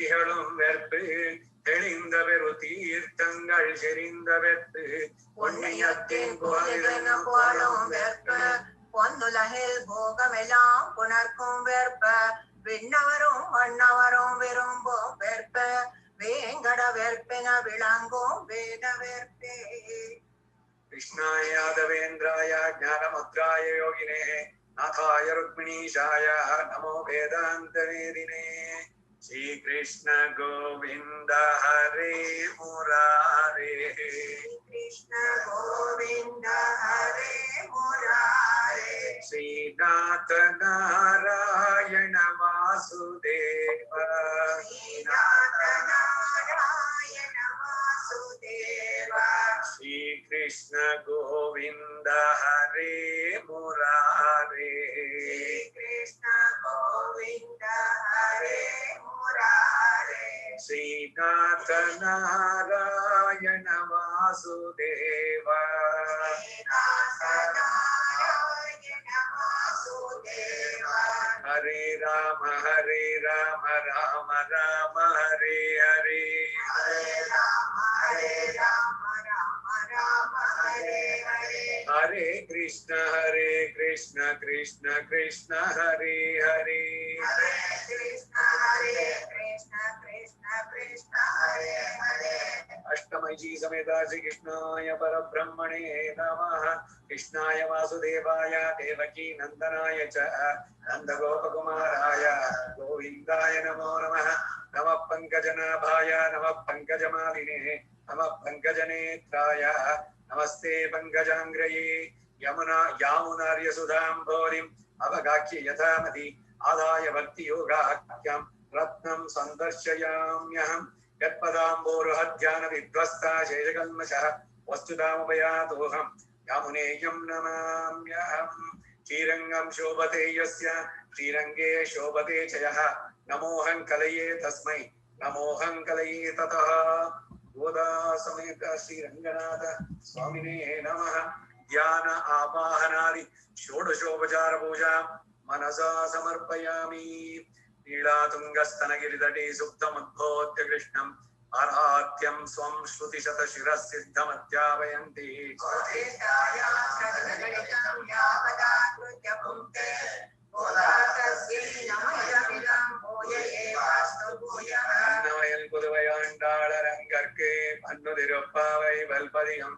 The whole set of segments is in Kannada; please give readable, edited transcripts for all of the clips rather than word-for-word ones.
திகழும் வெற்பு தெளிந்த பெரு தீர்த்தங்கள் செறிந்த வெற்பு புண்ணியத்தின் புகழும் வெற்ப பொன்னுலகில் போகமெல்லாம் புணர்க்கும் வெற்ப விண்ணவரும் மன்னவரும் விரும்பும் வெற்ப வேங்கட வெற்பென விளங்கும் வேத வெற்பே. कृष्णाय यादवेन्द्राय ज्ञानमुद्राय योगिने नाथाय रुक्मिणीशाय नमो वेदान्तवेदिने। श्री कृष्ण गोविंद हरे मुरारे कृष्ण गोविंद हरे मुरारे श्रीनाथ नारायण वासुदेव श्रीनाथ नारायण वासुदेव श्री कृष्ण गोविंद हरे मुरारे कृष्ण गोविंद हरे मुरारे श्रीनाथ नारायण वासुदेव श्रीनाथ नारायण वासुदेव हरे राम राम राम हरे हरे हरे राम राम राम हरे हरे हरे कृष्ण कृष्ण कृष्ण हरे हरे हरे कृष्ण कृष्ण कृष्ण हरे हरे अष्टमयी समेता श्री कृष्णाय परब्रह्मणे नमः। कृष्णाय वासुदेवाय देवकी नंदनाय च नंदगोपकुमाराय गोविन्दाय नमो नमः। नमः पंकजनाभाय नमः पंकजमालिने नमः पंकजनेत्राय नमस्ते पंकजांग्रये। यामुनार्यसुधाम्भोरिम् अवगाख्य यथामति आदाय भक्ति योगाख्यं रत्नं सन्दर्शयाम्यहम्। यत्पदाम्बोरुहध्यान विध्वस्ता शेषकल्मषः वस्तुतामुपयातोऽहम् यामुनेयं नमाम्यहम्। श्रीरङ्गं शोभते यस्य श्रीरङ्गे शोभते च यः नमोऽहं कलये तस्मै नमोऽहं कलये ततः। गोदा समेत श्रीरङ्गनाथ स्वामिने नमः। ध्यान आवाहनादि षोडशोपचार पूजा मनसा समर्पयामि। नीलातुङ्गस्तनगिरितटे सुप्तमुद्बोध्य कृष्णम् आराध्यं स्वं श्रुतिशतशिरःसिद्धमध्यापयन्ति। அன்னவயல் புதுவையாண்டாளரங்கற்கு பன்னுதிருப்பாவை வல்பதிகம்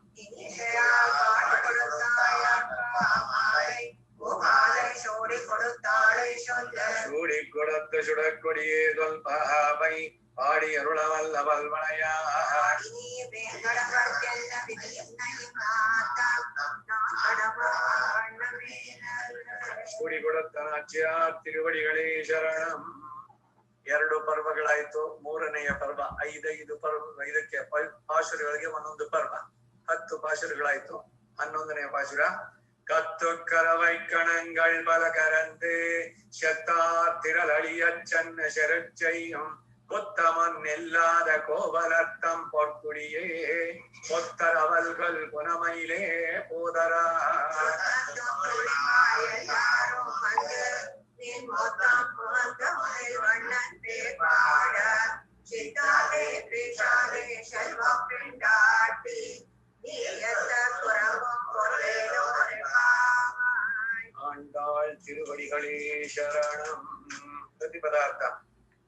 சூடி கொடுத்து சுடற்கொடியே தொல்பாவை பாடி அருளவல்ல வல்வளையார் சூடி கொடுத்த நாச்சியார் திருವಡಿಗಳೇ ಶರಣಂ. ಎರಡು ಪರ್ವಗಳಾಯ್ತು. ಮೂರನೆಯ ಪರ್ವ ಐದೈದು ಇದಕ್ಕೆ ಪಾಶುರಗಳಿಗೆ ಒಂದೊಂದು ಪರ್ವ 10 ಪಾಶುರಗಳಾಯ್ತು. 11ನೇ ಪಾಶುರ கத்து கரவை கணங்கள் பல கரந்து செத்தார் திரளியச்சன்ன செருச்செய்யும் கொத்தமன் இல்லாத கோவலத்தம் பொற்குடியே பொத்தரவல்கள் புனமையிலே போதரா ஆண்டாள் திருவடிகளே ಶರಣಂ. ಪ್ರತಿ ಪದಾರ್ಥ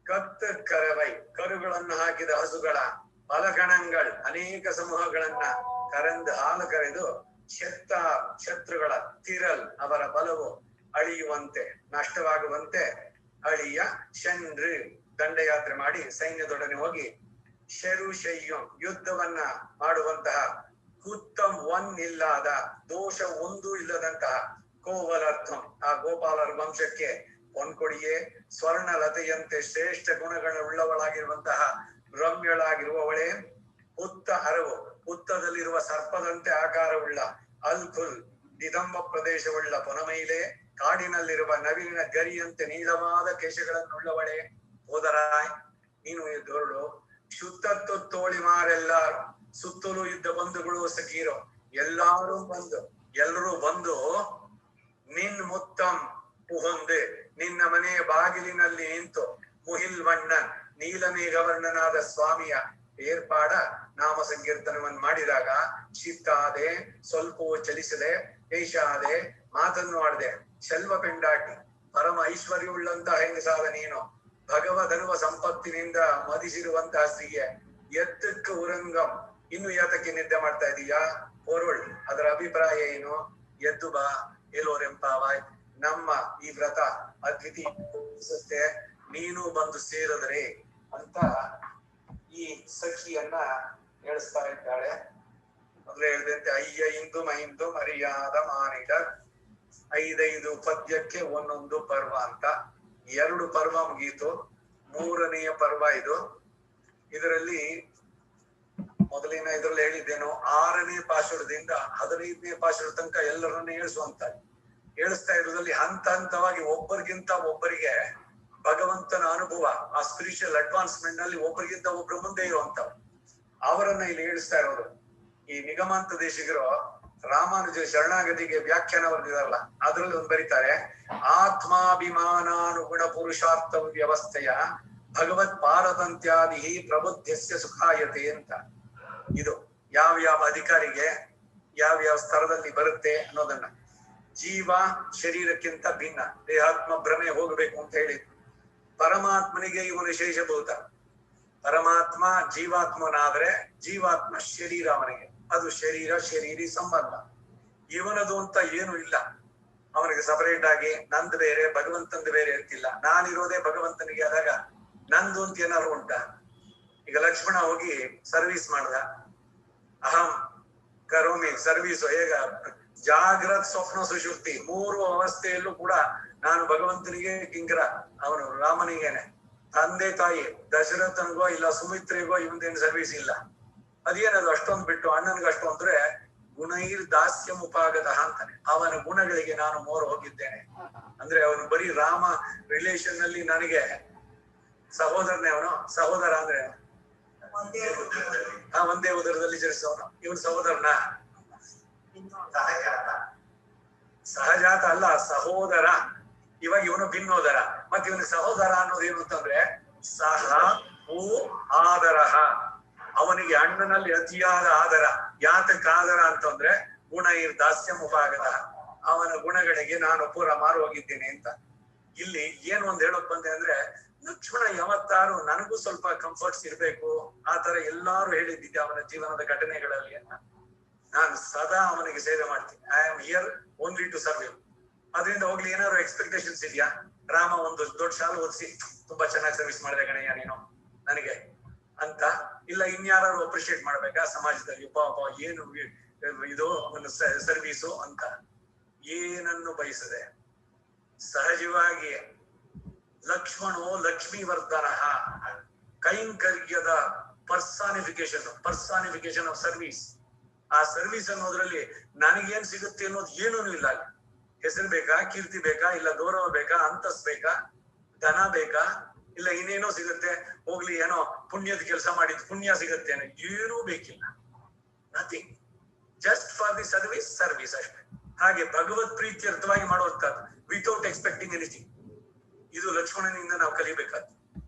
ಕತ್ತು ಕರವೈ ಕರುಗಳನ್ನು ಹಾಕಿದ ಹಸುಗಳ ಬಲಗಣங்கள் ಅನೇಕ ಸಮೂಹಗಳನ್ನ ಕರೆದು ಹಾಲು ಕರೆದು ಶತ್ರುಗಳ ತಿರಲ್ ಅವರ ಬಲವು ಅಳಿಯುವಂತೆ ನಷ್ಟವಾಗುವಂತೆ ಅಳಿಯ ಶಂಡ್ರು ದಂಡಯಾತ್ರೆ ಮಾಡಿ ಸೈನ್ಯದೊಡನೆ ಹೋಗಿ ಶೆರುಶಯ್ಯಂ ಯುದ್ಧವನ್ನ ಮಾಡುವಂತಹ ಕುತ್ತಂ ಇಲ್ಲದ ದೋಷ ಒಂದು ಇಲ್ಲದಂತಹ ಕೋವಲರ್ಥಂ ಆ ಗೋಪಾಲರ ವಂಶಕ್ಕೆ ಪೊನ್ಕೊಡಿಯೇ ಸ್ವರ್ಣಲತೆಯಂತೆ ಶ್ರೇಷ್ಠ ಗುಣಗಳುಳ್ಳವಳಾಗಿರುವಂತಹ ರಮ್ಯಳಾಗಿರುವವಳೇ ಹುತ್ತ ಹರವು ಹುತ್ತದಲ್ಲಿರುವ ಸರ್ಪದಂತೆ ಆಕಾರವುಳ್ಳ ಅಲ್ಕುಲ್ ನಿದಂಬ ಪ್ರದೇಶವುಳ್ಳ ಪೊನಮೈಲೆ ಕಾಡಿನಲ್ಲಿರುವ ನವಿಲಿನ ಗರಿಯಂತೆ ನೀಳವಾದ ಕೇಶಗಳನ್ನುಳ್ಳವಳೇ ಹೋದರಾಯ್ ನೀನು ದೊರಡು ಶುದ್ಧತ್ತು ತೋಳಿಮಾರೆಲ್ಲಾರು ಸುತ್ತಲೂ ಇದ್ದ ಬಂಧುಗಳು ಸಖೀರೋ ಎಲ್ಲರೂ ಬಂದು ನಿನ್ ಮುತ್ತಂ ಪುಹೊಂದೆ ನಿನ್ನ ಮನೆಯ ಬಾಗಿಲಿನಲ್ಲಿ ನಿಂತು ಮುಹಿಲ್ವಣ್ಣನ್ ನೀಲಮೇಘವರ್ಣನಾದ ಸ್ವಾಮಿಯ ಏರ್ಪಾಡ ನಾಮ ಸಂಕೀರ್ತನವನ್ನು ಮಾಡಿದಾಗ ಚಿತ್ತಾದೆ, ಸ್ವಲ್ಪವೂ ಚಲಿಸದೆ, ಏಷಾದೆ, ಮಾತನ್ನು ಆಡದೆ, ಶೆಲ್ವ ಪೆಂಡಾಟಿ, ಪರಮ ಐಶ್ವರ್ಯವುಳ್ಳಂತಹ ಹೆಂಗಸಾದ ನೀನು, ಭಗವದನುವ ಸಂಪತ್ತಿನಿಂದ ಮದಿಸಿರುವಂತಹ ಸ್ತ್ರೀಯೇ, ಎತ್ತಕ್ಕೆ ಉರಂಗಂ, ಇನ್ನು ಯಾತಕ್ಕೆ ನಿದ್ದೆ ಮಾಡ್ತಾ ಇದೀಯಾ? ಪೊರುಳ್, ಅದರ ಅಭಿಪ್ರಾಯ ಏನು? ಎದ್ದು ಬಾ, ಎಲ್ಲೋರೆಂಪಾವಾಯ್, ನಮ್ಮ ಈ ವ್ರತ ಅದ್ವಿತೀಯ, ನೀನು ಬಂದು ಸೇರಿದ್ರೆ ಅಂತ ಈ ಸಖಿಯನ್ನ ಹೇಳಿಸ್ತಾ ಇದ್ದಾಳೆ. ಮೊದಲೇ ಹೇಳಿದಂತೆ ಅಯ್ಯ ಇಂದು ಮೈಂದು ಮರ್ಯಾದ ಮಾನಿಡ, 5 ಪದ್ಯಕ್ಕೆ ಒಂದೊಂದು ಪರ್ವ ಅಂತ 2 ಪರ್ವ ಮುಗೀತು. 3ನೆಯ ಪರ್ವ ಇದು. ಇದರಲ್ಲಿ ಮೊದಲಿನ ಇದ್ರಲ್ಲಿ ಹೇಳಿದ್ದೇನು, 6ನೇ ಪಾಶುರದಿಂದ 15ನೇ ಪಾಶುರ ತನಕ ಎಲ್ಲರನ್ನ ಹೇಳಿಸ್ತಾ ಇರೋದ್ರಲ್ಲಿ ಹಂತ ಹಂತವಾಗಿ ಒಬ್ಬರಿಗಿಂತ ಒಬ್ಬರಿಗೆ ಭಗವಂತನ ಅನುಭವ, ಆ ಸ್ಪಿರಿಚುವಲ್ ಅಡ್ವಾನ್ಸ್ಮೆಂಟ್ ನಲ್ಲಿ ಒಬ್ಬರಿಗಿಂತ ಒಬ್ರು ಮುಂದೆ ಇರುವಂತವ್ರು, ಅವರನ್ನ ಇಲ್ಲಿ ಹೇಳಿಸ್ತಾ ಇರೋದು. ಈ ನಿಗಮಾಂತ ದೇಶಿಗರು ರಾಮಾನುಜ ಶರಣಾಗತಿಗೆ ವ್ಯಾಖ್ಯಾನ ಬರೆದಿದಾರಲ್ಲ, ಅದ್ರಲ್ಲಿ ಒಂದು ಬರೀತಾರೆ, ಆತ್ಮಾಭಿಮಾನಾನುಗುಣ ಪುರುಷಾರ್ಥ ವ್ಯವಸ್ಥೆಯ ಭಗವತ್ ಪಾರತಂತ್ಯಾದಿ ಪ್ರಬುದ್ಧಸ್ಯ ಸುಖಾಯತೆ ಅಂತ. ಇದು ಯಾವ ಅಧಿಕಾರಿಗೆ ಯಾವ ಸ್ತರದಲ್ಲಿ ಬರುತ್ತೆ ಅನ್ನೋದನ್ನ, ಜೀವ ಶರೀರಕ್ಕಿಂತ ಭಿನ್ನ, ದೇಹಾತ್ಮ ಭ್ರಮೆ ಹೋಗಬೇಕು ಅಂತ ಹೇಳಿದ್ರು. ಪರಮಾತ್ಮನಿಗೆ ಇವನು ಶೇಷಭೂತ, ಪರಮಾತ್ಮ ಜೀವಾತ್ಮನಾದ್ರೆ ಜೀವಾತ್ಮ ಶರೀರ ಅವನಿಗೆ, ಅದು ಶರೀರಿ ಸಂಬಂಧ. ಇವನದು ಅಂತ ಏನು ಇಲ್ಲ, ಅವನಿಗೆ ಸಪರೇಟ್ ಆಗಿ ನಂದು ಬೇರೆ ಭಗವಂತಂದು ಬೇರೆ ಇರ್ತಿಲ್ಲ. ನಾನಿರೋದೇ ಭಗವಂತನಿಗೆ ಆದಾಗ ನಂದು ಅಂತ ಏನಾದ್ರು ಉಂಟಾ? ಈಗ ಲಕ್ಷ್ಮಣ ಹೋಗಿ ಸರ್ವಿಸ್ ಮಾಡ್ದ, ಅಹಂ ಕರೋಮಿ ಸರ್ವಿಸ್, ಹೇಗ ಜಾಗ್ರತ್ ಸ್ವಪ್ನ ಸುಷುಪ್ತಿ 3 ಅವಸ್ಥೆಯಲ್ಲೂ ಕೂಡ ನಾನು ಭಗವಂತನಿಗೆ ಕಿಂಕರ, ಅವನು ರಾಮನಿಗೇನೆ. ತಂದೆ ತಾಯಿ ದಶರಥನ್ಗೋ ಇಲ್ಲ ಸುಮಿತ್ರೆಗೋ ಇವನ್ದೇನು ಸರ್ವಿಸ್ ಇಲ್ಲ. ಅದೇನದು ಅಷ್ಟೊಂದು ಬಿಟ್ಟು ಅಣ್ಣನ್ಗೆ ಅಷ್ಟು ಅಂದ್ರೆ ಗುಣೈರ್ ದಾಸ್ಯ ಉಪಾಗತ ಅಂತಾನೆ, ಅವನ ಗುಣಗಳಿಗೆ ನಾನು ಮೋರ ಹೋಗಿದ್ದೇನೆ. ಅಂದ್ರೆ ಅವನು ಬರೀ ರಾಮ ರಿಲೇಷನ್ ನಲ್ಲಿ ನನಗೆ ಸಹೋದರನೇ, ಅವನು ಸಹೋದರ ಅಂದ್ರೆ ಒಂದೇ ಉದರದಲ್ಲಿ ಜನಿಸವನು, ಇವನು ಸಹೋದರನ ಸಹಜಾತ ಅಲ್ಲ, ಸಹೋದರ. ಇವಾಗ ಇವನು ಭಿನ್ನೋದರ, ಮತ್ತೆ ಇವನಿಗೆ ಸಹೋದರ ಅನ್ನೋದೇನು ಅಂತಂದ್ರೆ ಸಹ ಓ ಆದರ, ಅವನಿಗೆ ಅಣ್ಣನಲ್ಲಿ ಅತಿಯಾದ ಆದರ. ಯಾತಕ್ಕೆ ಆದರ ಅಂತಂದ್ರೆ ಗುಣ ಇರ್ ದಾಸ್ಯ ಮುಖಾಗದ, ಅವನ ಗುಣಗಳಿಗೆ ನಾನು ಪೂರ ಮಾರು ಹೋಗಿದ್ದೇನೆ ಅಂತ. ಇಲ್ಲಿ ಏನು ಒಂದ್ ಹೇಳಕ್ ಬಂದೆ ಅಂದ್ರೆ, ಲಕ್ಷ್ಮಣ ಯಾವತ್ತಾರು ನನಗೂ ಸ್ವಲ್ಪ ಕಂಫರ್ಟ್ಸ್ ಇರ್ಬೇಕು ಆ ತರ ಎಲ್ಲಾರು ಹೇಳಿದ್ದಿದ್ದೆ ಅವನ ಜೀವನದ ಘಟನೆಗಳಲ್ಲಿ ಅಂತ. ನಾನು ಸದಾ ಅವನಿಗೆ ಸೇವೆ ಮಾಡ್ತೀನಿ. I am here only to serve you. ಅದರಿಂದ ಹೋಗ್ಲಿ ಏನಾದ್ರು ಎಕ್ಸ್ಪೆಕ್ಟೇಷನ್ಸ್ ಇದೆಯಾ? ರಾಮ ಒಂದು ದೊಡ್ಡ ಶಾಲೆ ಓದಿಸಿ ತುಂಬಾ ಚೆನ್ನಾಗಿ ಸರ್ವಿಸ್ ಮಾಡಿದೆ ಗಣಯ್ಯ ನೀನು ನನಗೆ ಅಂತ, ಇಲ್ಲ ಇನ್ಯಾರು ಅಪ್ರಿಶಿಯೇಟ್ ಮಾಡ್ಬೇಕಾ ಸಮಾಜದಲ್ಲಿ, ಪಾಪ ಏನು ಇದು ಅವನ ಸರ್ವೀಸು ಅಂತ ಏನನ್ನು ಬಯಸದೆ ಸಹಜವಾಗಿ ಲಕ್ಷ್ಮಣೋ ಲಕ್ಷ್ಮೀವರ್ಧನ, ಕೈಂಕರ್ಯದ ಪರ್ಸಾನಿಫಿಕೇಶನ್ ಆಫ್ ಸರ್ವಿಸ್. ಆ ಸರ್ವಿಸ್ ಅನ್ನೋದ್ರಲ್ಲಿ ನನಗೇನ್ ಸಿಗುತ್ತೆ ಅನ್ನೋದು ಏನೂ ಇಲ್ಲ. ಹೆಸರು ಬೇಕಾ, ಕೀರ್ತಿ ಬೇಕಾ, ಇಲ್ಲ ಗೌರವ ಬೇಕಾ, ಅಂತಸ್ ಬೇಕಾ, ಧನ ಬೇಕಾ, ಇಲ್ಲ ಇನ್ನೇನೋ ಸಿಗುತ್ತೆ, ಹೋಗ್ಲಿ ಏನೋ ಪುಣ್ಯದ ಕೆಲಸ ಮಾಡಿದ್ ಪುಣ್ಯ ಸಿಗುತ್ತೆ ಅನ್ನೋ ಏನೂ ಬೇಕಿಲ್ಲ. Nothing, just for the service ಅಷ್ಟೇ. ಹಾಗೆ ಭಗವತ್ ಪ್ರೀತ್ಯರ್ಥವಾಗಿ ಮಾಡುವಂತದ್ದು ವಿತೌಟ್ ಎಕ್ಸ್ಪೆಕ್ಟಿಂಗ್ ಎನಿಥಿಂಗ್. ಇದು ಲಕ್ಷ್ಮಣನಿಂದ ನಾವು ಕಲಿಬೇಕಾದ್ದು.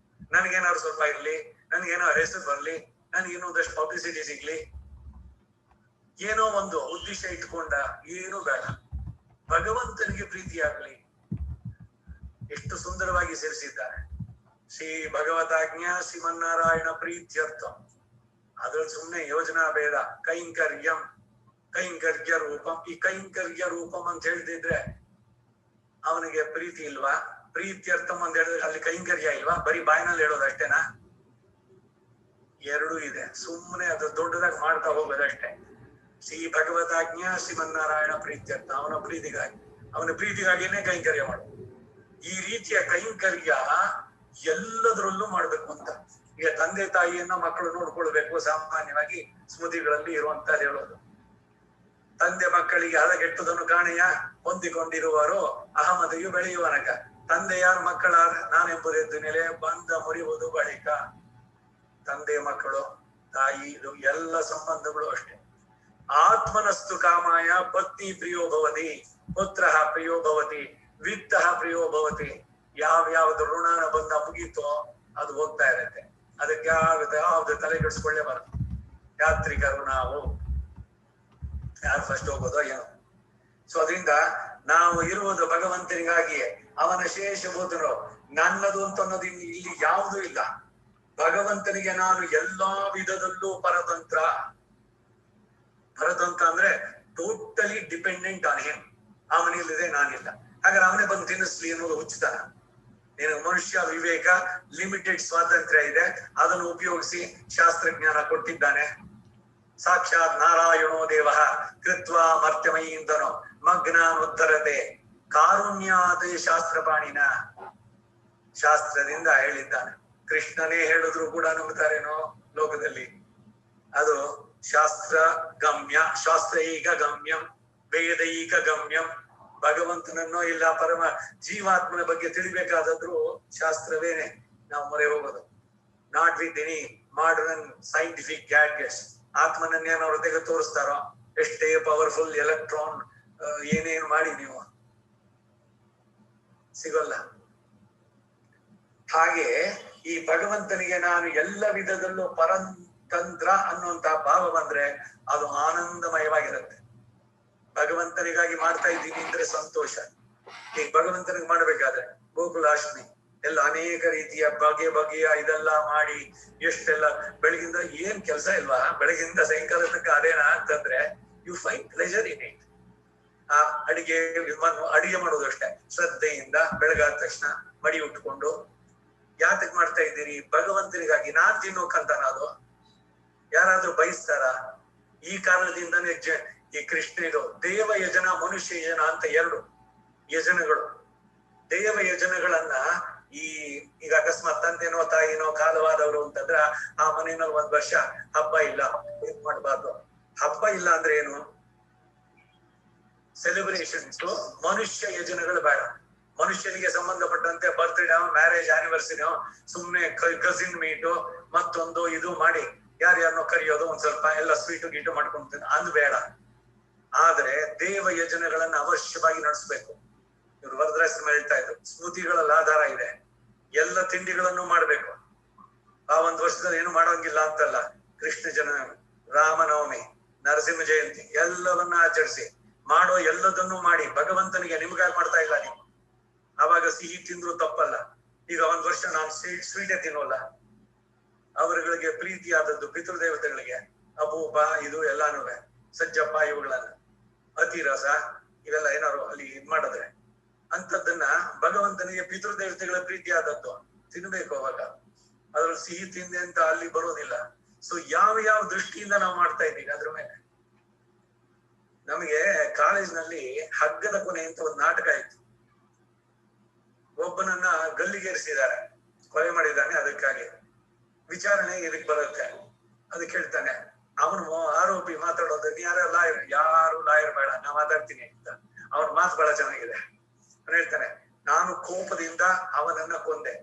ನನಗೇನಾದ್ರು ಸ್ವಲ್ಪ ಇರ್ಲಿ, ನನ್ಗೇನಾದ್ರು ಹೆಸರು ಬರ್ಲಿ, ನನ್ಗೇನೋ ಒಂದಷ್ಟು ಪಬ್ಲಿಸಿಟಿ ಸಿಗ್ಲಿ, ಏನೋ ಒಂದು ಉದ್ದೇಶ ಇಟ್ಕೊಂಡ ಏನೂ ಬೇಡ, ಭಗವಂತನಿಗೆ ಪ್ರೀತಿ ಆಗ್ಲಿ. ಎಷ್ಟು ಸುಂದರವಾಗಿ ಸೇರಿಸಿದ್ದಾರೆ. ಶ್ರೀ ಭಗವತಾಜ್ಞಾ ಶ್ರೀಮನ್ನಾರಾಯಣ ಪ್ರೀತ್ಯರ್ಥ. ಅದ್ರಲ್ಲಿ ಸುಮ್ನೆ ಯೋಜನಾ ಭೇದ, ಕೈಂಕರ್ಯ ರೂಪಂ. ಈ ಕೈಂಕರ್ಯ ರೂಪಂ ಅಂತ ಹೇಳ್ತಿದ್ರೆ ಅವನಿಗೆ ಪ್ರೀತಿ ಇಲ್ವಾ? ಪ್ರೀತ್ಯರ್ಥಂ ಅಂತ ಹೇಳಿದ್ರೆ ಅಲ್ಲಿ ಕೈಂಕರ್ಯ ಇಲ್ವಾ? ಬರೀ ಬಾಯಿನಲ್ಲಿ ಹೇಳೋದು ಅಷ್ಟೇನಾ? ಎರಡೂ ಇದೆ. ಸುಮ್ಮನೆ ಅದು ದೊಡ್ಡದಾಗಿ ಮಾಡ್ತಾ ಹೋಗೋದಷ್ಟೇ. ಶ್ರೀ ಭಗವತಾಜ್ಞಾ ಶ್ರೀಮನ್ನಾರಾಯಣ ಪ್ರೀತ್ಯರ್ಥ, ಅವನ ಪ್ರೀತಿಗಾಗಿನೇ ಕೈಂಕರ್ಯ ಮಾಡು. ಈ ರೀತಿಯ ಕೈಂಕರ್ಯ ಎಲ್ಲದರಲ್ಲೂ ಮಾಡ್ಬೇಕು ಅಂತ. ಈಗ ತಂದೆ ತಾಯಿಯನ್ನ ಮಕ್ಕಳು ನೋಡ್ಕೊಳ್ಬೇಕು, ಸಾಮಾನ್ಯವಾಗಿ ಸ್ಮೃತಿಗಳಲ್ಲಿ ಇರುವಂತ ಹೇಳೋದು. ತಂದೆ ಮಕ್ಕಳಿಗೆ ಹದಗೆಟ್ಟುದನ್ನು ಕಾಣೆಯ ಹೊಂದಿಕೊಂಡಿರುವರು ಅಹಮದಿಯು ಬೆಳೆಯುವನಕ. ತಂದೆ ಯಾರು ಮಕ್ಕಳಾದ ನಾನೆಂಬುದೆದ್ದು ನೆಲೆ ಬಂದ ಮುರಿಯುವುದು ಬಳಿಕ. ತಂದೆ ಮಕ್ಕಳು, ತಾಯಿ, ಇದು ಎಲ್ಲ ಸಂಬಂಧಗಳು ಅಷ್ಟೇ. ಆತ್ಮನಸ್ತು ಕಾಮಾಯ ಪತ್ನಿ ಪ್ರಿಯೋ ಭವತಿ, ಪುತ್ರ ಪ್ರಿಯೋ ಭವತಿ, ವಿತ್ತ ಪ್ರಿಯೋ ಭವತಿ. ಯಾವ್ಯಾವ್ದು ಋಣ ಬಂದ ಮುಗೀತೋ ಅದು ಹೋಗ್ತಾ ಇರುತ್ತೆ. ಅದಕ್ಕೆ ಯಾವ್ದು ತಲೆ ಕೆಡಿಸ್ಕೊಳ್ಳೇಬಾರದು. ಯಾತ್ರಿಕರು ನಾವು ಯಾರು ಫಸ್ಟ್ ಹೋಗೋದೋ ಏನೋ. ಸೊ ಅದರಿಂದ ನಾವು ಇರುವುದು ಭಗವಂತನಿಗಾಗಿಯೇ. ಅವನ ಶೇಷಭೂತರು. ನನ್ನದು ಅಂತ ಅನ್ನೋದು ಇಲ್ಲಿ ಯಾವುದೂ ಇಲ್ಲ. ಭಗವಂತನಿಗೆ ನಾನು ಎಲ್ಲಾ ವಿಧದಲ್ಲೂ ಪರತಂತ್ರ. ಪರತಂತ್ರ ಅಂದ್ರೆ ಟೋಟಲಿ ಡಿಪೆಂಡೆಂಟ್ ಆನ್ ಹಿಮ್. ಅವನಿಲ್ಲದೆ ನಾನಿಲ್ಲ. ಹಾಗಾದ್ರೆ ಅವನೇ ಬಂದು ತಿನ್ನಿಸ್ಲಿ ಅನ್ನೋದು ಹುಚ್ಚುತನ. ನೀನು ಮನುಷ್ಯ ವಿವೇಕ, ಲಿಮಿಟೆಡ್ ಸ್ವಾತಂತ್ರ್ಯ ಇದೆ, ಅದನ್ನು ಉಪಯೋಗಿಸಿ ಶಾಸ್ತ್ರಜ್ಞಾನ ಕೊಟ್ಟಿದ್ದಾನೆ. ಸಾಕ್ಷಾತ್ ನಾರಾಯಣೋ ದೇವ ಕೃತ್ವಾ ಮರ್ತ್ಯಮಯೀಂದನೋ ಮಗ್ನಾನುತ್ತರತೆ ಕಾರುಣ್ಯಾತ್ ಶಾಸ್ತ್ರಪಾಣಿನ. ಶಾಸ್ತ್ರದಿಂದ ಹೇಳಿದ್ದಾನೆ. ಕೃಷ್ಣನೇ ಹೇಳಿದ್ರು ಕೂಡ ನಂಬುತ್ತಾರೇನೋ ಲೋಕದಲ್ಲಿ? ಅದು ಶಾಸ್ತ್ರ ಗಮ್ಯ, ಶಾಸ್ತ್ರೈಕ ಗಮ್ಯಂ, ವೇದೈಕ ಗಮ್ಯಂ. ಭಗವಂತನನ್ನೋ ಇಲ್ಲ ಪರಮ ಜೀವಾತ್ಮನ ಬಗ್ಗೆ ತಿಳಿಬೇಕಾದ್ರೂ ಶಾಸ್ತ್ರವೇನೆ ನಾವು ಮೊರೆ ಹೋಗೋದು. Not with any modern scientific gadgets. ಆತ್ಮನನ್ನೇನವ್ರ ತೆಗೆದು ತೋರಿಸ್ತಾರೋ, ಎಷ್ಟೇ ಪವರ್ಫುಲ್ ಎಲೆಕ್ಟ್ರಾನ್ ಏನೇನು ಮಾಡಿ ನೀವು ಸಿಗೋಲ್ಲ. ಹಾಗೆ ಈ ಭಗವಂತನಿಗೆ ನಾನು ಎಲ್ಲ ವಿಧದಲ್ಲೂ ಪರಂತಂತ್ರ ಅನ್ನುವಂತ ಭಾವ ಬಂದ್ರೆ ಅದು ಆನಂದಮಯವಾಗಿರುತ್ತೆ. ಭಗವಂತನಿಗಾಗಿ ಮಾಡ್ತಾ ಇದ್ದೀನಿ ಅಂದ್ರೆ ಸಂತೋಷ. ಈಗ ಭಗವಂತನಿಗೆ ಮಾಡ್ಬೇಕಾದ್ರೆ ಗೋಕುಲಾಷ್ಟಮಿ ಎಲ್ಲ ಅನೇಕ ರೀತಿಯ ಬಗೆಯ ಇದೆಲ್ಲ ಮಾಡಿ ಎಷ್ಟೆಲ್ಲ ಬೆಳಗಿಂದ ಏನ್ ಕೆಲಸ ಇಲ್ವಾ? ಬೆಳಗಿಂದ ಸಾಯಂಕಾಲ ತನಕ ಅದೇನ ಅಂತಂದ್ರೆ you find pleasure in it. ಆ ಅಡಿಗೆ ಮಾಡೋದು ಅಷ್ಟೇ ಶ್ರದ್ಧೆಯಿಂದ. ಬೆಳಗಾದ ತಕ್ಷಣ ಮಡಿ ಉಟ್ಕೊಂಡು ಯಾತಕ್ ಮಾಡ್ತಾ ಇದ್ದೀರಿ? ಭಗವಂತನಿಗಾಗಿ. ನಾನ್ ತಿನ್ನೋಕಂತಾನ ಅದು? ಯಾರಾದ್ರೂ ಬಯಸ್ತಾರ? ಈ ಕಾರಣದಿಂದನೇ ಈ ಕೃಷ್ಣನಿದು ದೇವ ಯಜನ ಮನುಷ್ಯ ಯಜನ ಅಂತ ಎರಡು ಯಜನಗಳು. ದೇವ ಯಜನಗಳನ್ನ ಈಗ ಅಕಸ್ಮಾತ್ ತಂದೆನೋ ತಾಯಿನೋ ಕಾಲವಾದವರು ಅಂತಂದ್ರ ಆ ಮನೆಯಲ್ಲಿ 1 ವರ್ಷ ಹಬ್ಬ ಇಲ್ಲ, ಏನ್ ಮಾಡ್ಬಾರ್ದು. ಹಬ್ಬ ಇಲ್ಲ ಅಂದ್ರೆ ಏನು? ಸೆಲೆಬ್ರೇಷನ್ಸ್. ಮನುಷ್ಯ ಯಜನಗಳು ಬೇಡ. ಮನುಷ್ಯನಿಗೆ ಸಂಬಂಧಪಟ್ಟಂತೆ ಬರ್ತ್ಡೇ, ಮ್ಯಾರೇಜ್, ಆನಿವರ್ಸರಿನೋ ಸುಮ್ನೆ ಕಸಿನ್ ಮೀಟು ಮತ್ತೊಂದು ಇದು ಮಾಡಿ ಯಾರ್ಯಾರನ್ನೋ ಕರೆಯೋದು, ಒಂದ್ ಸ್ವಲ್ಪ ಎಲ್ಲ ಸ್ವೀಟು ಗೀಟು ಮಾಡ್ಕೊಂತೀನಿ ಅಂದ್ ಬೇಡ. ಆದ್ರೆ ದೇವ ಯಜನಗಳನ್ನ ಅವಶ್ಯವಾಗಿ ನಡೆಸ್ಬೇಕು. ಇವ್ರು ವರದರಾಜ ಹೇಳ್ತಾ ಇದ್ರು, ಸ್ಮೃತಿಗಳಲ್ಲಿ ಆಧಾರ ಇದೆ. ಎಲ್ಲ ತಿಂಡಿಗಳನ್ನು ಮಾಡ್ಬೇಕು. ಆ 1 ವರ್ಷದಲ್ಲಿ ಏನು ಮಾಡೋಂಗಿಲ್ಲ ಅಂತಲ್ಲ. ಕೃಷ್ಣ ಜನ್ಮ, ರಾಮನವಮಿ, ನರಸಿಂಹ ಜಯಂತಿ ಎಲ್ಲವನ್ನ ಆಚರಿಸಿ ಮಾಡೋ ಎಲ್ಲದನ್ನು ಮಾಡಿ ಭಗವಂತನಿಗೆ ನಿಮ್ಗಾಗಿ ಮಾಡ್ತಾ ಇಲ್ಲ ನೀವು. ಆವಾಗ ಸಿಹಿ ತಿಂದ್ರು ತಪ್ಪಲ್ಲ. ಈಗ 1 ವರ್ಷ ನಾನು ಸ್ವೀಟೇ ತಿನ್ನೋಲ್ಲ. ಅವರುಗಳಿಗೆ ಪ್ರೀತಿಯಾದದ್ದು ಪಿತೃದೇವತೆಗಳಿಗೆ ಅಪೂಪ ಇದು ಎಲ್ಲಾನು ಸಜ್ಜಪ್ಪ ಇವುಗಳನ್ನ ಅತಿರಸ ಇವೆಲ್ಲ ಏನಾರು ಅಲ್ಲಿ ಮಾಡಿದ್ರೆ ಅಂತದನ್ನ ಭಗವಂತನಿಗೆ ಪಿತೃದೇವತೆಗಳ ಪ್ರೀತಿಯಾದದ್ದು ತಿನ್ಬೇಕು. ಅವಾಗ ಅದ್ರಲ್ಲಿ ಸಿಹಿ ತಿಂದೆ ಅಂತ ಅಲ್ಲಿ ಬರೋದಿಲ್ಲ. ಸೊ ಯಾವ ದೃಷ್ಟಿಯಿಂದ ನಾವು ಮಾಡ್ತಾ ಇದ್ದೀವಿ ಅದ್ರ ಮೇಲೆ. ನಮಗೆ ಕಾಲೇಜ್ನಲ್ಲಿ ಹಗ್ಗದ ಕೊನೆ ಅಂತ ಒಂದು ನಾಟಕ ಇತ್ತು. ಒಬ್ಬನನ್ನ ಗಲ್ಲಿಗೇರಿಸಿದ್ದಾರೆ, ಕೊಲೆ ಮಾಡಿದ್ದಾನೆ. ಅದಕ್ಕಾಗಿ ವಿಚಾರಣೆ ಇದಕ್ಕೆ ಬರುತ್ತೆ. ಅದಕ್ಕೆ ಹೇಳ್ತಾನೆ ಅವನು ಆರೋಪಿ ಮಾತಾಡೋದು, ಯಾರು ಲಾಯರ್ ಬೇಡ, ನಾ ಮಾತಾಡ್ತೀನಿ ಅಂತ. ಅವನ ಮಾತು ಬಹಳ ಚೆನ್ನಾಗಿದೆ. ಅವನು ಹೇಳ್ತಾನೆ, ನಾನು ಕೋಪದಿಂದ ಅವನನ್ನ ಕೊಂದೆ,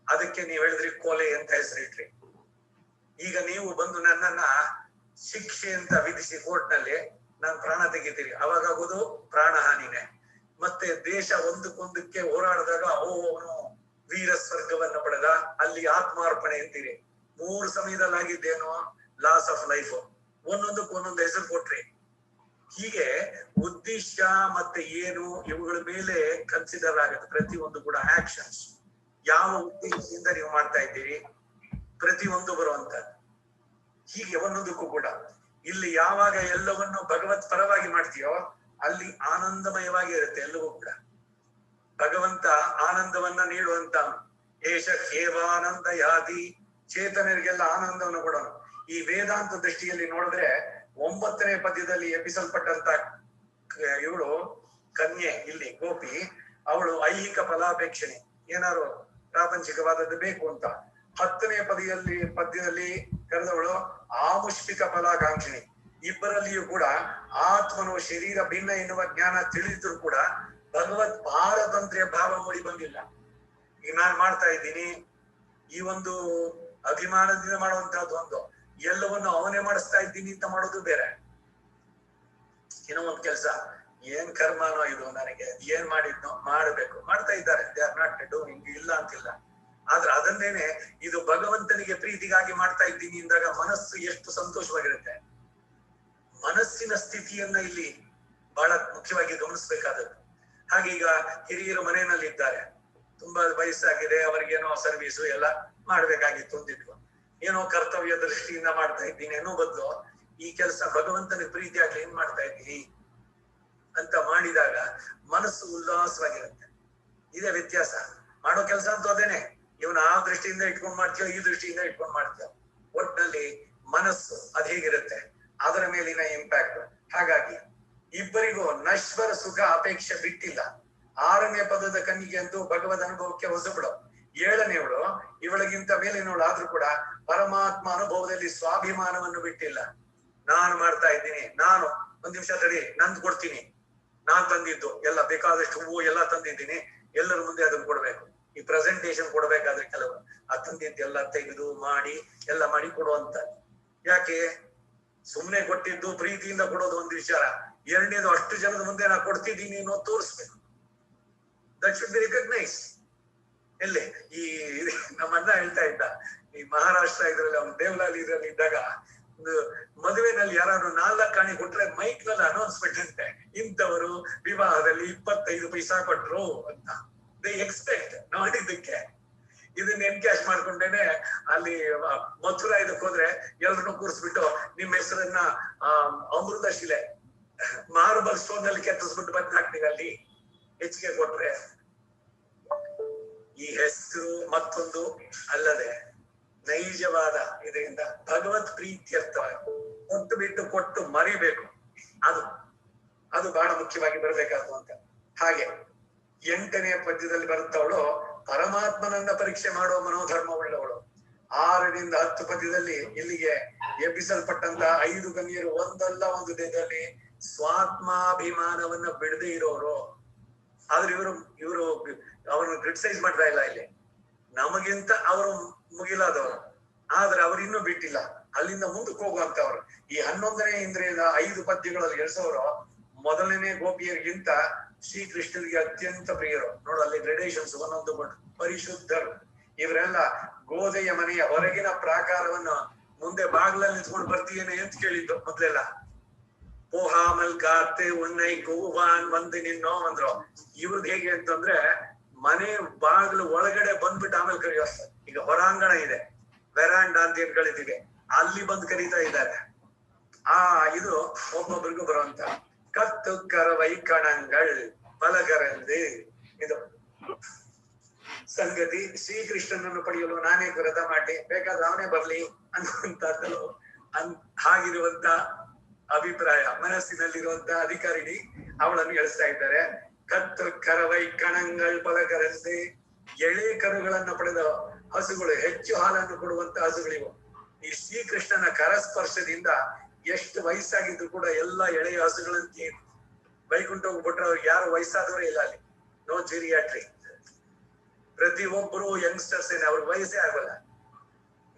ಅದಕ್ಕೆ ನೀವ್ ಹೇಳಿದ್ರಿ ಕೊಲೆ ಅಂತ ಹೆಸರಿಟ್ರಿ. ಈಗ ನೀವು ಬಂದು ನನ್ನನ್ನ ಶಿಕ್ಷೆ ಅಂತ ವಿಧಿಸಿ ಕೋರ್ಟ್ನಲ್ಲಿ ನಾನು ಪ್ರಾಣ ತೆಗಿತೀರಿ, ಅವಾಗಾಗೋದು ಪ್ರಾಣ ಹಾನಿನೇ. ಮತ್ತೆ ದೇಶ ಒಂದಕ್ಕೊಂದಕ್ಕೆ ಹೋರಾಡಿದಾಗ ಅವನು ವೀರ ಸ್ವರ್ಗವನ್ನ ಪಡೆದ, ಅಲ್ಲಿ ಆತ್ಮಾರ್ಪಣೆ ಅಂತೀರಿ. 3 ಸಮಯದಲ್ಲಿ ಆಗಿದ್ದೇನೋ ಲಾಸ್ ಆಫ್ ಲೈಫ್. ಒಂದೊಂದಕ್ಕೆ ಒಂದೊಂದು ಹೆಸರು ಕೊಟ್ರಿ. ಹೀಗೆ ಉದ್ದೇಶ ಮತ್ತೆ ಏನು ಇವುಗಳ ಮೇಲೆ ಕನ್ಸಿಡರ್ ಆಗುತ್ತೆ ಪ್ರತಿಯೊಂದು ಕೂಡ ಆಕ್ಷನ್ಸ್. ಯಾವ ಉದ್ದೇಶದಿಂದ ನೀವು ಮಾಡ್ತಾ ಇದ್ದೀರಿ, ಪ್ರತಿಯೊಂದು ಬರುವಂತ. ಹೀಗೆ ಒಂದೊಂದಕ್ಕೂ ಕೂಡ ಇಲ್ಲಿ ಯಾವಾಗ ಎಲ್ಲವನ್ನು ಭಗವತ್ ಪರವಾಗಿ ಮಾಡ್ತೀಯೋ ಅಲ್ಲಿ ಆನಂದಮಯವಾಗಿ ಇರುತ್ತೆ ಎಲ್ಲವೂ ಕೂಡ. ಭಗವಂತ ಆನಂದವನ್ನ ನೀಡುವಂತ ಏಷ ಕೇವಾನಂದ ಯಾತಿ, ಚೇತನರಿಗೆಲ್ಲ ಆನಂದವನ್ನು ಕೊಡೋನು. ಈ ವೇದಾಂತ ದೃಷ್ಟಿಯಲ್ಲಿ ನೋಡಿದ್ರೆ 9ನೇ ಪದ್ಯದಲ್ಲಿ ಎಬ್ಬಿಸಲ್ಪಟ್ಟಂತ ಇವಳು ಕನ್ಯೆ, ಇಲ್ಲಿ ಗೋಪಿ, ಅವಳು ಐಹಿಕ ಫಲಾಪೇಕ್ಷಣೆ, ಏನಾರು ಪ್ರಾಪಂಚಿಕವಾದದ್ದು ಬೇಕು ಅಂತ. 10ನೇ ಪದ್ಯದಲ್ಲಿ ಕರೆದವಳು ಆಮುಷ್ಪಿಕ ಫಲಾಕಾಂಕ್ಷಿಣಿ. ಇಬ್ಬರಲ್ಲಿಯೂ ಕೂಡ ಆತ್ಮನು ಶರೀರ ಭಿನ್ನ ಎನ್ನುವ ಜ್ಞಾನ ತಿಳಿದ್ರು ಕೂಡ ಭಗವತ್ ಪಾರತಂತ್ರ್ಯ ಭಾವ ಮೂಡಿ ಬಂದಿಲ್ಲ. ಈಗ ನಾನ್ ಮಾಡ್ತಾ ಇದ್ದೀನಿ, ಈ ಒಂದು ಅಭಿಮಾನದಿಂದ ಮಾಡುವಂತಹದ್ದು ಒಂದು, ಎಲ್ಲವನ್ನು ಅವನೇ ಮಾಡಿಸ್ತಾ ಇದ್ದೀನಿ ಅಂತ ಮಾಡೋದು ಬೇರೆ. ಇನ್ನೂ ಒಂದ್ ಕೆಲ್ಸ, ಏನ್ ಕರ್ಮನೋ ಇದು, ನನಗೆ ಏನ್ ಮಾಡಿದ್ನೋ ಮಾಡ್ಬೇಕು, ಮಾಡ್ತಾ ಇದ್ದಾರೆ. ದೇ ಆರ್ ನಾಟ್ ಡೂಯಿಂಗ್, ಇಲ್ಲ ಅಂತಿಲ್ಲ. ಆದ್ರೆ ಅದನ್ನೇನೆ ಇದು ಭಗವಂತನಿಗೆ ಪ್ರೀತಿಗಾಗಿ ಮಾಡ್ತಾ ಇದ್ದೀನಿ ಅಂದಾಗ ಮನಸ್ಸು ಎಷ್ಟು ಸಂತೋಷವಾಗಿರುತ್ತೆ. ಮನಸ್ಸಿನ ಸ್ಥಿತಿಯನ್ನ ಇಲ್ಲಿ ಬಹಳ ಮುಖ್ಯವಾಗಿ ಗಮನಿಸ್ಬೇಕಾದದ್ದು. ಹಾಗೆ ಈಗ ಹಿರಿಯರು ಮನೆಯಲ್ಲಿ ಇದ್ದಾರೆ, ತುಂಬಾ ವಯಸ್ಸಾಗಿದೆ, ಅವ್ರಿಗೇನೋ ಸರ್ವೀಸು ಎಲ್ಲ ಮಾಡ್ಬೇಕಾಗಿತ್ತು ಅಂತಿದ್ರು, ಏನೋ ಕರ್ತವ್ಯ ದೃಷ್ಟಿಯಿಂದ ಮಾಡ್ತಾ ಇದ್ದೀನಿ ಅನ್ನೋ ಬದಲು ಈ ಕೆಲಸ ಭಗವಂತನಿಗೆ ಪ್ರೀತಿ ಆಗ್ಲಿ ಏನ್ ಮಾಡ್ತಾ ಇದ್ದೀನಿ ಅಂತ ಮಾಡಿದಾಗ ಮನಸ್ಸು ಉಲ್ಲಾಸವಾಗಿರುತ್ತೆ. ಇದೇ ವ್ಯತ್ಯಾಸ. ಮಾಡೋ ಕೆಲಸ ಅಂತ ಅದೇನೆ, ಇವನು ಆ ದೃಷ್ಟಿಯಿಂದ ಇಟ್ಕೊಂಡ್ ಮಾಡ್ತೀಯೋ ಈ ದೃಷ್ಟಿಯಿಂದ ಇಟ್ಕೊಂಡ್ ಮಾಡ್ತೀಯೋ, ಒಟ್ಟಿನಲ್ಲಿ ಮನಸ್ಸು ಅದ್ ಹೇಗಿರುತ್ತೆ ಅದರ ಮೇಲಿನ ಇಂಪ್ಯಾಕ್ಟ್. ಹಾಗಾಗಿ ಇಬ್ಬರಿಗೂ ನಶ್ವರ ಸುಖ ಅಪೇಕ್ಷೆ ಬಿಟ್ಟಿಲ್ಲ. 6ನೇ ಪದದ ಕನ್ನಿಗೆ ಅಂತೂ ಭಗವದ್ ಅನುಭವಕ್ಕೆ ಹೊಸಬಿಡು. 7ನೇವಳು ಇವಳಿಗಿಂತ ಮೇಲಿನವಳು ಆದ್ರೂ ಕೂಡ ಪರಮಾತ್ಮ ಅನುಭವದಲ್ಲಿ ಸ್ವಾಭಿಮಾನವನ್ನು ಬಿಟ್ಟಿಲ್ಲ. ನಾನು ಮಾಡ್ತಾ ಇದ್ದೀನಿ, ನಾನು ಒಂದ್ ನಿಮಿಷ ತಡಿ, ನಂದು ಕೊಡ್ತೀನಿ, ನಾನ್ ತಂದಿದ್ದು ಎಲ್ಲ ಬೇಕಾದಷ್ಟು ಹೂವು ಎಲ್ಲ ತಂದಿದ್ದೀನಿ, ಎಲ್ಲರ ಮುಂದೆ ಅದನ್ನ ಕೊಡ್ಬೇಕು. ಈ ಪ್ರೆಸೆಂಟೇಶನ್ ಕೊಡ್ಬೇಕಾದ್ರೆ ಕೆಲವರು ಆ ತಂದಿದ್ದೆಲ್ಲ ತೆಗೆದು ಮಾಡಿ ಎಲ್ಲ ಮಾಡಿ ಕೊಡುವಂತ. ಯಾಕೆ? ಸುಮ್ನೆ ಕೊಟ್ಟಿದ್ದು ಪ್ರೀತಿಯಿಂದ ಕೊಡೋದು ಒಂದು ವಿಚಾರ, ಎರಡನೇದು ಅಷ್ಟು ಜನದ ಮುಂದೆ ನಾ ಕೊಡ್ತಿದ್ದೀನಿ ಅನ್ನೋ ತೋರಿಸ್ಬೇಕು. That should B recognise. ಎಲ್ಲಿ ಈ ನಮ್ಮ ಅಣ್ಣ ಹೇಳ್ತಾ ಇದ್ದ, ಈ ಮಹಾರಾಷ್ಟ್ರ ಇದ್ರಲ್ಲಿ ಅವ್ನು ದೇವಲಾಲಿ ಇದ್ರಲ್ಲಿ ಇದ್ದಾಗ ಒಂದು ಮದುವೆನಲ್ಲಿ ಯಾರು 4 ಕಾಣಿ ಕೊಟ್ರೆ ಮೈಕ್ ನಲ್ಲಿ ಅನೌನ್ಸ್ಮೆಂಟ್ ಇರುತ್ತೆ, ಇಂಥವರು ವಿವಾಹದಲ್ಲಿ 25 ಪೈಸಾ ಕೊಟ್ರು ಅಂತ. ದೇ ಎಕ್ಸ್ಪೆಕ್ಟ್ ನೋಡಿದ್ದಕ್ಕೆ. ಇದನ್ನ ಎನ್ಕ್ಯಾಶ್ ಮಾಡ್ಕೊಂಡೇನೆ ಅಲ್ಲಿ ಮಥುರಾ ಇದಕ್ಕೆ ಹೋದ್ರೆ ಎಲ್ರನ್ನೂ ಕೂರಿಸ್ಬಿಟ್ಟು ನಿಮ್ಮ ಹೆಸರನ್ನ ಅಮೃತ ಶಿಲೆ ಮಾರ್ಬಲ್ ಸ್ಟೋನ್ ನಲ್ಲಿ ಕೆತ್ತಿಸ್ಬಿಟ್ಟು ಬಂದ್ ಹಾಕ್ತೀವಿ ಅಲ್ಲಿ ಹೆಚ್ಚಿಗೆ ಕೊಟ್ರೆ. ಈ ಹೆಸರು ಮತ್ತೊಂದು ಅಲ್ಲದೆ ನೈಜವಾದ ಇದರಿಂದ ಭಗವತ್ ಪ್ರೀತ್ಯರ್ಥವಾಗಿ ಕೊಟ್ಟು ಬಿಟ್ಟು ಕೊಟ್ಟು ಮರಿಬೇಕು. ಅದು ಬಹಳ ಮುಖ್ಯವಾಗಿ ಬರಬೇಕಾದ್ರು ಅಂತ. ಹಾಗೆ 8ನೇ ಪದ್ಯದಲ್ಲಿ ಬರುತ್ತವಳು ಪರಮಾತ್ಮನನ್ನ ಪರೀಕ್ಷೆ ಮಾಡುವ ಮನೋಧರ್ಮವುಳ್ಳವಳು. 6ರಿಂದ 10 ಪದ್ಯದಲ್ಲಿ ಇಲ್ಲಿಗೆ ಎಬ್ಬಿಸಲ್ಪಟ್ಟಂತ 5 ಕನ್ಯರು ಒಂದಲ್ಲ ಒಂದು ದೇಹದಲ್ಲಿ ಸ್ವಾತ್ಮಾಭಿಮಾನವನ್ನ ಬಿಡದೆ ಇರೋರು. ಆದ್ರೆ ಇವರು ಅವರನ್ನು ಕ್ರಿಟಿಸೈಸ್ ಮಾಡ್ತಾ ಇಲ್ಲ. ಇಲ್ಲಿ ನಮಗಿಂತ ಅವರು ಮುಗಿಲಾದವರು, ಆದ್ರೆ ಅವ್ರು ಇನ್ನೂ ಬಿಟ್ಟಿಲ್ಲ, ಅಲ್ಲಿಂದ ಮುಂದಕ್ಕೆ ಹೋಗುವಂತವ್ರು. ಈ 11ನೇ ಇಂದ್ರಿಯದ 5 ಪದ್ಯಗಳಲ್ಲಿ ಎಳ್ಸೋರು ಮೊದಲನೇ ಗೋಪಿಯರಿಗಿಂತ ಶ್ರೀಕೃಷ್ಣನಿಗೆ ಅತ್ಯಂತ ಪ್ರಿಯರು. ನೋಡು ಅಲ್ಲಿ ಗ್ರೆಡೇಷನ್ಸ್ ಒಂದೊಂದು ಪರಿಶುದ್ಧರು. ಇವರೆಲ್ಲ ಗೋದೆಯ ಮನೆಯ ಹೊರಗಿನ ಪ್ರಾಕಾರವನ್ನ ಮುಂದೆ ಬಾಗ್ಲಲ್ಲಿ ನಿಂತ್ಕೊಂಡು ಬರ್ತೀಯೇನೆ ಅಂತ ಕೇಳಿದ್ದು ಮೊದ್ಲೆಲ್ಲ. ಪೋಹಾಮಲ್ ಕಾರ್ತೆ ಉಣ್ಣೈ ಕೂವಾನ್ ಬಂದು ನಿನ್ನೋ ಅಂದ್ರು. ಇವ್ರದ್ ಹೇಗೆ ಅಂತಂದ್ರೆ ಮನೆ ಬಾಗ್ಲು ಒಳಗಡೆ ಬಂದ್ಬಿಟ್ಟು ಆಮೇಲೆ ಕರೆಯೋ. ಈಗ ಹೊರಾಂಗಣ ಇದೆ, ವೆರಾಂಡ ಅಂತ ಏನ್ ಕಳಿತೀವಿ, ಅಲ್ಲಿ ಬಂದು ಕರೀತಾ ಇದ್ದಾರೆ. ಇದು ಒಬ್ಬೊಬ್ಬರಿಗೂ ಬರುವಂತ ಕತ್ತು ಕರವೈ ಕಣಂಗಳ್ ಬಲಗರಂದು ಇದು ಸಂಗತಿ. ಶ್ರೀಕೃಷ್ಣನನ್ನು ಪಡೆಯಲು ನಾನೇ ವ್ರತ ಮಾಡಿ, ಬೇಕಾದ್ರೆ ಅವನೇ ಬರ್ಲಿ ಅನ್ನುವಂತದ್ದು ಹಾಗಿರುವಂತ ಅಭಿಪ್ರಾಯ ಮನಸ್ಸಿನಲ್ಲಿರುವಂತ ಅಧಿಕಾರಿಣಿ ಅವಳನ್ನು ಎಳಿಸ್ತಾ ಇದ್ದಾರೆ. ಕತ್ತು ಕರವೈ ಕಣಂಗಳ್ ಬಲಗರಂದು. ಎಳೆ ಕರುಗಳನ್ನ ಪಡೆದ ಹಸುಗಳು, ಹೆಚ್ಚು ಹಾಲನ್ನು ಕೊಡುವಂತ ಹಸುಗಳಿವು. ಈ ಶ್ರೀಕೃಷ್ಣನ ಕರಸ್ಪರ್ಶದಿಂದ ಎಷ್ಟು ವಯಸ್ಸಾಗಿದ್ರು ಕೂಡ ಎಲ್ಲ ಎಳೆಯ ಹಸುಗಳಂತೆ ಬೈಕುಂಠ ಹೋಗ್ಬಿಟ್ರೆ ಅವ್ರಿಗೆ ಯಾರು ವಯಸ್ಸಾದವರೇ ಇಲ್ಲ ಅಲ್ಲಿ. ನೋ ಜಿರಿಯಾಟ್ರಿ. ಪ್ರತಿ ಒಬ್ಬರು ಯಂಗ್ಸ್ಟರ್ಸ್ ಏನೇ, ಅವ್ರಿಗೆ ವಯಸ್ಸೇ ಆಗಲ್ಲ.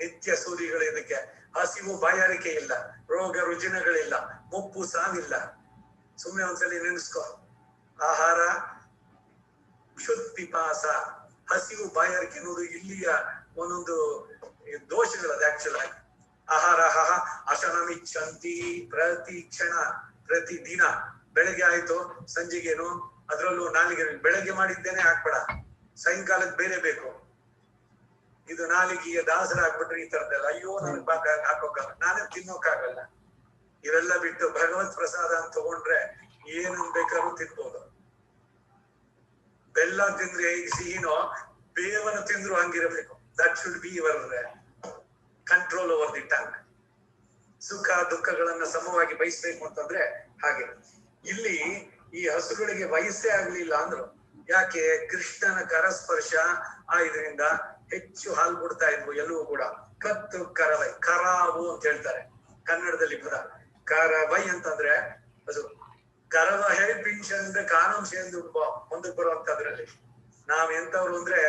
ನಿತ್ಯ ಸೂರಿಗಳು. ಇದಕ್ಕೆ ಹಸಿವು ಬಾಯಾರಿಕೆ ಇಲ್ಲ, ರೋಗ ರುಜಿನಗಳಿಲ್ಲ, ಮುಪ್ಪು ಸಾವಿಲ್ಲ. ಸುಮ್ನೆ ಒಂದ್ಸಲಿ ನೆನೆಸ್ಕೊ. ಆಹಾರ ಕ್ಷುತ್ ಪಿಪಾಸ, ಹಸಿವು ಬಾಯಾರಿಕೆ ಅನ್ನೋದು ಇಲ್ಲಿಯ ಒಂದೊಂದು ದೋಷಗಳದು ಆಕ್ಚುಲ್ ಆಗಿ. ಆಹಾರ ಅಶನಮಿಚ್ಛಂತಿ ಪ್ರತಿ ಕ್ಷಣ ಪ್ರತಿ ದಿನ. ಬೆಳಗ್ಗೆ ಆಯ್ತು ಸಂಜೆಗೇನು, ಅದ್ರಲ್ಲೂ ನಾಲಿಗೆ ಬೆಳಗ್ಗೆ ಮಾಡಿದ್ದೇನೆ ಹಾಕ್ಬೇಡ, ಸಾಯಂಕಾಲಕ್ಕೆ ಬೇರೆ ಬೇಕು. ಇದು ನಾಲಿಗೆಯ ದಾಸರ ಹಾಕ್ಬಿಟ್ರೆ ಈ ತರದೆಲ್ಲ ಅಯ್ಯೋ ನನಗ್ ಹಾಕೋಕ್ಕಾಗಲ್ಲ, ನಾನೇ ತಿನ್ನೋಕ್ಕಾಗಲ್ಲ. ಇವೆಲ್ಲ ಬಿಟ್ಟು ಭಗವತ್ ಪ್ರಸಾದ ಅಂತ ತಗೊಂಡ್ರೆ ಏನನ್ ಬೇಕಾದ್ರೂ ತಿನ್ಬೋದು. ಬೆಲ್ಲ ತಿಂದ್ರೆ ಈಗ ಸಿಹಿನೋ, ಬೇವನ ತಿಂದ್ರು ಹಂಗಿರಬೇಕು. That should be your control over the tongue. ಸುಖ ದುಃಖಗಳನ್ನ ಸಮವಾಗಿ ಬಯಸ್ಬೇಕು ಅಂತಂದ್ರೆ ಹಾಗೆ. ಇಲ್ಲಿ ಈ ಹಸುಗಳಿಗೆ ವಯಸ್ಸೇ ಆಗ್ಲಿಲ್ಲ ಅಂದ್ರು. ಯಾಕೆ? ಕೃಷ್ಣನ ಕರಸ್ಪರ್ಶ ಇದರಿಂದ ಹೆಚ್ಚು ಹಾಲು ಕೊಡ್ತಾ ಇದ್ವು ಎಲ್ಲವೂ ಕೂಡ. ಕತ್ತು ಕರವೈ, ಕರಾವು ಅಂತ ಹೇಳ್ತಾರೆ ಕನ್ನಡದಲ್ಲಿ ಪದ. ಕರವೈ ಅಂತಂದ್ರೆ ಅದು ಕರವ ಪಿಂಚನ್ ಅಂದ್ರೆ ಕಾನೂನು ಸೇರ್ದು ಮುಂದಕ್ಕೆ ಬರುವಂತದ್ರಲ್ಲಿ. ನಾವ್ ಎಂತವ್ರು ಅಂದ್ರೆ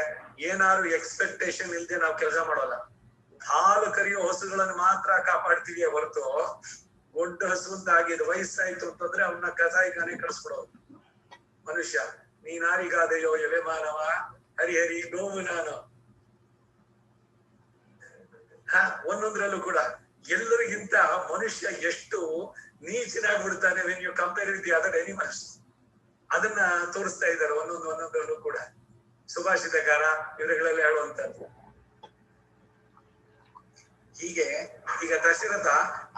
ಏನಾದ್ರು ಎಕ್ಸ್ಪೆಕ್ಟೇಷನ್ ಇಲ್ದೆ ನಾವ್ ಕೆಲಸ ಮಾಡೋಲ್ಲ. ಹಾಲು ಕರಿಯೋ ಹಸುಗಳನ್ನು ಮಾತ್ರ ಕಾಪಾಡ್ತೀವಿ ಹೊರತು ದೊಡ್ಡ ಹಸು ಅಂತ ಆಗಿದ್ ವಯಸ್ಸಾಯ್ತು ಅಂತಂದ್ರೆ ಅವನ್ನ ಕಸಾಯಿಖಾನೆ ಕಳಿಸ್ಬಿಡೋದು. ಮನುಷ್ಯ ನೀನಾರಿಗಾದೆಯೋ ಎಲೆ ಮಾನವ, ಹರಿಹರಿ ಗೋವು ನಾನು. ಒಂದೊಂದ್ರಲ್ಲೂ ಕೂಡ ಎಲ್ಲರಿಗಿಂತ ಮನುಷ್ಯ ಎಷ್ಟು ನೀಚನಾಗ್ಬಿಡ್ತಾನೆ when you compare with the other animals. ಅದನ್ನ ತೋರಿಸ್ತಾ ಇದ್ದಾರೆ ಒಂದೊಂದ್ರಲ್ಲೂ ಕೂಡ ಸುಭಾಷಿತಕಾರ ಇವರುಗಳೆಲ್ಲ ಹೇಳುವಂತದ್ದು. ಹೀಗೆ ಈಗ ದಶರಥ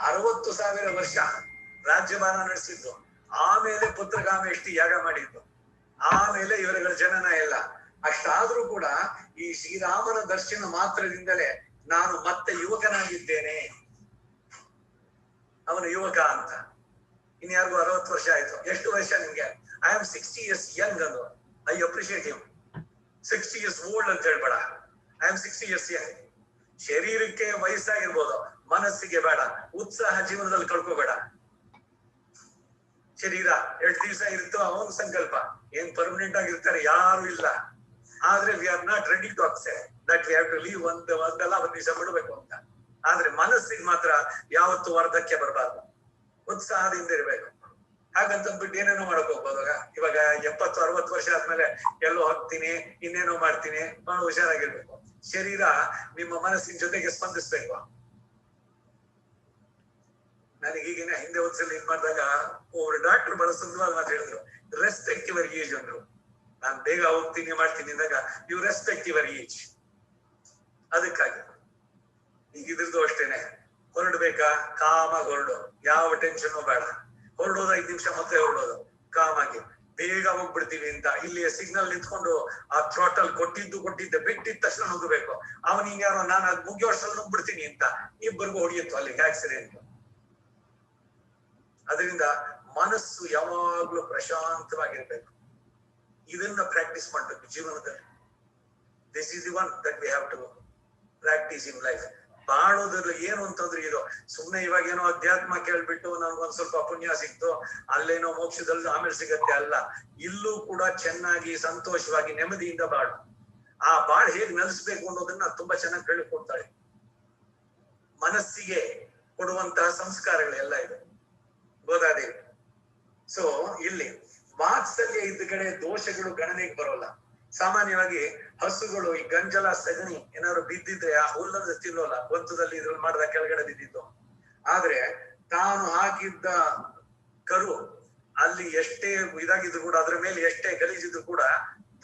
60,000 ವರ್ಷ ರಾಜ್ಯಭಾರ ನಡೆಸಿದ್ದು, ಆಮೇಲೆ ಪುತ್ರಕಾಮೇಷ್ಟಿ ಯಾಗ ಮಾಡಿದ್ದು, ಆಮೇಲೆ ಇವರುಗಳ ಜನನ ಎಲ್ಲ. ಅಷ್ಟಾದ್ರೂ ಕೂಡ ಈ ಶ್ರೀರಾಮನ ದರ್ಶನ ಮಾತ್ರದಿಂದಲೇ ನಾನು ಮತ್ತೆ ಯುವಕನಾಗಿದ್ದೇನೆ, ಅವನು ಯುವಕ ಅಂತ. ಇನ್ಯಾರಿಗೂ 60 ವರ್ಷ ಆಯ್ತು. ಎಷ್ಟು ವರ್ಷ ನಿಮ್ಗೆ? ಐ ಆಮ್ 60 years ಯಂಗ್ ಅಂದು. I appreciate him. 60 years old ಅಂತ ಹೇಳ್ಬೇಡ, ಐ ಆಮ್ 60 years ಯಂಗ್. ಶರೀರಕ್ಕೆ ವಯಸ್ಸಾಗಿರ್ಬೋದು, ಮನಸ್ಸಿಗೆ ಬೇಡ. ಉತ್ಸಾಹ ಜೀವನದಲ್ಲಿ ಕಳ್ಕೋಬೇಡ. ಶರೀರ 2 ದಿವಸ ಇರುತ್ತೋ ಅವನ ಸಂಕಲ್ಪ, ಏನ್ ಪರ್ಮನೆಂಟ್ ಆಗಿರ್ತಾರೆ ಯಾರು ಇಲ್ಲ. ಆದ್ರೆ we are not ready to accept that we have to leave ಒಂದಲ್ಲ ಒಂದು ದಿವಸ ಬಿಡಬೇಕು ಅಂತ. ಆದ್ರೆ ಮನಸ್ಸಿಗೆ ಮಾತ್ರ ಯಾವತ್ತು ವರ್ಧಕ್ಕೆ ಬರಬಾರ್ದು, ಉತ್ಸಾಹದಿಂದ ಇರ್ಬೇಕು. ಹಾಗಂತಂದ್ಬಿಟ್ಟು ಏನೇನೋ ಮಾಡಕ್ ಹೋಗ್ಬೋದಾಗ, ಇವಾಗ 70-60 ವರ್ಷ ಆದ್ಮೇಲೆ ಎಲ್ಲೋ ಹೋಗ್ತೀನಿ, ಇನ್ನೇನೋ ಮಾಡ್ತೀನಿ, ಬಹಳ ಹುಷಾರಾಗಿರ್ಬೇಕು. ಶರೀರ ನಿಮ್ಮ ಮನಸ್ಸಿನ ಜೊತೆಗೆ ಸ್ಪಂದಿಸ್ಬೇಕು. ನನಗೀಗಿನ ಹಿಂದೆ ಒಂದ್ಸಲ ಇದ್ ಮಾಡಿದಾಗ ಒಬ್ರು ಡಾಕ್ಟರ್ ಬಹಳ ಸುಂದರವಾದ ಮಾತು ಹೇಳಿದ್ರು, ರೆಸ್ಪೆಕ್ಟ್ ಯುವರ್ ಏಜ್ ಅಂದ್ರು. ನಾನ್ ಬೇಗ ಹೋಗ್ತೀನಿ ಮಾಡ್ತೀನಿ ಅಂದಾಗ ಯು ರೆಸ್ಪೆಕ್ಟ್ ಯುವರ್ ಏಜ್. ಅದಕ್ಕಾಗಿ ಈಗ ಇದ್ರದ್ದು ಅಷ್ಟೇನೆ, ಹೊರಡ್ಬೇಕಾ ಕಾಮಾಗಿ ಹೊರಡು, ಯಾವ ಟೆನ್ಷನ್ ಬೇಡ. ಹೊರಡೋದು 5 ನಿಮಿಷ ಮತ್ತೆ ಹೊರಡೋದು ಕಾಮಾಗಿ, ಬೇಗ ಹೋಗ್ಬಿಡ್ತೀವಿ ಅಂತ. ಇಲ್ಲಿ ಸಿಗ್ನಲ್ ನಿಂತ್ಕೊಂಡು ಆ ಥ್ರಾಟಲ್ ಕೊಟ್ಟಿದ್ದೆ ಬಿಟ್ಟಿದ ತಕ್ಷಣ ನುಗ್ಗಬೇಕು. ಅವನಿಗೆ ಯಾರೋ ನಾನು ಅದ್ ಮುಗಿಯೋ ಅಷ್ಟರಲ್ಲಿ ನುಗ್ಬಿಡ್ತೀನಿ ಅಂತ, ಇಬ್ಬರಿಗೂ ಹೊಡಿಯಿತ್ತು ಅಲ್ಲಿಗೆ ಆಕ್ಸಿಡೆಂಟ್. ಅದರಿಂದ ಮನಸ್ಸು ಯಾವಾಗ್ಲೂ ಪ್ರಶಾಂತವಾಗಿರ್ಬೇಕು. ಇದನ್ನ ಪ್ರಾಕ್ಟೀಸ್ ಮಾಡ್ಬೇಕು ಜೀವನದಲ್ಲಿ. This is the one that we have to practice in life. ಬಾಳೋದ್ರಲ್ಲಿ ಏನು ಅಂತಂದ್ರೆ ಇದು ಸುಮ್ನೆ ಇವಾಗ ಏನೋ ಅಧ್ಯಾತ್ಮ ಕೇಳ್ಬಿಟ್ಟು ನನ್ಗೊಂದ್ ಸ್ವಲ್ಪ ಪುಣ್ಯ ಸಿಕ್ತು, ಅಲ್ಲೇನೋ ಮೋಕ್ಷದಲ್ಲಿ ಆಮೇಲೆ ಸಿಗತ್ತೆ ಅಲ್ಲ. ಇಲ್ಲೂ ಕೂಡ ಚೆನ್ನಾಗಿ ಸಂತೋಷವಾಗಿ ನೆಮ್ಮದಿಯಿಂದ ಬಾಳು. ಆ ಬಾಳ್ ಹೇಗ್ ನೆಲೆಸ್ಬೇಕು ಅನ್ನೋದನ್ನ ತುಂಬಾ ಚೆನ್ನಾಗಿ ಹೇಳಿಕೊಡ್ತಾಳೆ. ಮನಸ್ಸಿಗೆ ಕೊಡುವಂತಹ ಸಂಸ್ಕಾರಗಳೆಲ್ಲ ಇದೆ ಗೋದಾದೇವಿ. ಸೊ ಇಲ್ಲಿ ವಾತ್ಸಲ್ಯ ಇದ್ದ ಕಡೆ ದೋಷಗಳು ಗಣನೆಗೆ ಬರೋಲ್ಲ. ಸಾಮಾನ್ಯವಾಗಿ ಹಸುಗಳು ಈ ಗಂಜಲ ಸಗಣಿ ಏನಾದ್ರು ಬಿದ್ದಿದ್ರೆ ಆ ಹುಲ್ಲನ್ನು ತಿನ್ನೋಲ್ಲ, ಗೊಂತದಲ್ಲಿ ಇದ್ರಲ್ಲಿ ಮಾಡಿದ ಕೆಳಗಡೆ ಬಿದ್ದಿದ್ದು. ಆದ್ರೆ ತಾನು ಹಾಕಿದ್ದ ಕರು ಅಲ್ಲಿ ಎಷ್ಟೇ ಇದಾಗಿದ್ರು ಕೂಡ, ಅದ್ರ ಮೇಲೆ ಎಷ್ಟೇ ಗಲೀಜಿದ್ರು ಕೂಡ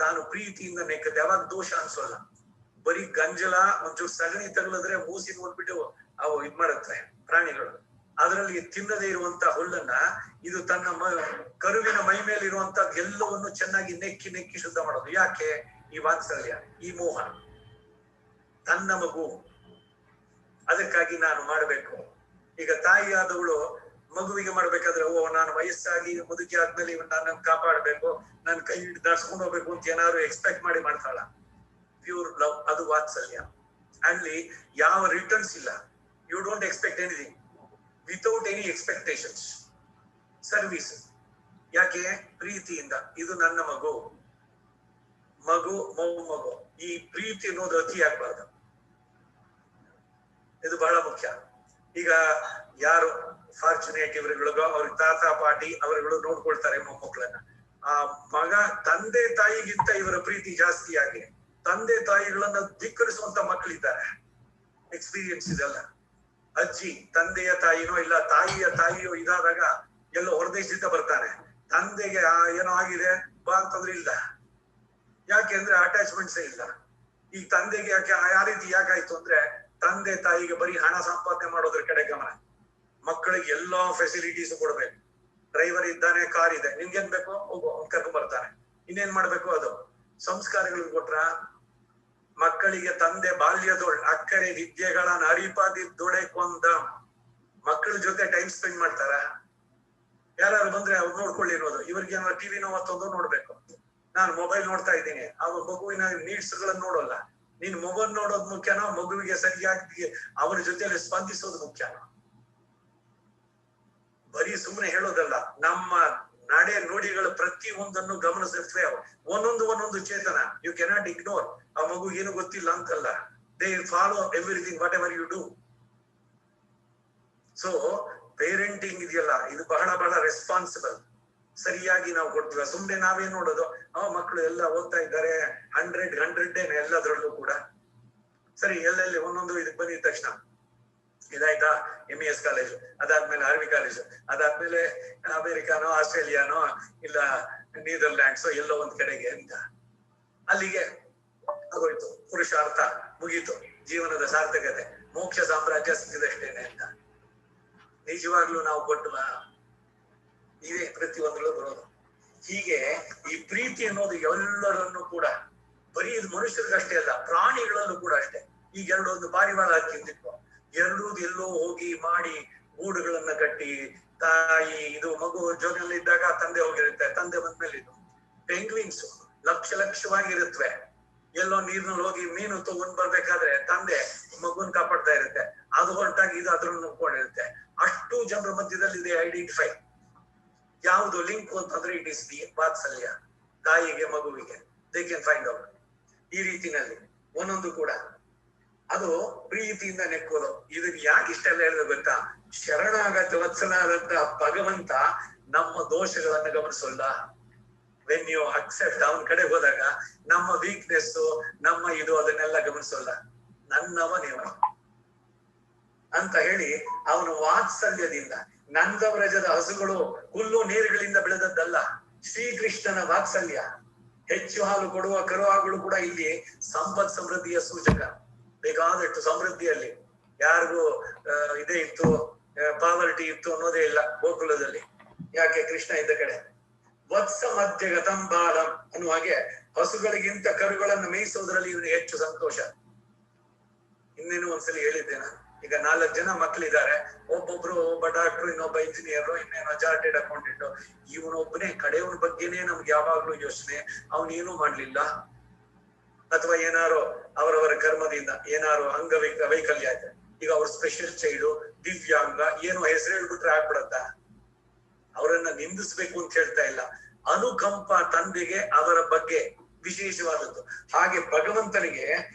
ತಾನು ಪ್ರೀತಿಯಿಂದ ನೆಕ್ಕತ್ತೆ. ಯಾವಾಗ ದೋಷ ಅನ್ಸೋಲ್ಲ. ಬರೀ ಗಂಜಲ ಒಂಚೂರು ಸಗಣಿ ತಗಲಿದ್ರೆ ಮೂಸಿ ನೋಡ್ಬಿಟ್ಟು ಅವು ಇದ್ ಮಾಡುತ್ತೆ ಪ್ರಾಣಿಗಳು. ಅದರಲ್ಲಿ ತಿನ್ನದೇ ಇರುವಂತ ಹುಲ್ಲನ್ನ ಇದು ತನ್ನ ಕರುವಿನ ಮೈ ಮೇಲೆ ಇರುವಂತದ್ದು ಎಲ್ಲವನ್ನು ಚೆನ್ನಾಗಿ ನೆಕ್ಕಿ ಶುದ್ಧ ಮಾಡೋದು. ಯಾಕೆ? ಈ ವಾತ್ಸಲ್ಯ, ಈ ಮೋಹ, ತನ್ನ ಮಗು. ಅದಕ್ಕಾಗಿ ನಾನು ಮಾಡ್ಬೇಕು. ಈಗ ತಾಯಿಯಾದವಳು ಮಗುವಿಗೆ ಮಾಡ್ಬೇಕಾದ್ರೆ, ಓ ನಾನು ವಯಸ್ಸಾಗಿ ಮುದುಕಿ ಆದ್ಮೇಲೆ ಇವನ್ ನನ್ನ ಕಾಪಾಡ್ಬೇಕು, ನನ್ ಕೈ ಹಿಡಿದು ದಾಡ್ಸ್ಕೊಂಡು ಹೋಗ್ಬೇಕು ಅಂತ ಏನಾದ್ರು ಎಕ್ಸ್ಪೆಕ್ಟ್ ಮಾಡ್ತಾಳ. ಪ್ಯೂರ್ ಲವ್, ಅದು ವಾತ್ಸಲ್ಯ. ಅಲ್ಲಿ ಯಾವ ರಿಟರ್ನ್ಸ್ ಇಲ್ಲ. You don't expect anything, without any expectations. Service. ಯಾಕೆ? ಪ್ರೀತಿಯಿಂದ. ಇದು ನನ್ನ ಮಗು, ಮೊಮ್ಮಗು. ಈ ಪ್ರೀತಿ ಅನ್ನೋದು ಅತಿ ಆಗ್ಬಾರ್ದು. ಇದು ಬಹಳ ಮುಖ್ಯ. ಈಗ ಯಾರು ಫಾರ್ಚುನೇಟ್ ಇವರುಗಳಿಗೋ ಅವ್ರಿಗೆ ತಾತ ಪಾಟಿ ಅವರುಗಳು ನೋಡ್ಕೊಳ್ತಾರೆ ಮೊಮ್ಮಕ್ಕಳನ್ನ. ಆ ಮಗ ತಂದೆ ತಾಯಿಗಿಂತ ಇವರ ಪ್ರೀತಿ ಜಾಸ್ತಿ ಆಗಿ ತಂದೆ ತಾಯಿಗಳನ್ನ ಧಿಕ್ಕರಿಸುವಂತ ಮಕ್ಕಳಿದ್ದಾರೆ. ಎಕ್ಸ್ಪೀರಿಯನ್ಸ್ ಇದೆಲ್ಲ. ಅಜ್ಜಿ ತಂದೆಯ ತಾಯಿನೋ ಇಲ್ಲ ತಾಯಿಯ ತಾಯಿಯೋ ಇದಾದಾಗ ಎಲ್ಲೋ ಹೊರದೇಶದಿಂದ ಬರ್ತಾನೆ, ತಂದೆಗೆ ಏನೋ ಆಗಿದೆ ಬಾ ಅಂತಂದ್ರೆ ಇಲ್ಲ. ಯಾಕೆ ಅಂದ್ರೆ ಅಟ್ಯಾಚ್ಮೆಂಟ್ಸೇ ಇಲ್ಲ. ಈ ತಂದೆಗೆ ಯಾಕೆ ಆ ರೀತಿ ಯಾಕಾಯ್ತು ಅಂದ್ರೆ ತಂದೆ ತಾಯಿಗೆ ಬರೀ ಹಣ ಸಂಪಾದನೆ ಮಾಡೋದ್ರ ಕಡೆ ಗಮನ. ಮಕ್ಕಳಿಗೆ ಎಲ್ಲಾ ಫೆಸಿಲಿಟೀಸ್ ಕೊಡ್ಬೇಕು. ಡ್ರೈವರ್ ಇದ್ದಾನೆ, ಕಾರ್ ಇದೆ, ನಿನ್ಗೇನ್ ಬೇಕು ಹೋಗು, ಕರ್ಕೊಂಡ್ ಬರ್ತಾನೆ. ಇನ್ನೇನ್ ಮಾಡ್ಬೇಕು? ಅದು ಸಂಸ್ಕಾರಗಳು ಕೊಟ್ರ ಮಕ್ಕಳಿಗೆ ತಂದೆ ಬಾಲ್ಯದೊಳ್ ಅಕ್ಕರೆ ವಿದ್ಯೆಗಳನ್ನ ಅರಿಪಾದಿದ್ದೊಡೆಕೊಂದ ಮಕ್ಕಳ ಜೊತೆ ಟೈಮ್ ಸ್ಪೆಂಡ್ ಮಾಡ್ತಾರ? ಯಾರು ಬಂದ್ರೆ ಅವ್ರು ನೋಡ್ಕೊಳ್ಳಿ ಇರೋದು. ಇವ್ರಿಗೆ ಏನಾದ್ರು ಟಿವಿನೋ ಮತ್ತೊಂದು ನೋಡ್ಬೇಕು. ನಾನು ಮೊಬೈಲ್ ನೋಡ್ತಾ ಇದ್ದೀನಿ, ಆ ಮಗುವಿನ ನೀಡ್ಸ್ ಗಳನ್ನ ನೋಡೋಲ್ಲ. ನೀನ್ ಮೊಬೈಲ್ ನೋಡೋದು ಮುಖ್ಯನೋ, ಮಗುವಿಗೆ ಸರಿಯಾಗಿ ಅವನ ಜೊತೆಯಲ್ಲಿ ಸ್ಪಂದಿಸೋದು ಮುಖ್ಯನೋ? ಬರೀ ಸುಮ್ಮನೆ ಹೇಳೋದಲ್ಲ, ನಮ್ಮ ನಡೆ ನುಡಿಗಳ ಪ್ರತಿ ಒಂದನ್ನು ಗಮನಿಸಿರ್ತವೆ. ಒಂದೊಂದು ಚೇತನ. You cannot ignore. ಆ ಮಗು ಏನು ಗೊತ್ತಿಲ್ಲ ಅಂತಲ್ಲ. They follow everything whatever you do. So parenting ಇದೆಯಲ್ಲ, ಇದು ಬಹಳ ಬಹಳ ರೆಸ್ಪಾನ್ಸಿಬಲ್. ಸರಿಯಾಗಿ ನಾವು ಕೊಡ್ತೀವಿ. ಸುಮ್ನೆ ನಾವೇನ್ ನೋಡೋದು, ಮಕ್ಕಳು ಎಲ್ಲ ಓದ್ತಾ ಇದ್ದಾರೆ, 100 ಎಲ್ಲದ್ರಲ್ಲೂ ಕೂಡ. ಸರಿ, ಎಲ್ಲೆಲ್ಲಿ ಒಂದೊಂದು ಇದಕ್ಕೆ ಬಂದಿದ ತಕ್ಷಣ ಇದಾಯ್ತಾ, MES ಕಾಲೇಜು, ಅದಾದ್ಮೇಲೆ ಆರ್ಮಿ ಕಾಲೇಜು, ಅದಾದ್ಮೇಲೆ ಅಮೆರಿಕಾನೋ ಆಸ್ಟ್ರೇಲಿಯಾನೋ ಇಲ್ಲ ನೀದರ್ಲ್ಯಾಂಡ್ಸೋ ಎಲ್ಲೋ ಒಂದ್ ಕಡೆಗೆ ಅಂತ ಅಲ್ಲಿಗೆ ಆಗೋಯ್ತು. ಪುರುಷಾರ್ಥ ಮುಗೀತು, ಜೀವನದ ಸಾರ್ಥಕತೆ, ಮೋಕ್ಷ ಸಾಮ್ರಾಜ್ಯ ಸಿಕ್ಕಿದಷ್ಟೇನೆ ಅಂತ. ನಿಜವಾಗ್ಲೂ ನಾವು ಕೊಟ್ಟವ ಇದೇ ಪ್ರತಿಯೊಂದರಲ್ಲೂ ಬರೋದು. ಹೀಗೆ ಈ ಪ್ರೀತಿ ಅನ್ನೋದು ಎಲ್ಲರನ್ನು ಕೂಡ, ಬರೀ ಇದು ಮನುಷ್ಯರಿಗಷ್ಟೇ ಅಲ್ಲ, ಪ್ರಾಣಿಗಳಲ್ಲೂ ಕೂಡ ಅಷ್ಟೇ. ಈಗ ಎರಡೊಂದು ಪಾರಿವಾಳ ಹಕ್ಕಿಂದಿತ್ತು, ಎರಡೂ ಎಲ್ಲೋ ಹೋಗಿ ಮಾಡಿ ಗೂಡುಗಳನ್ನ ಕಟ್ಟಿ, ತಾಯಿ ಇದು ಮಗು ಜೋನಲ್ಲಿ ಇದ್ದಾಗ ತಂದೆ ಹೋಗಿರುತ್ತೆ, ತಂದೆ ಬಂದ್ಮೇಲೆ ಇದು ಪೆಂಗ್ವಿನ್ಸ್ ಲಕ್ಷವಾಗಿರುತ್ತವೆ. ಎಲ್ಲೋ ನೀರ್ನಲ್ಲಿ ಹೋಗಿ ಮೀನು ತಗೊಂಡ್ ಬರ್ಬೇಕಾದ್ರೆ ತಂದೆ ಮಗುನ್ ಕಾಪಾಡ್ತಾ ಇರುತ್ತೆ, ಅದು ಹೊರಟಾಗಿ ಇದು ಅದ್ರನ್ನು ನೋಡ್ಕೊಂಡಿರುತ್ತೆ. ಅಷ್ಟು ಜನರ ಮಧ್ಯದಲ್ಲಿ ಇದೆ ಐಡೆಂಟಿಫೈ. ಯಾವುದು ಲಿಂಕ್ ಅಂತಂದ್ರೆ ಇಟ್ ಇಸ್ ದಿ ವಾತ್ಸಲ್ಯ, ತಾಯಿಗೆ ಮಗುವಿಗೆ ದೇ ಕ್ಯಾನ್ ಫೈಂಡ್ ಔಟ್. ಈ ರೀತಿನಲ್ಲಿ ಒಂದೊಂದು ಕೂಡ ಅದು ಪ್ರೀತಿಯಿಂದ ನೆಕ್ಕೋದು. ಇದಕ್ಕೆ ಯಾಕೆ ಇಷ್ಟೆಲ್ಲ ಹೇಳಿದ್ರೆ ಗೊತ್ತಾ, ಶರಣಾಗತ ವತ್ಸನಾದಂತ ಭಗವಂತ ನಮ್ಮ ದೋಷಗಳನ್ನ ಗಮನಿಸೋಲ್ಲ. ವೆನ್ ಯು ಅಕ್ಸೆಪ್ಟ್ ಅವನ ಕಡೆ ಹೋದಾಗ ನಮ್ಮ ವೀಕ್ನೆಸ್, ನಮ್ಮ ಇದು ಅದನ್ನೆಲ್ಲ ಗಮನಿಸೋಲ್ಲ. ನನ್ನವ ನೀವು ಅಂತ ಹೇಳಿ ಅವನ ವಾತ್ಸಲ್ಯದಿಂದ, ನಂದವ್ರಜದ ಹಸುಗಳು ಹುಲ್ಲು ನೀರುಗಳಿಂದ ಬೆಳೆದದ್ದಲ್ಲ, ಶ್ರೀಕೃಷ್ಣನ ವಾತ್ಸಲ್ಯ. ಹೆಚ್ಚು ಹಾಲು ಕೊಡುವ ಕರುಗಳು ಕೂಡ ಇಲ್ಲಿ ಸಂಪತ್ ಸಮೃದ್ಧಿಯ ಸೂಚಕ. ಬೇಕಾದಷ್ಟು ಸಮೃದ್ಧಿಯಲ್ಲಿ ಯಾರಿಗೂ ಇದೇ ಇತ್ತು, ಪಾವರ್ಟಿ ಇತ್ತು ಅನ್ನೋದೇ ಇಲ್ಲ ಗೋಕುಲದಲ್ಲಿ. ಯಾಕೆ? ಕೃಷ್ಣ ಇದ್ದ ಕಡೆ. ವತ್ಸ ಮಧ್ಯ ಗತಂಬಾಲಂ ಅನ್ನುವ ಹಾಗೆ ಹಸುಗಳಿಗಿಂತ ಕರುಗಳನ್ನು ಮೇಯಿಸೋದ್ರಲ್ಲಿ ಇವನಿಗೆ ಹೆಚ್ಚು ಸಂತೋಷ. ಇನ್ನೇನು ಒಂದ್ಸಲಿ ಹೇಳಿದ್ದೇನೆ, ಈಗ 4 ಜನ ಮಕ್ಕಳಿದ್ದಾರೆ, ಒಬ್ಬೊಬ್ರು ಒಬ್ಬ ಡಾಕ್ಟರ್, ಇನ್ನೊಬ್ಬ ಇಂಜಿನಿಯರ್, ಇನ್ನೇನೋ ಚಾರ್ಟೆಡ್ ಅಕೌಂಟೆಂಟ್. ಇವನೊಬ್ಬನೇ ಕಡೆಯವನ ಬಗ್ಗೆನೇ ನಮ್ಗೆ ಯಾವಾಗ್ಲೂ ಯೋಚನೆ, ಅವನೇನು ಮಾಡ್ಲಿಲ್ಲ, ಅಥವಾ ಏನಾರು ಅವರವರ ಕರ್ಮದಿಂದ ಏನಾರು ವೈಕಲ್ಯ ಆಯ್ತು. ಈಗ ಅವ್ರ ಸ್ಪೆಷಲ್ ಚೈಲ್ಡ್, ದಿವ್ಯಾಂಗ, ಏನೋ ಹೆಸರು ಹೇಳ್ಬಿಟ್ರೆ ಆಗ್ಬಿಡತ್ತ. ಅವರನ್ನ ನಿಂದಿಸ್ಬೇಕು ಅಂತ ಹೇಳ್ತಾ ಇಲ್ಲ, ಅನುಕಂಪ ತಂದೆಗೆ ಅವರ ಬಗ್ಗೆ ವಿಶೇಷವಾದದ್ದು. ಹಾಗೆ ಭಗವಂತನಿಗೆ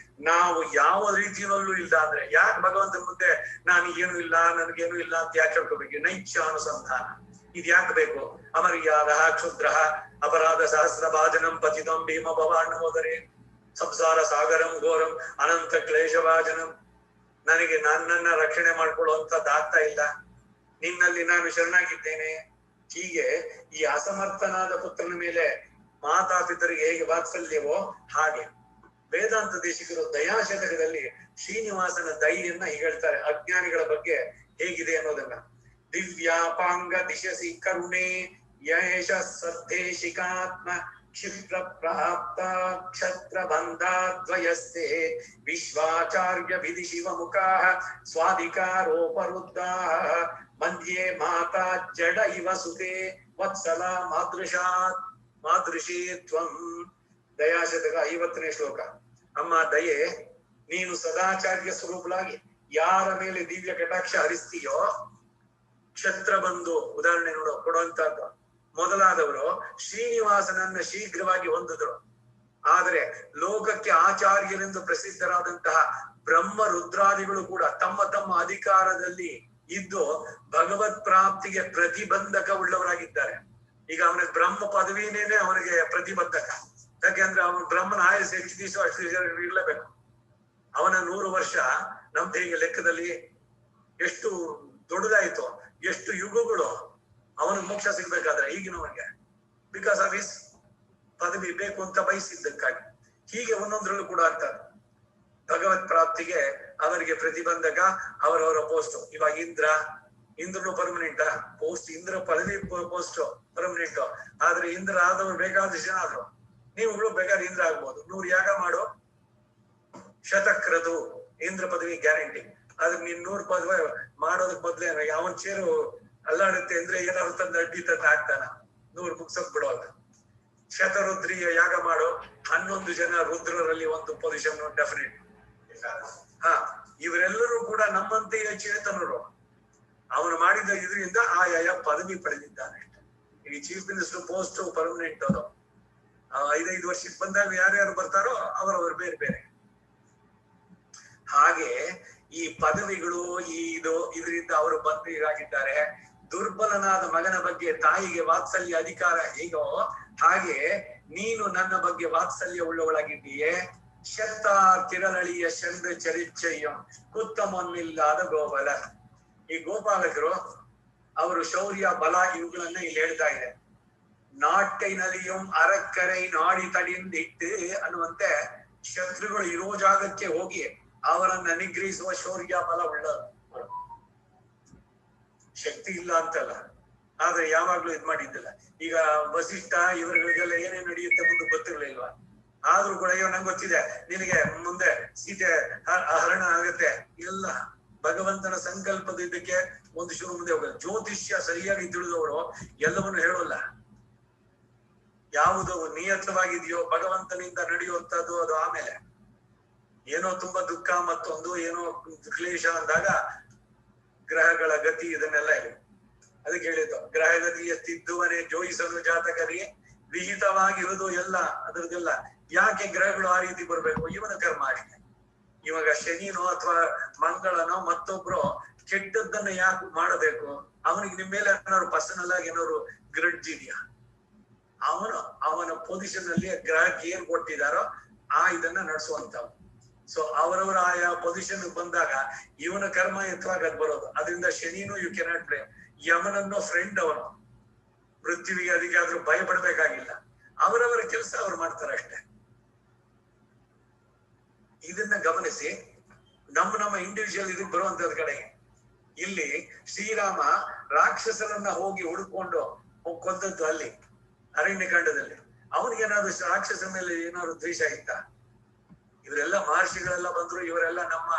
ನಾವು ಯಾವ ರೀತಿಯಲ್ಲೂ ಇಲ್ಲ ಅಂದ್ರೆ, ಯಾಕೆ ಭಗವಂತನ ಮುಂದೆ ನಾನು ಏನು ಇಲ್ಲ, ನನ್ಗೇನು ಇಲ್ಲ ಅಂತ ಯಾಕೆ ಹೇಳ್ಕೋಬೇಕು? ನೈಚ್ಛಾನುಸಂಧಾನ ಇದು ಯಾಕೆ ಬೇಕು? ಅಮರ್ಯಾದ ಕ್ಷುದ್ರ ಅಪರಾಧ ಸಹಸ್ರ ಭಾಜನಂ ಪತಿತಂ ಭೀಮ ಭವಾನ್ ಹೋದರೆ ಸಂಸಾರ ಸಾಗರಂ ಘೋರಂ ಅನಂತ ಕ್ಲೇಶಭಾಜನಂ. ನನಗೆ ನನ್ನನ್ನ ರಕ್ಷಣೆ ಮಾಡ್ಕೊಳ್ಳುವಂತದ್ದು ಆಗ್ತಾ ಇಲ್ಲ, ನಿನ್ನಲ್ಲಿ ನಾನು ಶರಣಾಗಿದ್ದೇನೆ. ಹೀಗೆ ಈ ಅಸಮರ್ಥನಾದ ಪುತ್ರನ ಮೇಲೆ ಮಾತಾಪಿತರಿಗೆ ಹೇಗೆ ವಾತ್ಸಲ್ಯವೋ ಹಾಗೆ ವೇದಾಂತ ದೇಶಿಕರು ದಯಾಶತಕದಲ್ಲಿ ಶ್ರೀನಿವಾಸನ ದಯೆಯನ್ನ ಹೀಗೆ ಹೇಳ್ತಾರೆ, ಅಜ್ಞಾನಿಗಳ ಬಗ್ಗೆ ಹೇಗಿದೆ ಅನ್ನೋದನ್ನ. ದಿವ್ಯಾಪಾಂಗ ದಿಶಸಿ ಕರುಣೆ ಯೇಷ ಸರ್ದೇಶಿಕಾತ್ಮ ಕ್ಷಿಪ್ರ ಪ್ರಾಪ್ತ ಕ್ಷತ್ರ ಬಂಧಾದ್ವಯಸ್ತೆ ವಿಶ್ವಾಚಾರ್ಯ ವಿಧಿ ಶಿವ ಮುಖಾಃ ಸ್ವಾಧಿಕಾರೋಪರುದ್ಧಾಃ ಮಧ್ಯೆ ಮಾತಾ ಜಡ ಇವ ಸುತೆ ವತ್ಸಲ ಮಾದೃಶೀ ತ್ವಂ. ದಯಾಶತಕ 50ನೇ ಶ್ಲೋಕ. ಅಮ್ಮ ದಯೆ, ನೀನು ಸದಾಚಾರ್ಯ ಸ್ವರೂಪಲಾಗಿ ಯಾರ ಮೇಲೆ ದಿವ್ಯ ಕಟಾಕ್ಷ ಹರಿಸ್ತೀಯೋ, ಕ್ಷತ್ರ ಬಂಧು ಉದಾಹರಣೆ ಕೊಡುವಂತಹದ್ದು ಮೊದಲಾದವರು ಶ್ರೀನಿವಾಸನನ್ನ ಶೀಘ್ರವಾಗಿ ಹೊಂದಿದ್ರು. ಆದರೆ ಲೋಕಕ್ಕೆ ಆಚಾರ್ಯರೆಂದು ಪ್ರಸಿದ್ಧರಾದಂತಹ ಬ್ರಹ್ಮ ರುದ್ರಾದಿಗಳು ಕೂಡ ತಮ್ಮ ತಮ್ಮ ಅಧಿಕಾರದಲ್ಲಿ ಇದ್ದು ಭಗವತ್ ಪ್ರಾಪ್ತಿಗೆ ಪ್ರತಿಬಂಧಕ ಉಳ್ಳವರಾಗಿದ್ದಾರೆ. ಈಗ ಅವನಿಗೆ ಬ್ರಹ್ಮ ಪದವಿನೇನೆ ಅವನಿಗೆ ಪ್ರತಿಬಂಧಕ. ಯಾಕೆಂದ್ರೆ ಅವನು ಬ್ರಹ್ಮನ ಆಯಸ್ಸು ಎಷ್ಟು ದಿವಸ ಅಷ್ಟು ದಿವಸ ಇರ್ಲೇಬೇಕು. ಅವನ 100 ವರ್ಷ ನಮ್ದು ಹೀಗೆ ಲೆಕ್ಕದಲ್ಲಿ ಎಷ್ಟು ದೊಡ್ಡದಾಯ್ತು, ಎಷ್ಟು ಯುಗಗಳು ಅವನಿಗೆ ಮೋಕ್ಷ ಸಿಗ್ಬೇಕಾದ್ರೆ ಈಗಿನವನಿಗೆ, ಬಿಕಾಸ್ ಆಫ್ ಹಿಸ್ ಪದವಿ ಬೇಕು ಅಂತ ಬಯಸಿದ್ದಕ್ಕಾಗಿ. ಹೀಗೆ ಒಂದೊಂದ್ರಲ್ಲೂ ಕೂಡ ಆಗ್ತಾರೆ. ಭಗವತ್ ಪ್ರಾಪ್ತಿಗೆ ಅವರಿಗೆ ಪ್ರತಿಬಂಧಕ ಅವರವರ ಪೋಸ್ಟ್. ಇವಾಗ ಇಂದ್ರನು ಪರ್ಮನೆಂಟ್ ಪೋಸ್ಟ್, ಇಂದ್ರ ಪದವಿ ಪೋಸ್ಟ್ ಪರ್ಮನೆಂಟ್. ಆದ್ರೆ ಇಂದ್ರ ಆದವರು ಬೇಕಾದಷ್ಟು ಜನ ಆದ್ರು. ನೀವುಗಳು ಬೇಕಾದ್ರೆ ಇಂದ್ರ ಆಗ್ಬೋದು. 100 ಯಾಗ ಮಾಡೋ ಶತಕ್ರತು ಇಂದ್ರ ಪದವಿ ಗ್ಯಾರಂಟಿ. ಆದ್ರೆ ನೀನ್ 100 ಪದವಿ ಮಾಡೋದಕ್ ಮೊದ್ಲೇ ಯಾವನ್ ಚೇರು ಅಲ್ಲಾಡುತ್ತೆ ಅಂದ್ರೆ ಏನಾದ್ರು ತಂದು ಅಡ್ಡಿ ತಂದು ಹಾಕ್ತಾನ, 100 ಮುಗ್ಸಕ್ ಬಿಡೋಲ್ಲ. ಶತರುದ್ರಿಯ ಯಾಗ ಮಾಡೋ 11 ಜನ ರುದ್ರರಲ್ಲಿ ಒಂದು ಪೊಸಿಷನ್ ಡೆಫಿನೆಟ್. ಇವರೆಲ್ಲರೂ ಕೂಡ ನಮ್ಮಂತೆಯೇ ಚೇತನರು. ಅವನು ಮಾಡಿದ ಇದರಿಂದ ಆಯಾಯ ಪದವಿ ಪಡೆದಿದ್ದಾನೆ. ಈ ಚೀಫ್ ಮಿನಿಸ್ಟರ್ ಪೋಸ್ಟ್ ಪರ್ಮನೆಂಟ್. ಅದು 5 ವರ್ಷಕ್ಕೆ ಬಂದಾಗ ಯಾರ್ಯಾರು ಬರ್ತಾರೋ ಅವರವರು ಬೇರೆ ಬೇರೆ. ಹಾಗೆ ಈ ಪದವಿಗಳು ಇದರಿಂದ ಅವರು ಬಂದಿರಾಗಿದ್ದಾರೆ. ದುರ್ಬಲನಾದ ಮಗನ ಬಗ್ಗೆ ತಾಯಿಗೆ ವಾತ್ಸಲ್ಯ ಅಧಿಕಾರ ಹೇಗೋ ಹಾಗೆ ನೀನು ನನ್ನ ಬಗ್ಗೆ ವಾತ್ಸಲ್ಯ ಉಳ್ಳವಳಾಗಿದ್ದೀಯೇ. செத்தார் திரளிய சென்று ಚರಿಚ್ಚೆಯಂ ಕುತ್ತಮೊನ್ನಿಲ್ಲದ ಗೋಪಾಲ. ಈ ಗೋಪಾಲಕರು ಅವರು ಶೌರ್ಯ ಬಲ ಇವುಗಳನ್ನ ಇಲ್ಲಿ ಹೇಳ್ತಾ ಇದೆ. ನಾಟೈ ನಲಿಯಂ ಅರಕ್ಕರೈ ನಾಡಿ ತಡಿಂದಿಟ್ಟು ಅನ್ನುವಂತೆ ಶತ್ರುಗಳು ಇರೋ ಜಾಗಕ್ಕೆ ಹೋಗಿ ಅವರನ್ನ ನಿಗ್ರಹಿಸುವ ಶೌರ್ಯ ಬಲ ಉಳ್ಳವರು. ಶಕ್ತಿ ಇಲ್ಲ ಅಂತಲ್ಲ, ಆದ್ರೆ ಯಾವಾಗ್ಲೂ ಇದ್ ಮಾಡಿದ್ದಿಲ್ಲ. ಈಗ ವಸಿಷ್ಠ ಇವರುಗಳಿಗೆಲ್ಲ ಏನೇನ್ ನಡೆಯುತ್ತೆ ಮುಂದೆ ಗೊತ್ತಿರ್ಲಿಲ್ವಾ? ಆದ್ರೂ ಕೂಡ ಅಯ್ಯೋ ನಂಗೆ ಗೊತ್ತಿದೆ, ನಿನಗೆ ಮುಂದೆ ಸೀತೆ ಹರಣ ಆಗತ್ತೆ, ಎಲ್ಲ ಭಗವಂತನ ಸಂಕಲ್ಪದ ಇದಕ್ಕೆ ಒಂದು ಶುರು ಮುಂದೆ ಹೋಗ. ಜ್ಯೋತಿಷ್ಯ ಸರಿಯಾಗಿ ತಿಳಿದವರು ಎಲ್ಲವನ್ನು ಹೇಳೋಲ್ಲ. ಯಾವುದು ನಿಯತವಾಗಿದೆಯೋ ಭಗವಂತನಿಂದ ನಡೆಯುವಂತದ್ದು ಅದು ಆಮೇಲೆ. ಏನೋ ತುಂಬಾ ದುಃಖ ಮತ್ತೊಂದು ಏನೋ ಕ್ಲೇಶ ಅಂದಾಗ ಗ್ರಹಗಳ ಗತಿ ಇದನ್ನೆಲ್ಲ ಇದೆ. ಅದಕ್ಕೆ ಹೇಳಿದ್ದು ಗ್ರಹಗತಿಯ ತಿದ್ದುವನೆ ಜೋಯಿಸಲು ಜಾತಕರಿಗೆ ವಿಹಿತವಾಗಿರುವುದು ಎಲ್ಲ ಅದರದೆಲ್ಲ. ಯಾಕೆ ಗ್ರಹಗಳು ಆ ರೀತಿ ಬರ್ಬೇಕು? ಇವನ ಕರ್ಮ ಆಗಿದೆ. ಇವಾಗ ಶನಿನೋ ಅಥವಾ ಮಂಗಳನೋ ಮತ್ತೊಬ್ರು ಕೆಟ್ಟದ್ದನ್ನ ಯಾಕೆ ಮಾಡಬೇಕು? ಅವನಿಗೆ ನಿಮ್ಮ ಮೇಲೆ ಏನಾದ್ರು ಪರ್ಸನಲ್ ಆಗಿ ಏನಾದ್ರು ಗ್ರಡ್ಜ್ ಇದೆಯಾ? ಅವನ ಪೊಸಿಷನ್ ಅಲ್ಲಿ ಗ್ರಹಕ್ಕೆ ಏನ್ ಕೊಟ್ಟಿದಾರೋ ಆ ಇದನ್ನ ನಡೆಸುವಂತವ್. ಸೊ ಅವರವರ ಆಯಾ ಪೊಸಿಷನ್ ಬಂದಾಗ ಇವನ ಕರ್ಮ ಎತ್ತವಾಗಿ ಅದ್ ಬರೋದು. ಅದರಿಂದ ಶನಿನೂ ಯು ಕೆನಾಟ್ ಬ್ಲೇಮ್. ಯಮನನ್ನು ಫ್ರೆಂಡ್ ಅವನು, ಪೃಥ್ವಿಗೆ ಅದಕ್ಕೆ ಆದ್ರೂ ಭಯ ಪಡ್ಬೇಕಾಗಿಲ್ಲ. ಅವರವರ ಕೆಲಸ ಅವ್ರು ಮಾಡ್ತಾರೆ ಅಷ್ಟೇ. ಇದನ್ನ ಗಮನಿಸಿ ನಮ್ಮ ಇಂಡಿವಿಜುವಲ್ ಇದಕ್ಕೆ ಬರುವಂತದ್ ಕಡೆ ಇಲ್ಲಿ ಶ್ರೀರಾಮ ರಾಕ್ಷಸರನ್ನ ಹೋಗಿ ಹುಡುಕೊಂಡು ಕೊಂದದ್ದು ಅಲ್ಲಿ ಅರಣ್ಯಕಾಂಡದಲ್ಲಿ. ಅವನಿಗೇನಾದ್ರು ರಾಕ್ಷಸ ಮೇಲೆ ಏನಾದ್ರು ದ್ವೇಷ ಇತ್ತ? ಇವರೆಲ್ಲ ಮಹರ್ಷಿಗಳೆಲ್ಲ ಬಂದ್ರು, ಇವರೆಲ್ಲ ನಮ್ಮ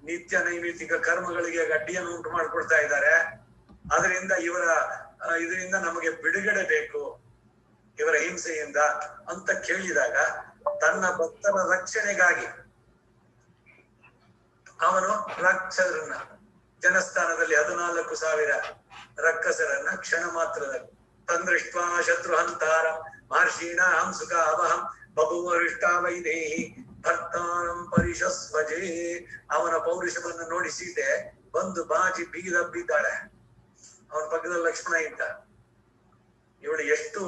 ನಿತ್ಯ ನೈಮಿತ್ತಿಕ ಕರ್ಮಗಳಿಗೆ ಅಡ್ಡಿಯನ್ನು ಉಂಟು ಮಾಡ್ಕೊಡ್ತಾ ಇದ್ದಾರೆ. ಅದರಿಂದ ಇದರಿಂದ ನಮಗೆ ಬಿಡುಗಡೆ ಬೇಕು ಇವರ ಹಿಂಸೆಯಿಂದ ಅಂತ ಕೇಳಿದಾಗ ತನ್ನ ಭಕ್ತರ ರಕ್ಷಣೆಗಾಗಿ ಅವನು ರಾಕ್ಷಸರನ್ನ ಜನಸ್ಥಾನದಲ್ಲಿ 14,000 ರಕ್ಕಸರನ್ನ ಕ್ಷಣ ಮಾತ್ರದಲ್ಲಿ ತಂದೃಷ್ಟ ಶತ್ರು ಹಂತಾರ ಮಹರ್ಷೀಣ ಹಂಸುಕ ಅವಹಂ ಬಭುವರಿಷ್ಟ ವೈದೇಹಿ ಭಕ್ತಾನಂ ಪರಿಶಸ್ವಜೇ. ಅವನ ಪೌರುಷವನ್ನು ನೋಡಿ ಸೀತೆ ಬಂದು ಬಾಜಿ ಬೀದಬ್ಬಿದ್ದಾಳೆ. ಅವನ ಪಕ್ಕದಲ್ಲಿ ಲಕ್ಷ್ಮಣ ಇದ್ದ. ಇವಳು ಎಷ್ಟು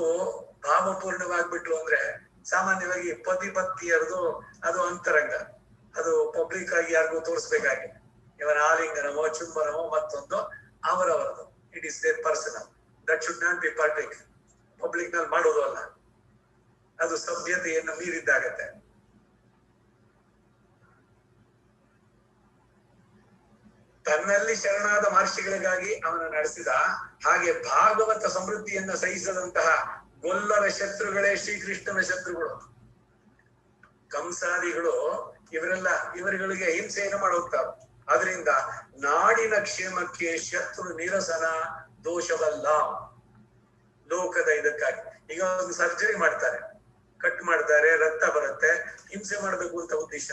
ಭಾವಪೂರ್ಣವಾಗ್ಬಿಟ್ಲು ಅಂದ್ರೆ ಸಾಮಾನ್ಯವಾಗಿ ಪತಿ ಪತ್ನಿಯರದು ಅದು ಅಂತರಂಗ, ಅದು ಪಬ್ಲಿಕ್ ಆಗಿ ಯಾರಿಗೂ ತೋರಿಸ್ಬೇಕಾಗಿ ಇವನ ಆಲಿಂಗನವೋ ಚುಂಬನವೋ ಮತ್ತೊಂದು ಅವರವರದು. It is their personal. That should not be public ನಲ್ಲಿ ಮಾಡೋದು ಅಲ್ಲ. ಅದು ಸಭ್ಯತೆಯನ್ನು ಮೀರಿದ್ದಾಗತ್ತೆ. ತನ್ನಲ್ಲಿ ಶರಣಾದ ಮಹರ್ಷಿಗಳಿಗಾಗಿ ಅವನ ನಡೆಸಿದ ಹಾಗೆ ಭಾಗವತ ಸಮೃದ್ಧಿಯನ್ನ ಸಹಿಸದಂತಹ ಗೊಲ್ಲರ ಶತ್ರುಗಳೇ ಶ್ರೀಕೃಷ್ಣನ ಶತ್ರುಗಳು. ಕಂಸಾದಿಗಳು ಇವರುಗಳಿಗೆ ಹಿಂಸೆಯನ್ನು ಮಾಡೋಗ್ತಾರೆ. ಅದರಿಂದ ನಾಡಿನ ಕ್ಷೇಮಕ್ಕೆ ಶತ್ರು ನಿರಸನ ದೋಷವಲ್ಲ. ಲೋಕದ ಇದಕ್ಕಾಗಿ ಈಗ ಒಂದು ಸರ್ಜರಿ ಮಾಡ್ತಾರೆ, ಕಟ್ ಮಾಡ್ತಾರೆ, ರಕ್ತ ಬರುತ್ತೆ, ಹಿಂಸೆ ಮಾಡ್ಬೇಕು ಅಂತ ಉದ್ದೇಶ.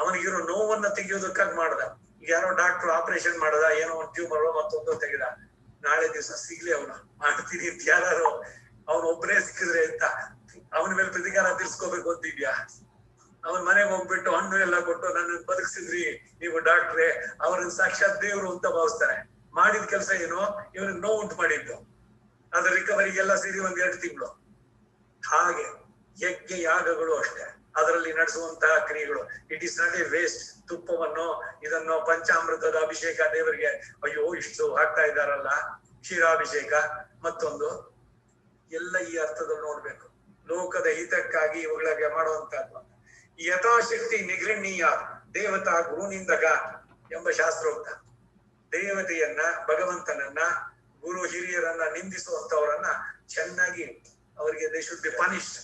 ಅವನಿಗಿರೋ ನೋವನ್ನ ತೆಗೆಯೋದಕ್ಕಾಗಿ ಮಾಡ್ದ. ಈಗ ಯಾರೋ ಡಾಕ್ಟರ್ ಆಪರೇಷನ್ ಮಾಡದ, ಏನೋ ಒಂದು ಟ್ಯೂಮರ್ ಮತ್ತೊಂದು ತೆಗೆದ, ನಾಳೆ ದಿವಸ ಸಿಗ್ಲಿ ಅವನು ಮಾಡ್ತೀನಿ ಅಂತ ಯಾರು ಅವನು ಒಬ್ಬನೇ ಸಿಕ್ಕಿದ್ರೆ ಅಂತ ಅವನ ಮೇಲೆ ಪ್ರತಿಕಾರ ತೀರ್ಸ್ಕೋಬೇಕು ಅಂತಿದ್ಯಾ? ಅವನ್ ಮನೆಗೆ ಹೋಗ್ಬಿಟ್ಟು ಹಣ್ಣು ಎಲ್ಲ ಕೊಟ್ಟು ನನ್ನ ಬದುಕಿಸಿದ್ರಿ ನೀವು ಡಾಕ್ಟ್ರೆ, ಅವ್ರನ್ನ ಸಾಕ್ಷಾತ್ ದೇವ್ರು ಅಂತ ಭಾವಿಸ್ತಾರೆ. ಮಾಡಿದ ಕೆಲಸ ಏನು? ಇವ್ರಿಗೆ ನೋವು ಉಂಟು ಮಾಡಿದ್ದು. ಅದ್ರ ರಿಕವರಿಗೆಲ್ಲ ಸೇರಿ 1-2 ತಿಂಗಳು. ಹಾಗೆ ಯಜ್ಞ ಯಾಗಗಳು ಅಷ್ಟೇ, ಅದರಲ್ಲಿ ನಡೆಸುವಂತಹ ಕ್ರಿಯೆಗಳು. It is not A waste. ತುಪ್ಪವನ್ನು ಇದನ್ನು ಪಂಚಾಮೃತದ ಅಭಿಷೇಕ ದೇವರಿಗೆ, ಅಯ್ಯೋ ಇಷ್ಟು ಹಾಕ್ತಾ ಇದ್ದಾರಲ್ಲ, ಕ್ಷೀರಾಭಿಷೇಕ ಮತ್ತೊಂದು ಎಲ್ಲ ಈ ಅರ್ಥದಲ್ಲಿ ನೋಡ್ಬೇಕು. ಲೋಕದ ಹಿತಕ್ಕಾಗಿ ಇವುಗಳಿಗೆ ಮಾಡುವಂತಹದ್ದು. ಯಥಾಶಕ್ತಿ ನಿಗೃಹೀಯ ದೇವತಾ ಗುರುನಿಂದಗ ಎಂಬ ಶಾಸ್ತ್ರೋಕ್ತ. ದೇವತೆಯನ್ನ, ಭಗವಂತನನ್ನ, ಗುರು ಹಿರಿಯರನ್ನ ನಿಂದಿಸುವಂತವರನ್ನ ಚೆನ್ನಾಗಿ ಅವರಿಗೆ ದೇ ಶುಡ್ ಬಿ ಪನಿಷ್ಡ್.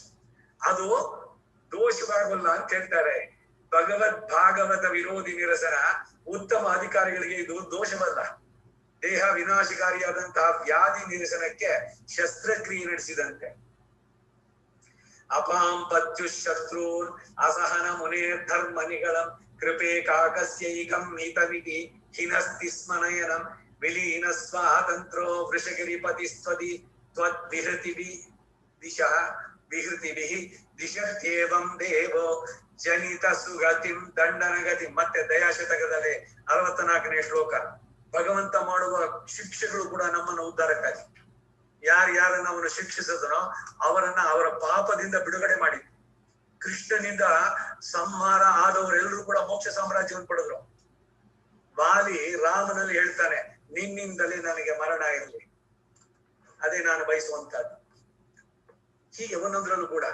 ಅದು ದೋಷವಾಗಲ್ಲ ಅಂತ ಹೇಳ್ತಾರೆ. ಭಾಗವತ ವಿರೋಧಿ ನಿರಸನ ಉತ್ತಮ ಅಧಿಕಾರಿಗಳಿಗೆ ಇದು ದೋಷವಲ್ಲ. ದೇಹ ವಿನಾಶಕಾರಿಯಾದಂತಹ ವ್ಯಾಧಿ ನಿರಸನಕ್ಕೆ ಶಸ್ತ್ರಕ್ರಿಯೆ ನಡೆಸಿದಂತೆ. ಅಪಾಂ ಪತ್ಯು ಶತ್ರುನ್ ಅಸಹನ ಮುನೇರ್ ಧರ್ಮ ನಿಗಳಂ ಕೃಪೆ ಕಾಕಸ್ಯೈಕಂ ಹಿತವಿಧಿ ಹಿನಸ್ತಿ ಸ್ಮನಯನಂ ವಿಲೀನ ಸ್ವಾತಂತ್ರೋ ವೃಷಗಿರಿಪತಿಸ್ತ್ವದಿ ತ್ವದ್ವಿಹೃತಿಭಿ ದಿಶಃ ವಿಹೃತಿಭಿಃ ದಿಶತ್ಯೇವಂ ದೇವೋ ಜನಿತ ಸುಗತಿಂ ದಂಡನಗತಿ. ಮತ್ತೆ ದಯಾಶತಕದಲ್ಲಿ 64ನೇ ಶ್ಲೋಕ. ಭಗವಂತ ಮಾಡುವ ಶಿಕ್ಷೆಗಳು ಕೂಡ ನಮ್ಮನ್ನು ಉದ್ಧಾರಕ್ಕಾಗಿ. ಯಾರನ್ನ ಅವನು ಶಿಕ್ಷಿಸಿದನೋ ಅವರನ್ನ ಅವರ ಪಾಪದಿಂದ ಬಿಡುಗಡೆ ಮಾಡಿ. ಕೃಷ್ಣನಿಂದ ಸಂಹಾರ ಆದವರೆಲ್ಲರೂ ಕೂಡ ಮೋಕ್ಷ ಸಾಮ್ರಾಜ್ಯವನ್ನು ಪಡೆದ್ರು. ವಾಲಿ ರಾಮನಲ್ಲಿ ಹೇಳ್ತಾನೆ, ನಿನ್ನಿಂದಲೇ ನನಗೆ ಮರಣ ಇರಲಿ, ಅದೇ ನಾನು ಬಯಸುವಂತದ್ದು. ಹೀಗೆ ಒಂದೊಂದ್ರಲ್ಲೂ ಕೂಡ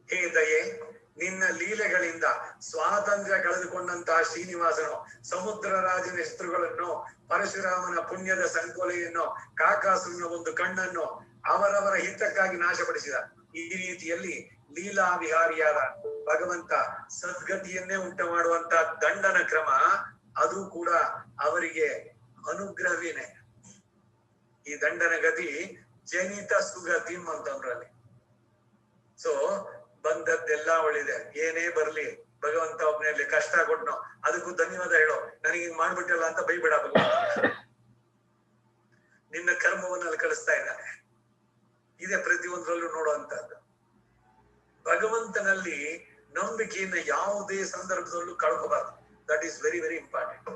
ಹೇ ದಯೆ, ನಿನ್ನ ಲೀಲೆಗಳಿಂದ ಸ್ವಾತಂತ್ರ್ಯ ಕಳೆದುಕೊಂಡಂತಹ ಶ್ರೀನಿವಾಸನು ಸಮುದ್ರ ರಾಜನ ಶತ್ರುಗಳನ್ನು, ಪರಶುರಾಮನ ಪುಣ್ಯದ ಸಂಕೋಲೆಯನ್ನು, ಕಾಕಾಸುರನ ಒಂದು ಕಣ್ಣನ್ನು ಅವರವರ ಹಿತಕ್ಕಾಗಿ ನಾಶಪಡಿಸಿದ. ಈ ರೀತಿಯಲ್ಲಿ ಲೀಲಾ ವಿಹಾರಿಯಾದ ಭಗವಂತ ಸದ್ಗತಿಯನ್ನೇ ಉಂಟು ಮಾಡುವಂತ ದಂಡನ ಕ್ರಮ, ಅದು ಕೂಡ ಅವರಿಗೆ ಅನುಗ್ರಹವೇನೆ. ಈ ದಂಡನ ಗತಿ ಜನಿತ ಸುಗತಿಂ ಅಂತಂದ್ರಲ್ಲಿ. ಸೊ ಬಂದದ್ದೆಲ್ಲ ಒಳ್ಳಿದೆ, ಏನೇ ಬರ್ಲಿ ಭಗವಂತ ಒಬ್ಬನಲ್ಲಿ ಕಷ್ಟ ಕೊಟ್ನೋ ಅದಕ್ಕೂ ಧನ್ಯವಾದ ಹೇಳೋ, ನನಗೆ ಹಿಂಗ್ ಮಾಡ್ಬಿಟ್ಟಲ್ಲ ಅಂತ ಬೈಬೇಡ ಭಗವಂತ, ನಿನ್ನ ಕರ್ಮವನ್ನು ಅಲ್ಲಿ ಕಳಿಸ್ತಾ ಇದ್ದಾನೆ. ಇದೇ ಪ್ರತಿಯೊಂದರಲ್ಲೂ ನೋಡುವಂತದ್ದು. ಭಗವಂತನಲ್ಲಿ ನಂಬಿಕೆಯನ್ನ ಯಾವುದೇ ಸಂದರ್ಭದಲ್ಲೂ ಕಳ್ಕೋಬಾರ್ದು. That is very very important.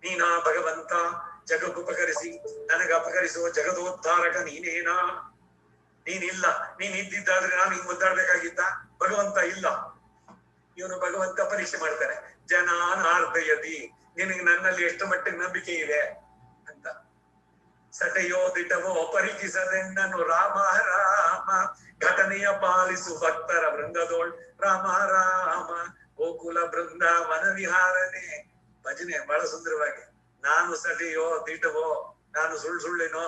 ನೀನಾ ಭಗವಂತ ಜಗಕ್ಕುಪಕರಿಸಿ ನನಗೆ ಅಪಕರಿಸುವ ಜಗದೋದ್ಧಾರಕ ನೀನೇನಾ? ನೀನಿಲ್ಲ, ನೀನ್ ಇದ್ದಿದ್ದಾದ್ರೆ ನಾನು ಹಿಂಗ್ ಮುದ್ದಾಡ್ಬೇಕಾಗಿದ್ದ. ಭಗವಂತ ಇಲ್ಲ. ಇವನು ಭಗವಂತ ಪರೀಕ್ಷೆ ಮಾಡ್ತಾನೆ, ಜನಾನಾರ್ಧಯತಿ, ನಿನಗೆ ನನ್ನಲ್ಲಿ ಎಷ್ಟು ಮಟ್ಟಿಗೆ ನಂಬಿಕೆ ಇದೆ ಅಂತ. ಸಟೆಯೋ ದಿಟವೋ ಪರೀಕ್ಷಿಸದೆನ್ನನು ರಾಮ ರಾಮ, ಘಟನೆಯ ಪಾಲಿಸು ಭಕ್ತರ ವೃಂದದೋಳ್ ರಾಮ ರಾಮ, ಗೋಕುಲ ಬೃಂದಾವನ ವಿಹಾರನೆ. ಭಜನೆ ಬಹಳ ಸುಂದರವಾಗಿ, ನಾನು ಸಟೆಯೋ ದಿಟವೋ, ನಾನು ಸುಳ್ಳೇನೋ,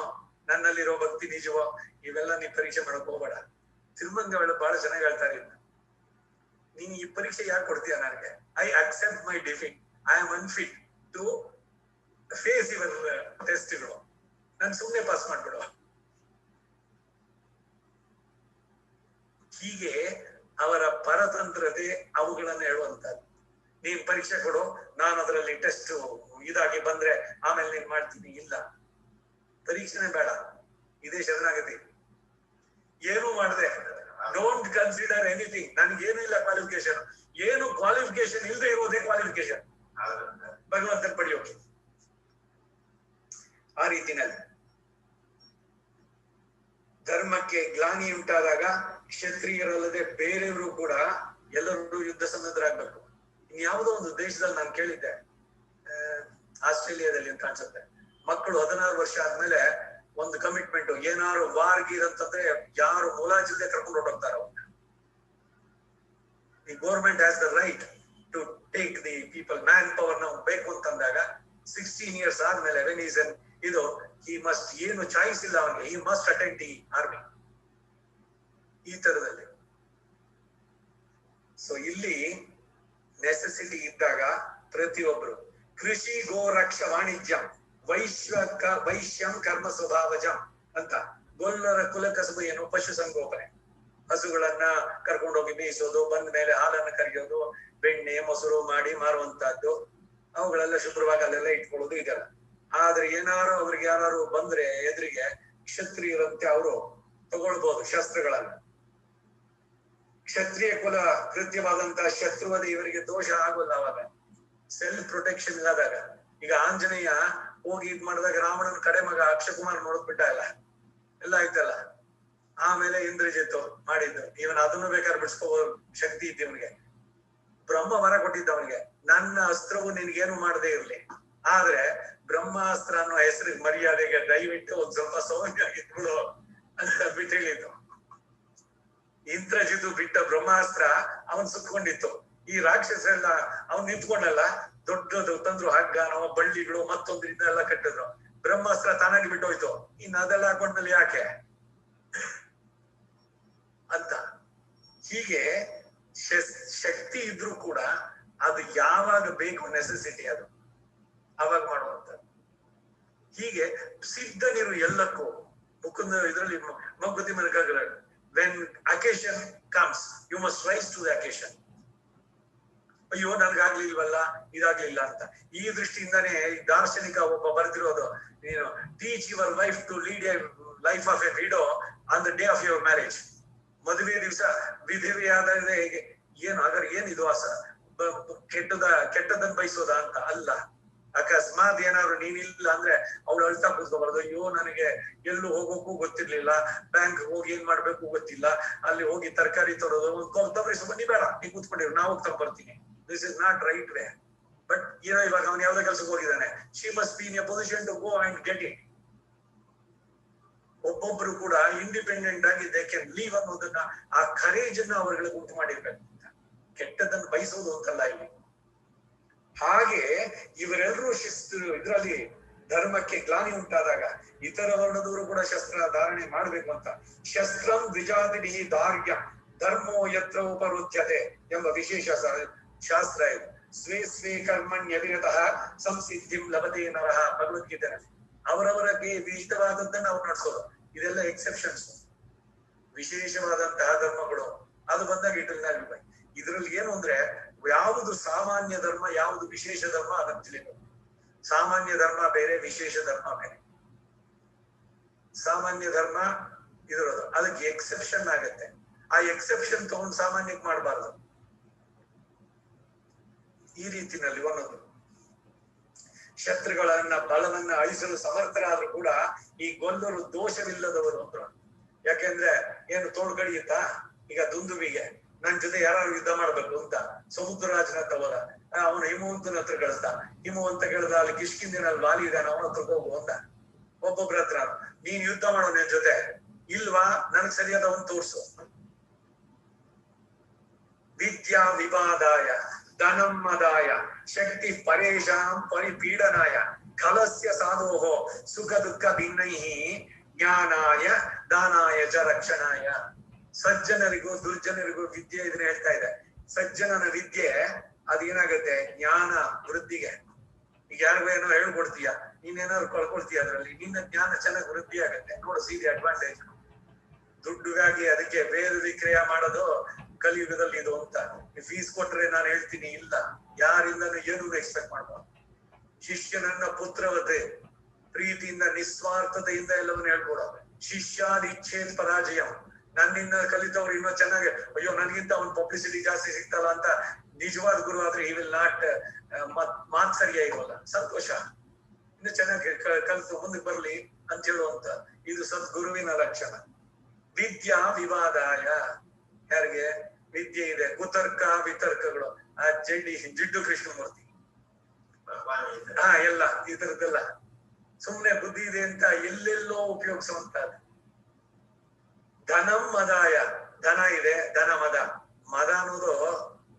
ನನ್ನಲ್ಲಿರೋ ಭಕ್ತಿ ನಿಜವೋ, ಇವೆಲ್ಲ ನೀ ಪರೀಕ್ಷೆ ಮಾಡಕ್ ಹೋಗ್ಬೇಡ. ತಿರುಮಂಗಗಳು ಬಹಳ ಚೆನ್ನಾಗಿ ಹೇಳ್ತಾರೆ, ನೀನ್ ಈ ಪರೀಕ್ಷೆ ಯಾಕೆ ಕೊಡ್ತೀಯ ನನಗೆ? I accept my defeat, I am unfit to face your test. ನಾನು ಸುಮ್ಮನೆ ಪಾಸ್ ಮಾಡ್ಬಿಡುವ. ಹೀಗೆ ಅವರ ಪರತಂತ್ರತೆ ಅವುಗಳನ್ನ ಹೇಳುವಂತದ್ದು. ನೀನ್ ಪರೀಕ್ಷೆ ಕೊಡು, ನಾನು ಅದರಲ್ಲಿ ಟೆಸ್ಟ್ ಇದಾಗಿ ಬಂದ್ರೆ ಆಮೇಲೆ ನೀನ್ ಮಾಡ್ತೀನಿ. ಇಲ್ಲ, ಪರೀಕ್ಷೆನೆ ಬೇಡ, ಇದೇ ಶರಣಾಗತಿ. ಏನು ಮಾಡದೆ, ಡೋಂಟ್ ಕನ್ಸಿಡರ್ ಎನಿಥಿಂಗ್. ನನ್ಗೇನು ಇಲ್ಲ ಕ್ವಾಲಿಫಿಕೇಶನ್, ಏನು ಕ್ವಾಲಿಫಿಕೇಶನ್ ಇಲ್ಲದೆ ಇರೋದೇ ಕ್ವಾಲಿಫಿಕೇಶನ್ ಭಗವಂತನ ಪಡೆಯೋಕೆ. ಆ ರೀತಿನಲ್ಲಿ ಧರ್ಮಕ್ಕೆ ಗ್ಲಾನಿ ಉಂಟಾದಾಗ ಕ್ಷತ್ರಿಯರಲ್ಲದೆ ಬೇರೆಯವರು ಕೂಡ ಎಲ್ಲರೂ ಯುದ್ಧ ಸನ್ನದ್ಧರಾಗ್ಬೇಕು. ಇನ್ಯಾವುದೋ ಒಂದು ದೇಶದಲ್ಲಿ ನಾನು ಕೇಳಿದ್ದೆ, ಆಸ್ಟ್ರೇಲಿಯಾದಲ್ಲಿ ಅಂತ ಅನ್ಸುತ್ತೆ, ಮಕ್ಕಳು 16 ವರ್ಷ ಆದ್ಮೇಲೆ ಒಂದು ಕಮಿಟ್ಮೆಂಟ್, ಏನಾದ್ರು ವಾರ್ ಗೀರ್ ಅಂತಂದ್ರೆ ಯಾರು ಮುಲಾಜಿಲ್ಲದೆ ಕರ್ಕೊಂಡು ಹೊರಟೋಗ್ತಾರ. The government has the right to take the people, man power ನಾವು ಬೇಕು ಅಂತಂದಾಗ 16 ಇಯರ್ಸ್ ಆದ್ಮೇಲೆ ವೆನ್ ಈಸ್ ಎನ್ ಇದು ಹಿ ಮಸ್ಟ್, ಏನು ಚಾಯ್ಸ್ ಇಲ್ಲ ಅವನಿಗೆ, he must attend the army. ಈ ತರದಲ್ಲಿ ಸೊ ಇಲ್ಲಿ ನೆಸೆಸಿಟಿ ಇದ್ದಾಗ ಪ್ರತಿಯೊಬ್ರು ಕೃಷಿ ಗೋ ರಕ್ಷ ವಾಣಿಜ್ಯಂ ವೈಶ್ಯಂ ಕರ್ಮ ಸ್ವಭಾವಜಂ ಅಂತ. ಗೊಲ್ಲರ ಕುಲಕಸಬು ಏನು? ಪಶು ಸಂಗೋಪನೆ. ಹಸುಗಳನ್ನ ಕರ್ಕೊಂಡೋಗಿ ಮೇಯಿಸೋದು, ಬಂದ ಮೇಲೆ ಹಾಲನ್ನು ಕರೆಯೋದು, ಬೆಣ್ಣೆ ಮೊಸರು ಮಾಡಿ ಮಾರುವಂತಹದ್ದು, ಅವುಗಳೆಲ್ಲ ಶುಭ್ರವಾಗಿ ಅಲ್ಲೆಲ್ಲ ಇಟ್ಕೊಳ್ಳೋದು ಇದೆಲ್ಲ. ಆದ್ರೆ ಏನಾರು ಅವ್ರಿಗೆ ಯಾರು ಬಂದ್ರೆ ಎದುರಿಗೆ, ಕ್ಷತ್ರಿಯರಂತೆ ಅವರು ತಗೊಳ್ಬಹುದು ಶಸ್ತ್ರಗಳನ್ನ. ಕ್ಷತ್ರಿಯ ಕುಲ ಕೃತ್ಯವಾದಂತಹ ಶತ್ರುವಧೆ ಇವರಿಗೆ ದೋಷ ಆಗೋಲ್ಲ ಅವಾಗ, ಸೆಲ್ಫ್ ಪ್ರೊಟೆಕ್ಷನ್ ಆದಾಗ. ಈಗ ಆಂಜನೇಯ ಹೋಗಿ ಇದ್ ಮಾಡಿದಾಗ ರಾವಣನ ಕಡೆ ಮಗ ಅಕ್ಷಕುಮಾರ್ ನೋಡ್ಬಿಟ್ಟ ಎಲ್ಲ ಆಯ್ತಲ್ಲ. ಆಮೇಲೆ ಇಂದ್ರಜಿತ್ ಮಾಡಿದ್ದು, ಇವನ್ ಅದನ್ನು ಬೇಕಾದ್ರೆ ಬಿಡಿಸ್ಕೋಬಹುದು ಶಕ್ತಿ ಇತ್ತು ಇವನಿಗೆ. ಬ್ರಹ್ಮ ವರ ಕೊಟ್ಟಿದ್ದ ಅವನಿಗೆ, ನನ್ನ ಅಸ್ತ್ರವು ನಿನ್ಗೇನು ಮಾಡದೇ ಇರ್ಲಿ, ಆದ್ರೆ ಬ್ರಹ್ಮಾಸ್ತ್ರ ಅನ್ನೋ ಹೆಸರಿಗೆ ಮರ್ಯಾದೆಗೆ ದಯವಿಟ್ಟು ಒಂದ್ ಸ್ವಲ್ಪ ಸೌಮ್ಯವಾಗಿದ್ಬಿಡು ಅಂತ ಬಿಟ್ಟು ಹೇಳಿದ್ದು. ಇಂದ್ರಜಿತು ಬಿಟ್ಟ ಬ್ರಹ್ಮಾಸ್ತ್ರ ಅವನ್ ಸುತ್ಕೊಂಡಿತ್ತು. ಈ ರಾಕ್ಷಸರೆಲ್ಲ ಅವ್ನ್ ನಿಂತ್ಕೊಂಡಲ್ಲ, ದೊಡ್ಡದು ತಂದ್ರು, ಹಗ್ಗನೋ ಬಳ್ಳಿಗಳು ಮತ್ತೊಂದ್ರಿಂದ ಎಲ್ಲ ಕಟ್ಟಿದ್ರು. ಬ್ರಹ್ಮಾಸ್ತ್ರ ತಾನಾಗಿ ಬಿಟ್ಟೋಯ್ತು. ಇನ್ನು ಅದೆಲ್ಲ ಹಾಕೊಂಡ್ಮೇಲೆ ಯಾಕೆ ಅಂತ. ಹೀಗೆ ಶಕ್ತಿ ಇದ್ರೂ ಕೂಡ ಅದು ಯಾವಾಗ ಬೇಕು, ನೆಸೆಸಿಟಿ ಅದು ಅವಾಗ ಮಾಡುವಂಥದ್ದು. ಹೀಗೆ ಸಿದ್ಧನಿರು ಎಲ್ಲಕ್ಕೂ. ಮುಕುಂದ ಇದರಲ್ಲಿ ಮಗ್ಗುತಿ ಮನಕಾಗಲ, when occasion comes you must rise to the occasion. ಅಯ್ಯೋ ನನ್ಗಾಗ್ಲಿಲ್ವಲ್ಲ, ಇದಾಗ್ಲಿಲ್ಲ ಅಂತ. ಈ ದೃಷ್ಟಿಯಿಂದಾನೇ ದಾರ್ಶನಿಕ ಒಬ್ಬ ಬರೆದಿರೋದು, ನೀನು teach your wife to lead a life of a widow on the day of your marriage. ಮದುವೆ ದಿವಸ ವಿಧವೆಯಾದ ಹೇಗೆ ಏನು ಹಾಗಾದ್ರೆ ಏನಿದು ಕೆಟ್ಟದನ್ನ ಬಯಸೋದ ಅಂತ ಅಲ್ಲ. ಅಕಸ್ಮಾತ್ ಏನಾದ್ರು ನೀನಿಲ್ಲ ಅಂದ್ರೆ ಅವ್ಳು ಅಳ್ತಾ ಕೂತ್ಕೋಬಾರ್ದು. ಅಯ್ಯೋ ನನಗೆ ಎಲ್ಲೂ ಹೋಗೋಕ್ಕೂ ಗೊತ್ತಿರ್ಲಿಲ್ಲ, ಬ್ಯಾಂಕ್ ಹೋಗಿ ಏನ್ ಮಾಡ್ಬೇಕು ಗೊತ್ತಿಲ್ಲ, ಅಲ್ಲಿ ಹೋಗಿ ತರಕಾರಿ ತರೋದು ಕೊತ್ತಂಬರಿ ಬನ್ನಿ ಬೇಡ ನೀ ಕೂತ್ಕೊಂಡಿರು ನಾವು ತಗೊಂಡ್ಬರ್ತೀನಿ. This is not right way. But ಏನೋ ಇವಾಗ ಅವ್ನು ಯಾವ್ದೋ ಕೆಲ್ಸಕ್ಕೆ ಹೋಗಿದ್ದಾನೆ, she must be in a position to go and get it. ಒಬ್ಬೊಬ್ರು ಕೂಡ ಇಂಡಿಪೆಂಡೆಂಟ್ ಆಗಿ ದೇ ಕ್ಯಾನ್ ಲೀವ್ ಅನ್ನೋದನ್ನ, ಆ ಕರೇಜ್ ಅನ್ನ ಅವರುಗಳಿಗೆ ಉಂಟು ಮಾಡಿರ್ಬೇಕು. ಕೆಟ್ಟದನ್ನು ಬಯಸೋದು ಅಂತಲ್ಲ ಇಲ್ಲಿ. ಹಾಗೆ ಇವರೆಲ್ಲರೂ ಇದ್ರಲ್ಲಿ ಧರ್ಮಕ್ಕೆ ಗ್ಲಾನಿ ಉಂಟಾದಾಗ ಇತರ ವರ್ಣದವರು ಕೂಡ ಶಸ್ತ್ರ ಧಾರಣೆ ಮಾಡ್ಬೇಕು ಅಂತ. ಶಸ್ತ್ರಂ ದ್ವಿಜಾತಿನಿ ಧಾರ್ಯ ಧರ್ಮೋ ಯತ್ರ ಉಪರುದ್ಯತೆ ಎಂಬ ವಿಶೇಷ ಶಾಸ್ತ್ರ ಇದು. ಸ್ವೇ ಸ್ವೇ ಕರ್ಮಣ್ಯವಿರತಃ ಸಂಸಿದ್ಧಿಂ ಲಭತೆ ನರಃ ಭಗವದ್ಗೀತೆ. ಅವರವರಿಗೆ ವಿಹಿತವಾದದ್ದನ್ನ ಅವ್ರು ನಡೆಸೋದು. ಇದೆಲ್ಲ ಎಕ್ಸೆಪ್ಷನ್ಸ್, ವಿಶೇಷವಾದಂತಹ ಧರ್ಮಗಳು. ಅದು ಬಂದಾಗ ಇದ್ರಲ್ಲಿ ಏನು ಅಂದ್ರೆ ಯಾವುದು ಸಾಮಾನ್ಯ ಧರ್ಮ ಯಾವುದು ವಿಶೇಷ ಧರ್ಮ ಅದನ್ನು ತಿಳಿಬೇಕು. ಸಾಮಾನ್ಯ ಧರ್ಮ ಬೇರೆ, ವಿಶೇಷ ಧರ್ಮ ಬೇರೆ. ಸಾಮಾನ್ಯ ಧರ್ಮ ಇದಿರೋದು, ಅದಕ್ಕೆ ಎಕ್ಸೆಪ್ಷನ್ ಆಗತ್ತೆ. ಆ ಎಕ್ಸೆಪ್ಷನ್ ತಗೊಂಡು ಸಾಮಾನ್ಯಕ್ಕೆ ಮಾಡಬಾರ್ದು. ಈ ರೀತಿನಲ್ಲಿ ಒಂದೊಂದು ಶತ್ರುಗಳನ್ನ ಬಲವನ್ನ ಅಳಿಸಲು ಸಮರ್ಥರಾದ್ರೂ ಕೂಡ ಈ ಗೊಲ್ಲರು ದೋಷವಿಲ್ಲದವರು ಅಂದ್ರು. ಯಾಕೆಂದ್ರೆ ಏನು ತೋಳ್ಕಡಿಯುತ್ತಾ ಈಗ ದುಂದುವಿಗೆ ನನ್ ಜೊತೆ ಯಾರು ಯುದ್ಧ ಮಾಡ್ಬೇಕು ಅಂತ ಸಮುದ್ರರಾಜನ ಹತ್ರ ಹೋದ. ಅವನು ಹಿಮವಂತನ ಹತ್ರ ಕಳಿಸ್ದ. ಹಿಮವಂತ ಕೇಳ್ದ, ಅಲ್ಲಿ ಕಿಷ್ಕಿಂದಿನಲ್ಲಿ ವಾಲಿ ಇದ್ದಾನೆ, ಅವನ ಹತ್ರ ಹೋಗು ಅಂತ. ಒಬ್ಬೊಬ್ರ ಹತ್ರ ನೀನ್ ಯುದ್ಧ ಮಾಡೋ ನಿನ್ ಜೊತೆ ಇಲ್ವಾ, ನನಗ್ ಸರಿಯಾದವನ್ ತೋರ್ಸು. ವಿದ್ಯಾ ವಿವಾದಾಯ ಧನಂ ಮದಾಯ ಶಕ್ತಿ ಪರೇಶಾಂ ಪರಿಪೀಡನಾಯ ಖಲಸ್ಯ ಸಾಧೋಹೋ ಸುಖ ದುಃಖ ಭಿನ್ನೈಹಿ ಜ್ಞಾನಾಯ ದಾನಾಯ ಚ ರಕ್ಷಣಾಯ. ಸಜ್ಜನರಿಗೂ ದುರ್ಜನರಿಗೂ ವಿದ್ಯೆ ಇದನ್ನ ಹೇಳ್ತಾ ಇದೆ. ಸಜ್ಜನನ ವಿದ್ಯೆ ಅದೇನಾಗತ್ತೆ, ಜ್ಞಾನ ವೃದ್ಧಿಗೆ. ಈಗ ಯಾರಿಗೂ ಏನೋ ಹೇಳ್ಕೊಡ್ತೀಯ, ನೀನೇನಾದ್ರು ಕಳ್ಕೊಳ್ತೀಯ, ಅದ್ರಲ್ಲಿ ನಿನ್ನ ಜ್ಞಾನ ಚೆನ್ನಾಗಿ ವೃದ್ಧಿ ಆಗತ್ತೆ. ನೋಡು ಸೀದಿ ಅಡ್ವಾಂಟೇಜ್. ದುಡ್ಡುಗಾಗಿ ಅದಕ್ಕೆ ಬೇರೆ ವಿಕ್ರಯ ಮಾಡೋದು ಕಲಿಯುಗದಲ್ಲಿ ಇದು ಅಂತ. ಫೀಸ್ ಕೊಟ್ರೆ ನಾನು ಹೇಳ್ತೀನಿ ಇಲ್ಲ, ಯಾರಿಂದನೂ ಏನೂ ಎಕ್ಸ್ಪೆಕ್ಟ್ ಮಾಡ್ಬಾರ್ದು. ಶಿಷ್ಯನನ್ನ ಪುತ್ರವತೆ ಪ್ರೀತಿಯಿಂದ ನಿಸ್ವಾರ್ಥತೆಯಿಂದ ಎಲ್ಲವನ್ನ ಹೇಳ್ಕೊಡೋದು. ಶಿಷ್ಯಾದಿಚ್ಛೇದ್ ಪರಾಜಯ. ನನ್ನಿಂದ ಕಲಿತವ್ರು ಇನ್ನೂ ಚೆನ್ನಾಗಿ, ಅಯ್ಯೋ ನನ್ಗಿಂತ ಅವ್ನ್ ಪಬ್ಲಿಸಿಟಿ ಜಾಸ್ತಿ ಸಿಗ್ತಲ್ಲ ಅಂತ ನಿಜವಾದ ಗುರು ಆದ್ರೆ ಈ ವಿಲ್ ನಾಟ್ ಮಾತ್ ಸರಿಯಾಗಿ ಇರೋಲ್ಲ. ಸಂತೋಷ, ಇನ್ನು ಚೆನ್ನಾಗಿ ಕಲಿತು ಮುಂದಕ್ಕೆ ಬರ್ಲಿ ಅಂತ ಹೇಳುವಂತ ಇದು ಸದ್ಗುರುವಿನ ಲಕ್ಷಣ. ವಿದ್ಯಾ ವಿವಾದಾಯ, ಯಾರಿಗೆ ವಿದ್ಯೆ ಇದೆ, ಕುತರ್ಕ ವಿತರ್ಕಗಳು. ಆ ಜಿಡ್ಡು ಕೃಷ್ಣಮೂರ್ತಿ ಎಲ್ಲ ಈ ತರದ್ದೆಲ್ಲ ಸುಮ್ನೆ ಬುದ್ಧಿ ಇದೆ ಅಂತ ಎಲ್ಲೆಲ್ಲೋ ಉಪಯೋಗಿಸುವಂತದ್ದು. ಧನಂ ಮದಾಯ, ಧನ ಇದೆ, ಧನ ಮದ. ಮದ ಅನ್ನೋದು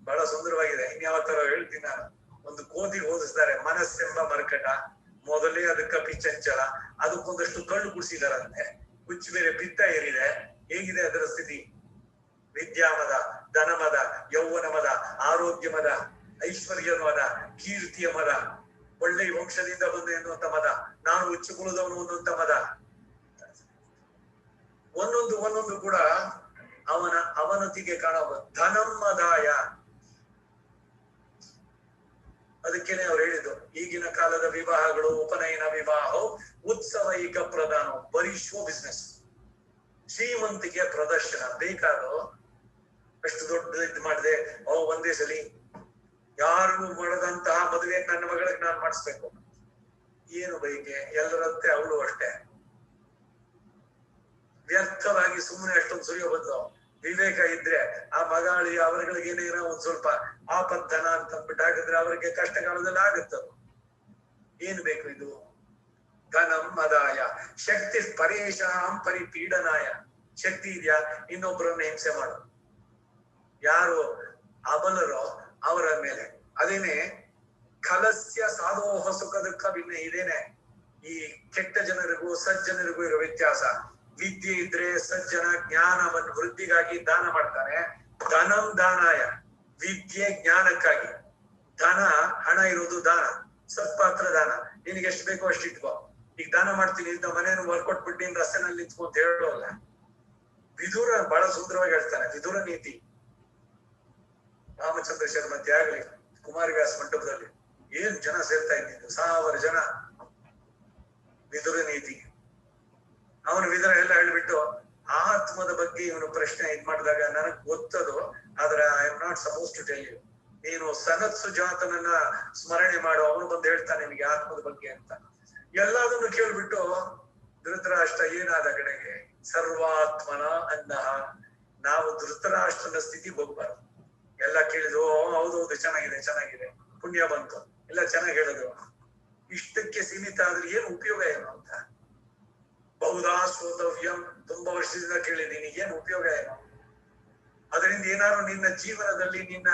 ಬಹಳ ಸುಂದರವಾಗಿದೆ. ಇನ್ಯಾವ ತರ ಹೇಳ್ತೀನಿ ನಾನು. ಒಂದು ಕೋತಿಗೆ ಹೋಲಿಸ್ತಾರೆ, ಮನಸ್ಸೆಂಬ ಮರ್ಕಟ, ಮೊದಲೇ ಅದಕ್ಕೆ ಪಿಚ್ಚಂಚಲ, ಅದಕ್ಕೊಂದಷ್ಟು ಕಳ್ಳು ಕುಡಿಸಿದಾರಂತೆ, ಹುಚ್ಚು ಬೇರೆ ಪಿತ್ತ ಏರಿದೆ. ಹೇಗಿದೆ ಅದರ ಸ್ಥಿತಿ? ವಿದ್ಯಾಮದ, ಧನಮದ, ಯೌವನ ಮದ, ಆರೋಗ್ಯ ಮದ, ಐಶ್ವರ್ಯ ಮದ, ಕೀರ್ತಿಯ ಮದ, ಒಳ್ಳೆ ವಂಶದಿಂದ ಬಂದು ಎನ್ನುವಂತ ಮದ, ನಾನು ಹುಚ್ಚು ಕುಳಿದವನು ಅನ್ನುವಂತ ಮದ. ಒಂದೊಂದು ಕೂಡ ಅವನ ಅವನತಿಗೆ ಕಾಣಬಹುದು. ಧನಮ್ಮದಾಯ, ಅದಕ್ಕೇನೆ ಅವ್ರು ಹೇಳಿದ್ದು, ಈಗಿನ ಕಾಲದ ವಿವಾಹಗಳು, ಉಪನಯನ ವಿವಾಹ ಉತ್ಸವೈಕ ಪ್ರಧಾನ, ಬರೀ ಶೋ ಬಿಸ್ನೆಸ್, ಶ್ರೀಮಂತಿಕೆ ಪ್ರದರ್ಶನ. ಬೇಕಾದೋ ಅಷ್ಟು ದೊಡ್ಡ ಇದು ಮಾಡಿದೆ, ಒಂದೇ ಸಲಿ ಯಾರು ಮಾಡದಂತಹ ಮದುವೆ ನನ್ನ ಮಗಳಿಗೆ ನಾನು ಮಾಡಿಸ್ಬೇಕು. ಏನು ಬೈಕೆ? ಎಲ್ಲರಂತೆ ಅವಳು ಅಷ್ಟೇ ವ್ಯರ್ಥವಾಗಿ ಸುಮ್ಮನೆ ಅಷ್ಟೊಂದು ಸುರಿಯೋ ಬಂದು. ವಿವೇಕ ಇದ್ರೆ ಆ ಮಗಾಳಿ ಅವರುಗಳಿಗೆ ಏನೇನೋ ಒಂದ್ ಸ್ವಲ್ಪ ಆಪತ್ತನ ಅಂತ ಅಂದ್ಬಿಟ್ಟು ಹಾಕಿದ್ರೆ ಅವರಿಗೆ ಕಷ್ಟ ಕಾಲದಲ್ಲಿ ಆಗುತ್ತದು. ಏನ್ ಬೇಕು ಇದು? ಧನಂ ಮದಾಯ ಶಕ್ತಿ ಪರೇಶಾಂ ಪರಿಪೀಡನಾಯ. ಶಕ್ತಿ ಇದೆಯಾ, ಇನ್ನೊಬ್ಬರನ್ನ ಹಿಂಸೆ ಮಾಡು. ಯಾರು ಅಬಲರೋ ಅವರ ಮೇಲೆ. ಅದೇನೆ ಖಲಸ್ಯ ಸಾಧೋಹ ಸುಖ ದುಃಖ ಭಿನ್ನ. ಇದೇನೆ ಈ ಕೆಟ್ಟ ಜನರಿಗೂ ಸಜ್ಜನರಿಗೂ ಇರೋ ವ್ಯತ್ಯಾಸ. ವಿದ್ಯೆ ಇದ್ರೆ ಸಜ್ಜನ ಜ್ಞಾನವನ್ನು ವೃದ್ಧಿಗಾಗಿ ದಾನ ಮಾಡ್ತಾನೆ. ಧನಂ ದಾನಾಯ, ವಿದ್ಯೆ ಜ್ಞಾನಕ್ಕಾಗಿ. ಧನ, ಹಣ ಇರೋದು ದಾನ, ಸತ್ಪಾತ್ರ ದಾನ. ನಿನಗೆ ಎಷ್ಟು ಬೇಕೋ ಅಷ್ಟು ಇಟ್ಕೋ. ಈಗ ದಾನ ಮಾಡ್ತೀನಿ ಅಂತ ಮನೇನು ಬರ್ಕೊಟ್ಬಿಟ್ಟು ನೀನ್ ರಸ್ತೆನಲ್ಲಿ ನಿಂತ್ಕೊ ಅಂತ ಹೇಳೋಲ್ಲ. ವಿದುರ ಬಹಳ ಸುಂದರವಾಗಿ ಹೇಳ್ತಾನೆ, ವಿದುರ ನೀತಿ. ರಾಮಚಂದ್ರ ಶರ್ಮಂತಿ ಆಗ್ಲಿ, ಕುಮಾರವ್ಯಾಸ ಮಂಟಪದಲ್ಲಿ ಏನ್ ಜನ ಸೇರ್ತಾ ಇದ್ದಿದ್ದು, 1000 ಜನ. ವಿದುರ ನೀತಿ. ಅವನು ವಿದುರ ಎಲ್ಲ ಹೇಳ್ಬಿಟ್ಟು ಆತ್ಮದ ಬಗ್ಗೆ ಇವನು ಪ್ರಶ್ನೆ ಇದ್ ಮಾಡಿದಾಗ, ನನಗ್ ಗೊತ್ತದು, ಆದ್ರೆ I am not suppose to tell you. ನೀನು ಸನತ್ ಸುಜಾತನನ್ನ ಸ್ಮರಣೆ ಮಾಡು, ಅವನು ಬಂದು ಹೇಳ್ತಾನೆ ನಿನಗೆ ಆತ್ಮದ ಬಗ್ಗೆ ಅಂತ. ಎಲ್ಲದನ್ನು ಕೇಳ್ಬಿಟ್ಟು ಧೃತರಾಷ್ಟ್ರ ಏನಾದ ಕಡೆಗೆ ಸರ್ವಾತ್ಮನ ಅನ್ನಹ. ನಾವು ಧೃತರಾಷ್ಟ್ರನ ಸ್ಥಿತಿ ಹೋಗ್ಬಾರ್ದು. ಎಲ್ಲ ಕೇಳಿದ್ರು, ಹೌದೌದು ಚೆನ್ನಾಗಿದೆ ಚೆನ್ನಾಗಿದೆ, ಪುಣ್ಯ ಬಂತು, ಎಲ್ಲ ಚೆನ್ನಾಗಿ ಹೇಳಿದ್ರು. ಇಷ್ಟಕ್ಕೆ ಸೀಮಿತ ಆದ್ರೆ ಏನು ಉಪಯೋಗ ಏನು ಅಂತ. ಬಹುದಾ ಶ್ರೋತವ್ಯಂ, ತುಂಬಾ ವರ್ಷದಿಂದ ಕೇಳಿದ್ದೀನಿ, ಏನು ಉಪಯೋಗ ಏನು? ಅದರಿಂದ ಏನಾದ್ರು ನಿನ್ನ ಜೀವನದಲ್ಲಿ, ನಿನ್ನ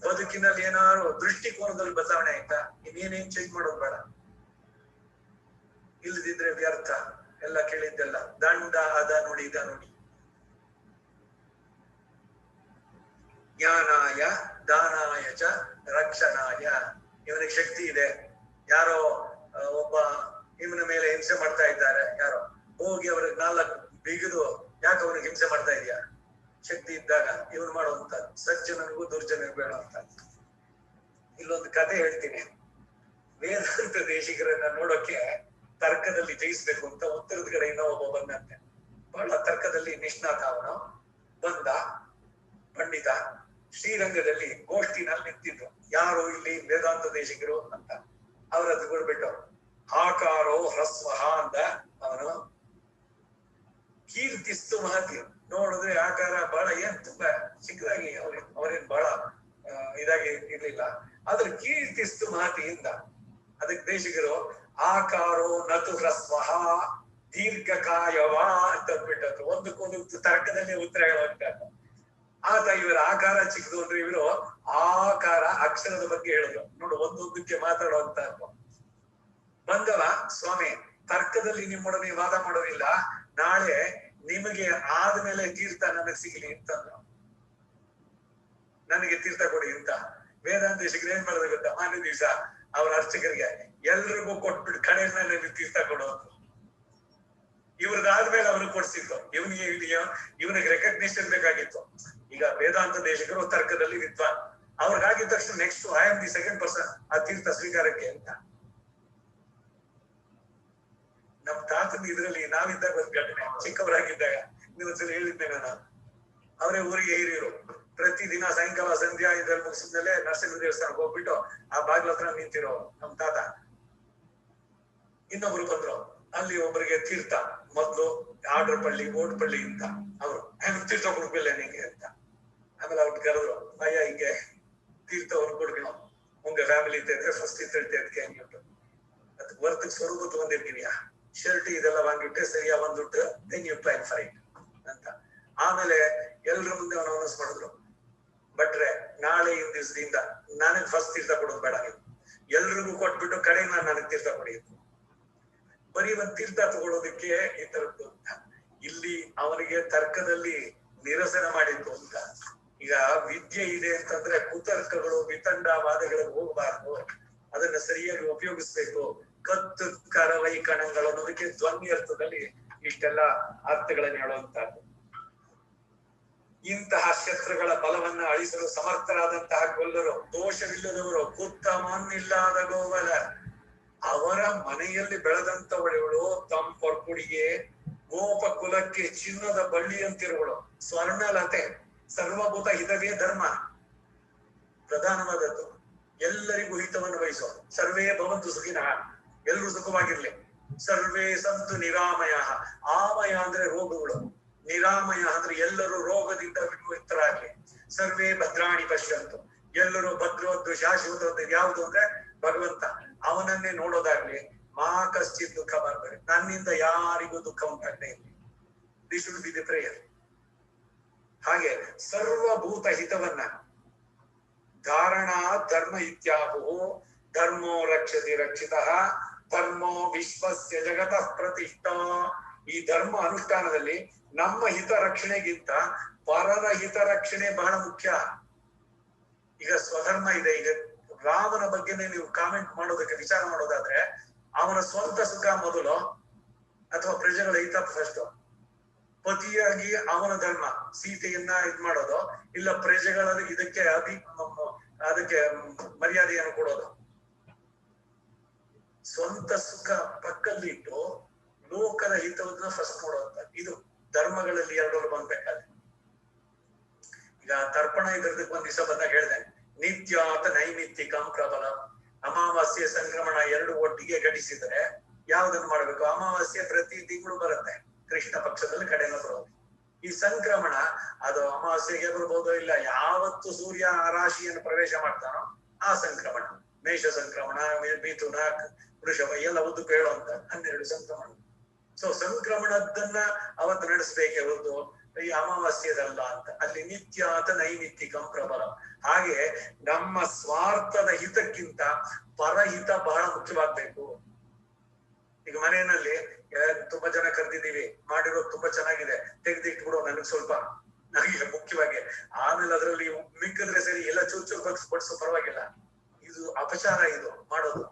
ಬದುಕಿನಲ್ಲಿ ಏನಾದ್ರು ದೃಷ್ಟಿಕೋನದಲ್ಲಿ ಬದಲಾವಣೆ ಆಯ್ತಾ? ಇನ್ನೇನೇನ್ ಚೇಂಜ್ ಮಾಡೋದು ಬೇಡ. ಇಲ್ಲದಿದ್ರೆ ವ್ಯರ್ಥ. ಎಲ್ಲ ಕೇಳಿದ್ದೆಲ್ಲ ದಂಡ, ಅದ ನೋಡಿ ಇದ ನೋಡಿ. ಜ್ಞಾನಾಯ ದಾನಾಯ ಚ ರಕ್ಷಣಾಯ. ಇವನಿಗೆ ಶಕ್ತಿ ಇದೆ. ಯಾರೋ ಒಬ್ಬ ಇವನ ಮೇಲೆ ಹಿಂಸೆ ಮಾಡ್ತಾ ಇದ್ದಾರೆ, ಯಾರೋ ಹೋಗಿ ಅವ್ರಿಗೆ 4 ಬಿಗಿದು ಯಾಕೆ ಅವನಿಗೆ ಹಿಂಸೆ ಮಾಡ್ತಾ ಇದೀಯ? ಶಕ್ತಿ ಇದ್ದಾಗ ಇವನು ಮಾಡುವಂತ ಸಜ್ಜನನಿಗೂ ದುರ್ಜನಿಗೂ ಬೇಡ ಅಂತ. ಇಲ್ಲೊಂದು ಕತೆ ಹೇಳ್ತೀನಿ. ವೇದಾಂತ ದೇಶಿಗರನ್ನ ನೋಡೋಕೆ ತರ್ಕದಲ್ಲಿ ಜಯಿಸ್ಬೇಕು ಅಂತ ಉತ್ತರದ ಕಡೆಯಿಂದ ಒಬ್ಬ ಬಂದಂತೆ. ಬಹಳ ತರ್ಕದಲ್ಲಿ ನಿಷ್ಣಾತ ಅವನು. ಬಂದ ಪಂಡಿತ ಶ್ರೀರಂಗದಲ್ಲಿ ಗೋಷ್ಠಿನಲ್ಲಿ ನಿಂತಿದ್ರು. ಯಾರು ಇಲ್ಲಿ ವೇದಾಂತ ದೇಶಿಗರು ಅಂತ. ಅವ್ರ ಹತ್ರ ಬಿಡ್ಬಿಟ್ಟು ಆಕಾರೋ ಹ್ರಸ್ವಹ ಅಂದ ಅವನು. ಕೀರ್ತಿಸ್ತು ಮಹತಿ. ನೋಡಿದ್ರೆ ಆಕಾರ ಬಹಳ ಏನ್ ತುಂಬಾ ಚಿಕ್ಕದಾಗಿ ಅವ್ರೇನ್ ಬಹಳ ಇದಾಗಿ ಇರ್ಲಿಲ್ಲ. ಆದ್ರೆ ಕೀರ್ತಿಸ್ತು ಮಹತಿಯಿಂದ. ಅದಕ್ಕೆ ದೇಶಿಗರು ಆಕಾರೋ ನತು ಹ್ರಸ್ವಹ ದೀರ್ಘಕಾಯವ ಅಂತ ಅಂದ್ಬಿಟ್ಟರು. ಒಂದಕ್ಕೊಂದು ತರ್ಕದಲ್ಲಿ ಉತ್ತರ ಹೇಳುವಂತ. ಆತ ಇವರ ಆಕಾರ ಚಿಕ್ಕದು ಅಂದ್ರೆ ಇವರು ಆಕಾರ ಅಕ್ಷರದ ಬಗ್ಗೆ ಹೇಳಿದ್ರು. ನೋಡು, ಒಂದೊಂದಕ್ಕೆ ಮಾತಾಡುವಂತ ಬಂದವ. ಸ್ವಾಮಿ, ತರ್ಕದಲ್ಲಿ ನಿಮ್ಮೊಡನೆ ವಾದ ಮಾಡೋದಿಲ್ಲ, ನಾಳೆ ನಿಮಗೆ ಆದ್ಮೇಲೆ ತೀರ್ಥ ನನಗೆ ಸಿಗಲಿ ಅಂತಂದ್ರು. ನನಗೆ ತೀರ್ಥ ಕೊಡಿ ಅಂತ. ವೇದಾಂತ ಶಿಖರ ಏನ್ ಮಾಡೋದು ಗೊತ್ತಾ? ಮಾನ್ಯ ದಿವಸ ಅವ್ರ ಅರ್ಚಕರಿಗೆ ಎಲ್ರಿಗೂ ಕೊಟ್ಬಿಟ್ಟು ಕಡೆ ಮೇಲೆ ತೀರ್ಥ ಕೊಡೋದು. ಇವ್ರದಾದ್ಮೇಲೆ ಅವ್ರಿಗೆ ಕೊಡ್ಸಿದ್ರು. ಇವನಿಗೆ ರೆಕಗ್ನಿಷನ್ ಬೇಕಾಗಿತ್ತು. ಈಗ ವೇದಾಂತ ದೇಶಿಕರು ತರ್ಕದಲ್ಲಿ ವಿದ್ವಾನ್, ಅವ್ರಿಗಾಗಿದ ತಕ್ಷಣ next I am the second person ಆ ತೀರ್ಥ ಸ್ವೀಕಾರಕ್ಕೆ ಅಂತ. ನಮ್ ತಾತನ ಇದ್ರಲ್ಲಿ ನಾವಿದ್ದಾಗ ಒಂದು ಘಟನೆ, ಚಿಕ್ಕವರಾಗಿದ್ದಾಗ ಇನ್ನೊಂದ್ಸಲ ಹೇಳಿದ್ದೆ ನಾನು. ಅವರೇ ಊರಿಗೆ ಹಿರಿಯರು. ಪ್ರತಿದಿನ ಸಾಯಂಕಾಲ ಸಂಧ್ಯಾ ಇದ್ರಲ್ಲಿ ಮುಗಿಸಿದ್ಮೇಲೆ ನರಸಿಂಹ ದೇವಸ್ಥಾನಕ್ಕೆ ಹೋಗ್ಬಿಟ್ಟು ಆ ಬಾಗ್ಲ ಹತ್ರ ನಿಂತಿರೋ ನಮ್ ತಾತ. ಇನ್ನೊಬ್ರು ಬಂದ್ರು. ಅಲ್ಲಿ ಒಬ್ಬರಿಗೆ ತೀರ್ಥ ಮೊದ್ಲು ಆರ್ಡರ್ ಪಳ್ಳಿ ಓಡ್ಪಳ್ಳಿ ಅಂತ. ಅವರು ತೀರ್ಥ ಕೊಡ್ಬಿಲ್ಲ ನಿಂಗೆ ಅಂತ. ಆಮೇಲೆ ಅವ್ರು ಕರೆದ್ರು, ಅಯ್ಯ ಹಿಂಗೆ ತೀರ್ಥ ಅವ್ರು ಕೊಡ್ಕಣೋ, ಉಂಗ ಫ್ಯಾಮಿಲಿ ಇದ್ದೆ ಫಸ್ಟ್ ಇತ್ತೆ ಅದಕ್ಕೆ ಅಂದ್ಬಿಟ್ಟು. ಅದಕ್ಕೆ ವರ್ತಕ್ ಸ್ವರೂಪತ್ತು ಬಂದಿರ್ತೀನಿಯಾ, ಶರ್ಟ್ ಇದೆಲ್ಲ ವಾಂಗಿಟ್ಟೆ ಸರಿಯಾ ಬಂದ್ಬಿಟ್ಟು then you try for it ಅಂತ. ಆಮೇಲೆ ಎಲ್ರ ಮುಂದೆ ಅವನು ಅನೌನ್ಸ್ ಮಾಡಿದ್ರು, ಬಟ್ರೆ ನಾಳೆ ಈ ದಿವಸದಿಂದ ನನಗ್ ಫಸ್ಟ್ ತೀರ್ಥ ಕೊಡೋದು ಬೇಡ, ಎಲ್ರಿಗೂ ಕೊಟ್ಬಿಟ್ಟು ಕಡೆ ನನಗ್ ತೀರ್ಥ ಕೊಡಿತ್ತು. ಬರೀ ಒಂದ್ ತೀರ್ಥ ತಗೊಳ್ಳೋದಕ್ಕೆ ಈ ತರದ್ದು ಅಂತ. ಇಲ್ಲಿ ಅವನಿಗೆ ತರ್ಕದಲ್ಲಿ ನಿರಸನ ಮಾಡಿದ್ದು ಅಂತ. ಈಗ ವಿದ್ಯೆ ಇದೆ ಅಂತಂದ್ರೆ ಕುತರ್ಕಗಳು ವಿತಂಡವಾದಗಳಿಗೆ ಹೋಗಬಾರ್ದು, ಅದನ್ನ ಸರಿಯಾಗಿ ಉಪಯೋಗಿಸ್ಬೇಕು. ಕತ್ತು ಕರವೈ ಕಣಗಳು ಅನ್ನೋದಕ್ಕೆ ಧ್ವನಿ ಅರ್ಥದಲ್ಲಿ ಇಷ್ಟೆಲ್ಲ ಅರ್ಥಗಳನ್ನ ಹೇಳುವಂತಹದ್ದು. ಇಂತಹ ಶತ್ರುಗಳ ಬಲವನ್ನ ಅಳಿಸಲು ಸಮರ್ಥರಾದಂತಹ ಕೊಲ್ಲರು, ದೋಷವಿಲ್ಲದವರು, ಕುತ್ತಮನ್ನಿಲ್ಲದ ಗೋವಲ, ಅವರ ಮನೆಯಲ್ಲಿ ಬೆಳೆದಂತವಳಿಗಳು ತಮ್ಮ ಪೊರ್ಪುಡಿಗೆ ಗೋಪ ಕುಲಕ್ಕೆ ಚಿನ್ನದ ಬಳ್ಳಿ ಅಂತಿರುವಳು, ಸ್ವರ್ಣಲತೆ, ಸರ್ವಭೂತ ಹಿತವೇ ಧರ್ಮ ಪ್ರಧಾನವಾದದ್ದು. ಎಲ್ಲರಿಗೂ ಹಿತವನ್ನು ಬಯಸೋ. ಸರ್ವೇ ಭವಂತು ಸುಖಿನಃ, ಎಲ್ಲರೂ ಸುಖವಾಗಿರ್ಲಿ. ಸರ್ವೇ ಸಂತು ನಿರಾಮಯ. ಆಮಯ ಅಂದ್ರೆ ರೋಗಗಳು, ನಿರಾಮಯ ಅಂದ್ರೆ ಎಲ್ಲರೂ ರೋಗದಿಂದ ವಿಮುಕ್ತರಾಗ್ಲಿ. ಸರ್ವೇ ಭದ್ರಾಣಿ ಪಶ್ಯಂತು, ಎಲ್ಲರೂ ಭದ್ರವದ್ದು ಶಾಶ್ವತದ್ದು ಯಾವುದು ಅಂದ್ರೆ ಭಗವಂತ, ಅವನನ್ನೇ ನೋಡೋದಾಗ್ಲಿ. ಮಾ ಕಶ್ಚಿತ್ ದುಃಖ ಬರ್ತದೆ, ನನ್ನಿಂದ ಯಾರಿಗೂ ದುಃಖ ಉಂಟಾಗದೆ ಇರಲಿ. This should be the prayer. ಹಾಗೆ ಸರ್ವಭೂತ ಹಿತವನ್ನ ಧಾರಣಾ ಧರ್ಮ ಇತ್ಯಾಹು, ಧರ್ಮೋ ರಕ್ಷತಿ ರಕ್ಷಿತಃ, ಧರ್ಮೋ ವಿಶ್ವಸ್ಯ ಜಗತಃ ಪ್ರತಿಷ್ಠಾ. ಈ ಧರ್ಮ ಅನುಷ್ಠಾನದಲ್ಲಿ ನಮ್ಮ ಹಿತ ರಕ್ಷಣೆಗಿಂತ ಪರರ ಹಿತ ರಕ್ಷಣೆ ಬಹಳ ಮುಖ್ಯ. ಈಗ ಸ್ವಧರ್ಮ ಇದೆ. ಈಗ ರಾಮನ ಬಗ್ಗೆನೇ ನೀವು ಕಾಮೆಂಟ್ ಮಾಡೋದಕ್ಕೆ ವಿಚಾರ ಮಾಡೋದಾದ್ರೆ, ಅವನ ಸ್ವಂತ ಸುಖ ಮೊದಲು ಅಥವಾ ಪ್ರಜೆಗಳ ಹಿತ ಫಸ್ಟ್? ಪತಿಯಾಗಿ ಅವನ ಧರ್ಮ ಸೀತೆಯನ್ನ ಇದ್ ಮಾಡೋದು, ಇಲ್ಲ ಪ್ರಜೆಗಳಲ್ಲಿ ಇದಕ್ಕೆ ಅದಕ್ಕೆ ಮರ್ಯಾದೆಯನ್ನು ಕೊಡೋದು? ಸ್ವಂತ ಸುಖ ಪಕ್ಕಲ್ಲಿಟ್ಟು ಲೋಕದ ಹಿತವನ್ನ ಫಸ್ಟ್ ನೋಡುವಂತ ಇದು ಧರ್ಮಗಳಲ್ಲಿ ಎರಡರು ಬಂದ್ಬೇಕಾದ್ರೆ. ಈಗ ತರ್ಪಣ ಇದ್ರದಕ್ಕೆ ಒಂದ್ ದಿವಸ ಬಂದಾಗ ಹೇಳ್ದೆ, ನಿತ್ಯಾತ ನೈಮಿತ್ತಿಕಂ ಪ್ರಬಲ. ಅಮಾವಾಸ್ಯೆ ಸಂಕ್ರಮಣ ಎರಡು ಒಟ್ಟಿಗೆ ಘಟಿಸಿದರೆ ಯಾವ್ದನ್ನು ಮಾಡ್ಬೇಕು? ಅಮಾವಾಸ್ಯೆ ಪ್ರತಿ ತಿಂಗಳು ಬರುತ್ತೆ, ಕೃಷ್ಣ ಪಕ್ಷದಲ್ಲಿ ಕಡೆನ ಬರೋದು. ಈ ಸಂಕ್ರಮಣ ಅದು ಅಮಾವಾಸ್ಯೆಗೆ ಬರ್ಬೋದೋ ಇಲ್ಲ, ಯಾವತ್ತು ಸೂರ್ಯ ಆ ರಾಶಿಯನ್ನು ಪ್ರವೇಶ ಮಾಡ್ತಾನೋ ಆ ಸಂಕ್ರಮಣ. ಮೇಷ ಸಂಕ್ರಮಣ, ಮಿಥುನ, ವೃಷಭ ಎಲ್ಲ ಉದ್ದಕ್ಕೂ ಹೇಳುವಂತ 12 ಸಂಕ್ರಮಣ. ಸೊ ಸಂಕ್ರಮಣದನ್ನ ಅವತ್ತು ನಡೆಸ್ಬೇಕೆ ಹೊರತು ಈ ಅಮಾವಾಸ್ಯದಲ್ಲ ಅಂತ. ಅಲ್ಲಿ ನಿತ್ಯಾತ ನೈಮಿತ್ತಿಕಂ ಪ್ರಬಲ. ಹಾಗೆ ನಮ್ಮ ಸ್ವಾರ್ಥದ ಹಿತಕ್ಕಿಂತ ಪರಹಿತ ಬಹಳ ಮುಖ್ಯವಾಗ್ಬೇಕು. ಈಗ ಮನೆಯಲ್ಲಿ ತುಂಬಾ ಜನ ಕರೆದಿದ್ದೀವಿ, ಮಾಡಿರೋದು ತುಂಬಾ ಚೆನ್ನಾಗಿದೆ, ತೆಗೆದಿಟ್ಬಿಡು ನನಗೆ ಸ್ವಲ್ಪ, ನನಗೆ ಮುಖ್ಯವಾಗಿ, ಆಮೇಲೆ ಅದರಲ್ಲಿ ಮಿಕ್ಕಿದ್ರೆ ಸರಿ, ಎಲ್ಲ ಚೂರ್ ಚೂರ್ ಬಡಿಸೋ ಪರವಾಗಿಲ್ಲ. ಇದು ಅಪಚಾರ, ಇದು ಮಾಡೋದು.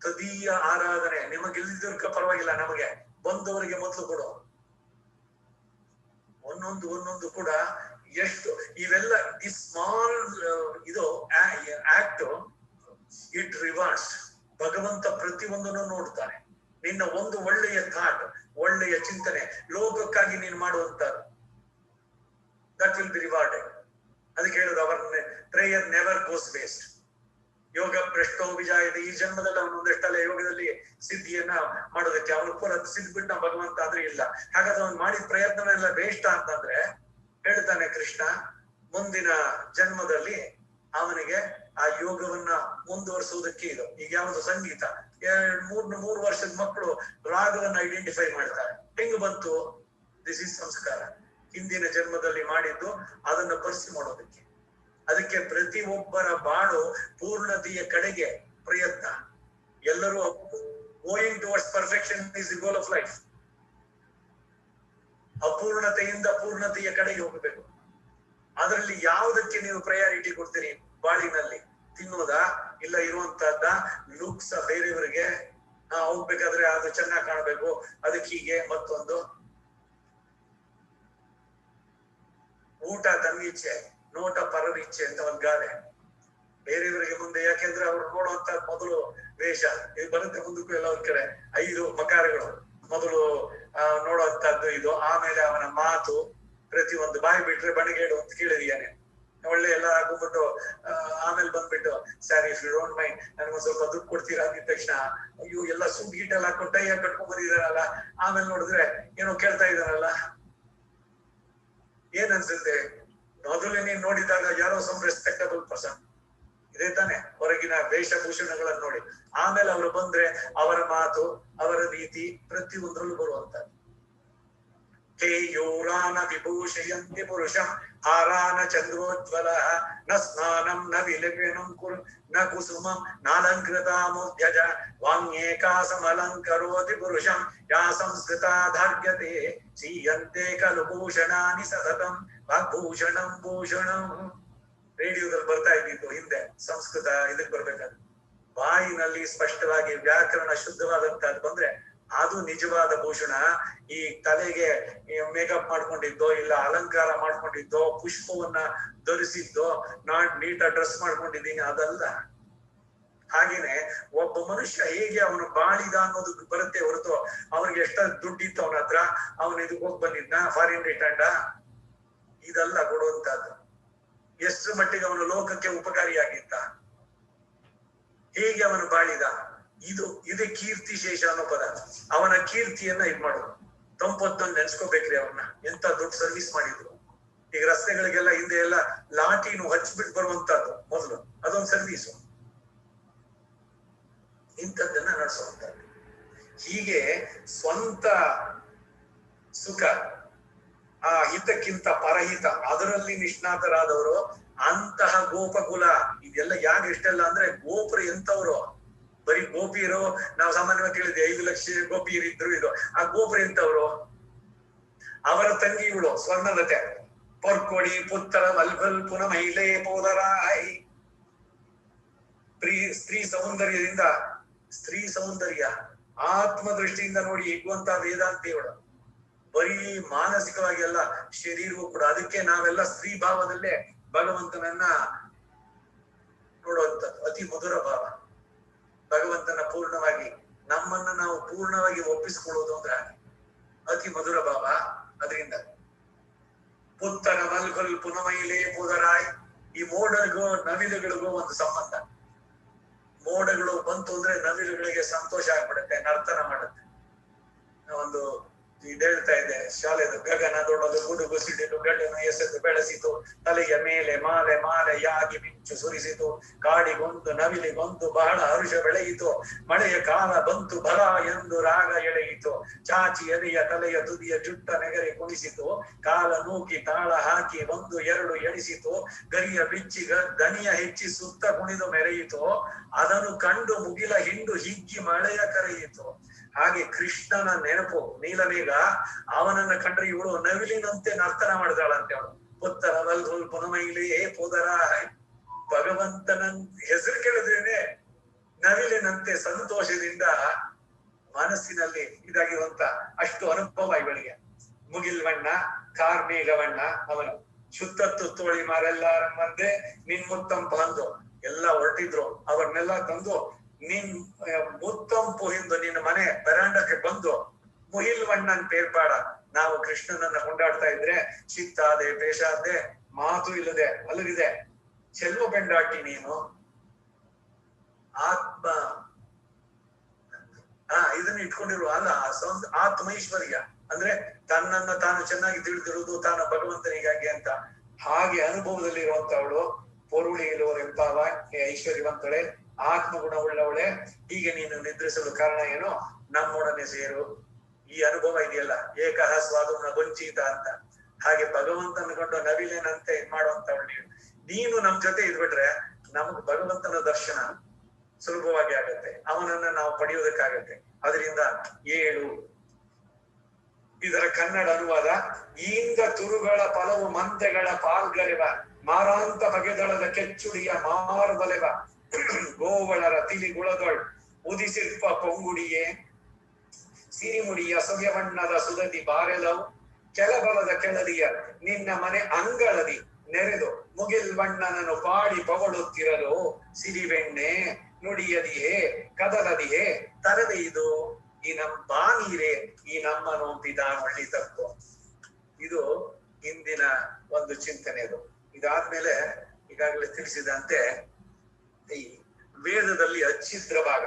ತದೀಯ ಆರಾಧನೆ. ನಿಮಗಿಲ್ದಿರ್ಕ ಪರವಾಗಿಲ್ಲ, ನಮಗೆ ಬಂದವರಿಗೆ ಮೊದಲು ಕೊಡು. ಒಂದೊಂದು ಕೂಡ ಎಷ್ಟು ಇವೆಲ್ಲ ಈ ಸ್ಮಾಲ್ ಇದು ಆಕ್ಟ್ ಇಟ್ ರಿವಾರ್ಡ್ಸ್. ಭಗವಂತ ಪ್ರತಿಯೊಂದನ್ನು ನೋಡ್ತಾನೆ. ನಿನ್ನ ಒಂದು ಒಳ್ಳೆಯ ಥಾಟ್, ಒಳ್ಳೆಯ ಚಿಂತನೆ, ಲೋಕಕ್ಕಾಗಿ ನೀನು ಮಾಡುವಂತ ದಟ್ ವಿಲ್ ಬಿ ರಿವಾರ್ಡೆಡ್. ಅದಕ್ಕೆ ಹೇಳುದು, our prayer never goes waste. ಯೋಗ ಭ್ರಷ್ಟೋ ವಿಜಾಯತೆ. ಈ ಜನ್ಮದಲ್ಲಿ ಅವನು ಒಂದೆಷ್ಟಲ್ಲ ಯೋಗದಲ್ಲಿ ಸಿದ್ಧಿಯನ್ನ ಮಾಡೋದಕ್ಕೆ ಅವನು ಕೂಡ ಸಿದ್ಬಿಟ್ಟ ಭಗವಂತ ಅಂದ್ರೆ ಇಲ್ಲ. ಹಾಗಾದ್ರೆ ಅವ್ನು ಮಾಡಿದ ಪ್ರಯತ್ನವೆಲ್ಲ ವೇಷ್ಟ ಅಂತಂದ್ರೆ ಹೇಳ್ತಾನೆ ಕೃಷ್ಣ, ಮುಂದಿನ ಜನ್ಮದಲ್ಲಿ ಅವನಿಗೆ ಆ ಯೋಗವನ್ನ ಮುಂದುವರಿಸುವುದಕ್ಕೆ ಇದು. ಈಗ ಯಾವುದು ಸಂಗೀತ, 3 ವರ್ಷದ ಮಕ್ಕಳು ರಾಗವನ್ನ ಐಡೆಂಟಿಫೈ ಮಾಡ್ತಾರೆ. ಹೆಂಗ್ ಬಂತು? ದಿಸ್ ಇಸ್ ಸಂಸ್ಕಾರ. ಹಿಂದಿನ ಜನ್ಮದಲ್ಲಿ ಮಾಡಿದ್ದು ಅದನ್ನ ಪರಿಸಿ ಮಾಡೋದಕ್ಕೆ. ಅದಕ್ಕೆ ಪ್ರತಿಯೊಬ್ಬರ ಬಾಳು ಪೂರ್ಣತೆಯ ಕಡೆಗೆ ಪ್ರಯತ್ನ. ಎಲ್ಲರೂ going towards perfection is the goal of life. ಅಪೂರ್ಣತೆಯಿಂದ ಪೂರ್ಣತೆಯ ಕಡೆಗೆ ಹೋಗಬೇಕು. ಅದರಲ್ಲಿ ಯಾವುದಕ್ಕೆ ನೀವು ಪ್ರಯಾರಿಟಿ ಕೊಡ್ತೀರಿ ಬಾಳಿನಲ್ಲಿ? ತಿನ್ನೋದಾ, ಇಲ್ಲ ಇರುವಂತಹದ್ದ ಲುಕ್ಸ್ ಬೇರೆಯವರಿಗೆ ಹೋಗ್ಬೇಕಾದ್ರೆ ಅದು ಚೆನ್ನಾಗಿ ಕಾಣಬೇಕು, ಅದಕ್ಕೆ ಹೀಗೆ ಮತ್ತೊಂದು. ಊಟ ತನ್ನಿಚ್ಛೆ, ನೋಟ ಪರವಿಚ್ಛೆ ಅಂತ ಒಂದ್ ಗಾದೆ. ಬೇರೆಯವರಿಗೆ ಮುಂದೆ, ಯಾಕೆಂದ್ರೆ ಅವ್ರು ನೋಡುವಂತ ಮೊದಲು ವೇಷ ಇದು ಬರುತ್ತೆ, ಮುಂದಕ್ಕೂ ಎಲ್ಲ ಒಂದ್ ಕಡೆ 5 ಮಕಾರಗಳು. ಮೊದಲು ನೋಡುವಂತದ್ದು ಇದು, ಆಮೇಲೆ ಅವನ ಮಾತು, ಪ್ರತಿಯೊಂದು ಬಾಯಿ ಬಿಟ್ರೆ ಬಣಿಗೇಡು ಅಂತ ಕೇಳಿದೀಯಾನೆ. ಒಳ್ಳೆ ಎಲ್ಲ ಹಾಕೊಂಡ್ಬಿಟ್ಟು ಆಮೇಲೆ ಬಂದ್ಬಿಟ್ಟು, sir if you don't mind ನನಗೊಂದ್ ಸ್ವಲ್ಪ ದುಡ್ಡು ಕೊಡ್ತೀರಾ ಅಂದಿದ ತಕ್ಷಣ, ಅಯ್ಯೋ ಎಲ್ಲ ಸೂಟ್ ಗೀಟ್ ಎಲ್ಲ ಹಾಕೊಂಡು ಟೈ ಕಟ್ಕೊಂಡ್ ಬಂದಿದಾರಲ್ಲ, ಆಮೇಲೆ ನೋಡಿದ್ರೆ ಏನೋ ಕೇಳ್ತಾ ಇದಾರಲ್ಲ, ಏನ್ ಅನ್ಸುತ್ತೆ? ಮೊದಲು ನೀನ್ ನೋಡಿದಾಗ ಯಾರೋ ಸಮ್ ರೆಸ್ಪೆಕ್ಟಬಲ್ ಪರ್ಸನ್ ಇದೇ ತಾನೆ, ಹೊರಗಿನ ವೇಷಭೂಷಣಗಳನ್ನು ನೋಡಿ. ಆಮೇಲೆ ಅವರು ಬಂದ್ರೆ ಅವರ ಮಾತು, ಅವರ ರೀತಿ ಪ್ರತಿಯೊಂದರಲ್ಲೂ ಬರುವಂತ. ಕೇಯೂರಾನ ವಿಭೂಷಯಂತಿ ಪುರುಷಂ ಹಾರಾನ ಚಂದ್ರೋಜ್ವಲ ನ ಸ್ನಾನಂ ನ ವಿಲಪೇನಂ ಕುರು ನ ಕುಸುಮಂ ನಾಲಂಕೃತಾಮುದ್ಯಜ ವಾಂಗ್ಯೇಕಾಸಮಲಂಕರೋತಿ ಪುರುಷಂ ಯಾ ಸಂಸ್ಕೃತಾಧಾರ್ಯತೆ ಚೀಯಂತೆ ಖಲು ಭೂಷಣಾನಿ ಸತತಂ ವಾಗ್ಭೂಷಣಂ ಭೂಷಣಂ. ರೇಡಿಯೋದಲ್ಲಿ ಬರ್ತಾ ಇದ್ದಿದ್ದು ಹಿಂದೆ, ಸಂಸ್ಕೃತ ಇದಕ್ ಬರ್ಬೇಕಾದ್ರೆ ಬಾಯಿನಲ್ಲಿ ಸ್ಪಷ್ಟವಾಗಿ ವ್ಯಾಕರಣ ಶುದ್ಧವಾದಂತಹದ್ದು ಬಂದ್ರೆ ಅದು ನಿಜವಾದ ಭೂಷಣ. ಈ ತಲೆಗೆ ಮೇಕಪ್ ಮಾಡ್ಕೊಂಡಿದ್ದೋ, ಇಲ್ಲ ಅಲಂಕಾರ ಮಾಡ್ಕೊಂಡಿದ್ದೋ, ಪುಷ್ಪವನ್ನ ಧರಿಸಿದ್ದೋ, ನೀಟಾಗಿ ಡ್ರೆಸ್ ಮಾಡ್ಕೊಂಡಿದ್ದೀನಿ, ಅದಲ್ಲ. ಹಾಗೇನೆ ಒಬ್ಬ ಮನುಷ್ಯ ಹೇಗೆ ಅವನು ಬಾಳಿದ ಅನ್ನೋದು ಬರುತ್ತೆ ಹೊರತು ಅವನಿಗೆ ಎಷ್ಟ ದುಡ್ಡಿತ್ತು ಅವನ ಹತ್ರ, ಅವನು ಇದಕ್ಕೆ ಹೋಗಿ ಬಂದಿದ್ನ, ಫಾರಿನ್ ರಿಟರ್ನ್ಡ, ಇದೆಲ್ಲ ಕೊಡುವಂತಹದ್ದು. ಎಷ್ಟು ಮಟ್ಟಿಗೆ ಅವನು ಲೋಕಕ್ಕೆ ಉಪಕಾರಿಯಾಗಿದ್ದ, ಹೇಗೆ ಅವನು ಬಾಳಿದ, ಇದು ಕೀರ್ತಿ ಶೇಷ ಅನ್ನೋ ಪದ. ಅವನ ಕೀರ್ತಿಯನ್ನ ಇದ್ ಮಾಡೋದು. ತಂಪೊತ್ತೊಂದು ನೆನ್ಸ್ಕೋಬೇಕ್ರಿ ಅವ್ರನ್ನ, ಎಂತ ದೊಡ್ಡ ಸರ್ವಿಸ್ ಮಾಡಿದ್ರು. ಈಗ ರಸ್ತೆಗಳಿಗೆಲ್ಲ ಹಿಂದೆ ಎಲ್ಲ ಲಾಟಿನು ಹಚ್ಬಿಟ್ಟು ಬರುವಂತದ್ದು ಮೊದಲು, ಅದೊಂದು ಸರ್ವೀಸು. ಇಂಥದ್ದನ್ನ ನಡೆಸುವಂತದ್ದು. ಹೀಗೆ ಸ್ವಂತ ಸುಖ, ಆ ಹಿತಕ್ಕಿಂತ ಪರಹಿತ, ಅದರಲ್ಲಿ ನಿಷ್ಣಾತರಾದವರು ಅಂತಹ ಗೋಪಕುಲ. ಇದೆಲ್ಲ ಯಾಕೆ ಇಷ್ಟೆಲ್ಲ ಅಂದ್ರೆ, ಗೋಪುರ ಎಂತವ್ರು? ಬರೀ ಗೋಪಿಯರು ನಾವು ಸಾಮಾನ್ಯವಾಗಿ ಕೇಳಿದ್ವಿ, 5 ಲಕ್ಷ ಗೋಪಿಯರಿದ್ರು. ಇದು ಆ ಗೋಪುರ ಎಂತವ್ರು? ಅವರ ತಂಗಿಗಳು ಸ್ವರ್ಣಲತೆ, ಪೊರ್ಕೊಡಿ ಪುತ್ತರ ವಲ್ವಲ್ ಪುನ ಮಹಿಳೆ ಪೋದರಾಯ್. ಸ್ತ್ರೀ ಸೌಂದರ್ಯ ಆತ್ಮ ದೃಷ್ಟಿಯಿಂದ ನೋಡಿ ಹಿಗ್ಗುವಂತ ವೇದಾಂತಿಗಳು. ಬರೀ ಮಾನಸಿಕವಾಗಿ ಅಲ್ಲ, ಶರೀರವೂ ಕೂಡ. ಅದಕ್ಕೆ ನಾವೆಲ್ಲ ಸ್ತ್ರೀ ಭಾವದಲ್ಲೇ ಭಗವಂತನನ್ನ ನೋಡುವಂಥದ್ದು. ಅತಿ ಮಧುರ ಭಾವ. ಭಗವಂತನ ಪೂರ್ಣವಾಗಿ ನಮ್ಮನ್ನ ನಾವು ಪೂರ್ಣವಾಗಿ ಒಪ್ಪಿಸಿಕೊಳ್ಳುವುದು ಅಂದ್ರೆ ಅತಿ ಮಧುರ ಭಾವ. ಅದರಿಂದ ಪುತ್ತನ ಮಲ್ಗೊಲ್ ಪುನಮೈಲೇ ಪುದರಾಯ್, ಈ ಮೋಡಗಳಿಗೂ ನವಿಲುಗಳಿಗೂ ಒಂದು ಸಂಬಂಧ. ಮೋಡಗಳು ಬಂತು ಅಂದ್ರೆ ನವಿಲುಗಳಿಗೆ ಸಂತೋಷ ಆಗ್ಬಿಡುತ್ತೆ, ನರ್ತನ ಮಾಡುತ್ತೆ. ಒಂದು ಇದು ಹೇಳ್ತಾ ಇದೆ ಶಾಲೆದು, ಗಗನದೊಡಲು ಗುಡುಗು ಸಿಡಿಲು ಗಡನು ಎಸೆದು ಬೆಳೆಸಿತು, ತಲೆಯ ಮೇಲೆ ಮಾಲೆ ಮಾಲೆಯಾಗಿ ಮಿಂಚು ಸುರಿಸಿತು, ಕಾಡಿಗೊಂದು ನವಿಲಿಗೊಂದು ಬಹಳ ಹರುಷ ಬೆಳೆಯಿತು, ಮಳೆಯ ಕಾಲ ಬಂತು ಬಲ ಎಂದು ರಾಗ ಎಳೆಯಿತು, ಚಾಚಿ ಎದೆಯ ತಲೆಯ ತುದಿಯ ಜುಟ್ಟ ನೆಗರಿ ಕುಣಿಸಿತು, ಕಾಲ ನೂಕಿ ತಾಳ ಹಾಕಿ ಒಂದು ಎರಡು ಎಣಿಸಿತು, ಗರಿಯ ಬಿಚ್ಚಿ ದನಿಯ ಹೆಚ್ಚಿ ಸುತ್ತ ಕುಣಿದು ಮೆರೆಯಿತು, ಅದನ್ನು ಕಂಡು ಮುಗಿಲ ಹಿಂಡು ಹಿಗ್ಗಿ ಮಳೆಯ ಕರೆಯಿತು. ಹಾಗೆ ಕೃಷ್ಣನ ನೆನಪು ನೀಲಮೇಘ, ಅವನನ್ನ ಕಂಡ್ರೆ ಇವಳು ನವಿಲಿನಂತೆ ನರ್ತನ ಮಾಡಿದಾಳಂತೆ. ಅವಳು ಪುತ್ತರ ವಲ್ಧುಲ್ ಪುನಮೈಲಿ ಪೋದರ, ಭಗವಂತನ ಹೆಸರು ಕೇಳಿದ್ರೇನೆ ನವಿಲಿನಂತೆ ಸಂತೋಷದಿಂದ ಮನಸ್ಸಿನಲ್ಲಿ ಇದಾಗಿರುವಂತ ಅಷ್ಟು ಅನುಭವ ಇವಳಿಗೆ. ಮುಗಿಲ್ವಣ್ಣ ಕಾರ್ಮೇಘವಣ್ಣ ಅವನು ಶುದ್ಧತ್ತು ತೋಳಿ ಮಾರೆಲ್ಲಾರ ಮಂದೆ ನಿನ್ ಮುತ್ತಂಪು ಅಂದು ಎಲ್ಲ ಹೊರಟಿದ್ರು. ಅವ್ರನ್ನೆಲ್ಲ ತಂದು ನಿನ್ ಮುತ್ತಂಪು ಎಂದು ನಿನ್ನ ಮನೆ ಬರಾಂಡಕ್ಕೆ ಬಂದು ಮುಹಿಲ್ವಣ್ಣನ್ ಪೇರ್ಪಾಡ ನಾವು ಕೃಷ್ಣನನ್ನ ಕೊಂಡಾಡ್ತಾ ಇದ್ರೆ ಚಿತ್ತಾದೆ ಪೇಶಾದೆ ಮಾತು ಇಲ್ಲದೆ ಅಲ್ಲವಿದೆ. ಚೆಲ್ವ ಬೆಂಡಾಟಿ ನೀನು ಆತ್ಮ ಇದನ್ನ ಇಟ್ಕೊಂಡಿರುವ ಅಲ್ಲ ಆತ್ಮೈಶ್ವರ್ಯ ಅಂದ್ರೆ ತನ್ನನ್ನ ತಾನು ಚೆನ್ನಾಗಿ ತಿಳಿದಿರುವುದು ತಾನು ಭಗವಂತನಿಗಾಗಿ ಅಂತ. ಹಾಗೆ ಅನುಭವದಲ್ಲಿರುವಂತವಳು ಪೊರುಳಿಯಲೋರೆಂಬಾವ ಐಶ್ವರ್ಯವಂತಳೆ ಆತ್ಮಗುಣವುಳ್ಳವಳೆ, ಹೀಗೆ ನೀನು ನಿದ್ರಿಸಲು ಕಾರಣ ಏನು? ನಮ್ಮೊಡನೆ ಸೇರು. ಈ ಅನುಭವ ಇದೆಯಲ್ಲ, ಏಕಹ ಸ್ವಾದುನ ವಂಚಿತ ಅಂತ. ಹಾಗೆ ಭಗವಂತನ ಕೊಂಡು ನವಿಲಿನಂತೆ ಮಾಡುವಂತವಳು ನೀನು ನಮ್ ಜೊತೆ ಇದ್ಬಿಟ್ರೆ ನಮಗ್ ಭಗವಂತನ ದರ್ಶನ ಸುಲಭವಾಗಿ ಆಗತ್ತೆ, ಅವನನ್ನ ನಾವು ಪಡೆಯೋದಕ್ಕಾಗತ್ತೆ. ಅದರಿಂದ ಏಳು. ಇದರ ಕನ್ನಡ ಅನುವಾದ: ಈಂದ ತುರುಗಳ ಫಲವು ಮಂದೆಗಳ ಪಾಲ್ಗರೆವ, ಮಾರಾಂತ ಬಗೆದಳದ ಕೆಚ್ಚುಡಿಯ ಮಾರ್ಬಲೆವ, ಗೋವಳರ ತಿಳಿಗುಳದೊಳ್ ಉದಿಸಿರ್ಪ ಪೊಂಗುಡಿಯೇ, ಸಿರಿಮುಡಿಯ ಸೊಗೆವಣ್ಣದ ಸುದದಿ ಬಾರೆಲವು, ಕೆಲಬಲದ ಕೆಳದಿಯ ನಿನ್ನ ಮನೆ ಅಂಗಳದಿ ನೆರೆದು ಮುಗಿಲ್ವಣ್ಣನನ್ನು ಪಾಡಿ ಪವಳುತ್ತಿರಲು, ಸಿರಿವೆಣ್ಣೆ ನುಡಿಯದಿಯೇ ಕದಲದಿಯೇ ತರದೆ ಇದು ಈ ನಮ್ ಬಾನೀರೆ ಈ ನಮ್ಮ ನೋಂಪಿದ ಒಳ್ಳಿ ತಪ್ಪು. ಇದು ಇಂದಿನ ಒಂದು ಚಿಂತನೆ. ಅದು ಇದಾದ್ಮೇಲೆ ಈಗಾಗಲೇ ತಿಳಿಸಿದಂತೆ ಈ ವೇದದಲ್ಲಿ ಅಚ್ಛಿದ್ರ ಭಾಗ,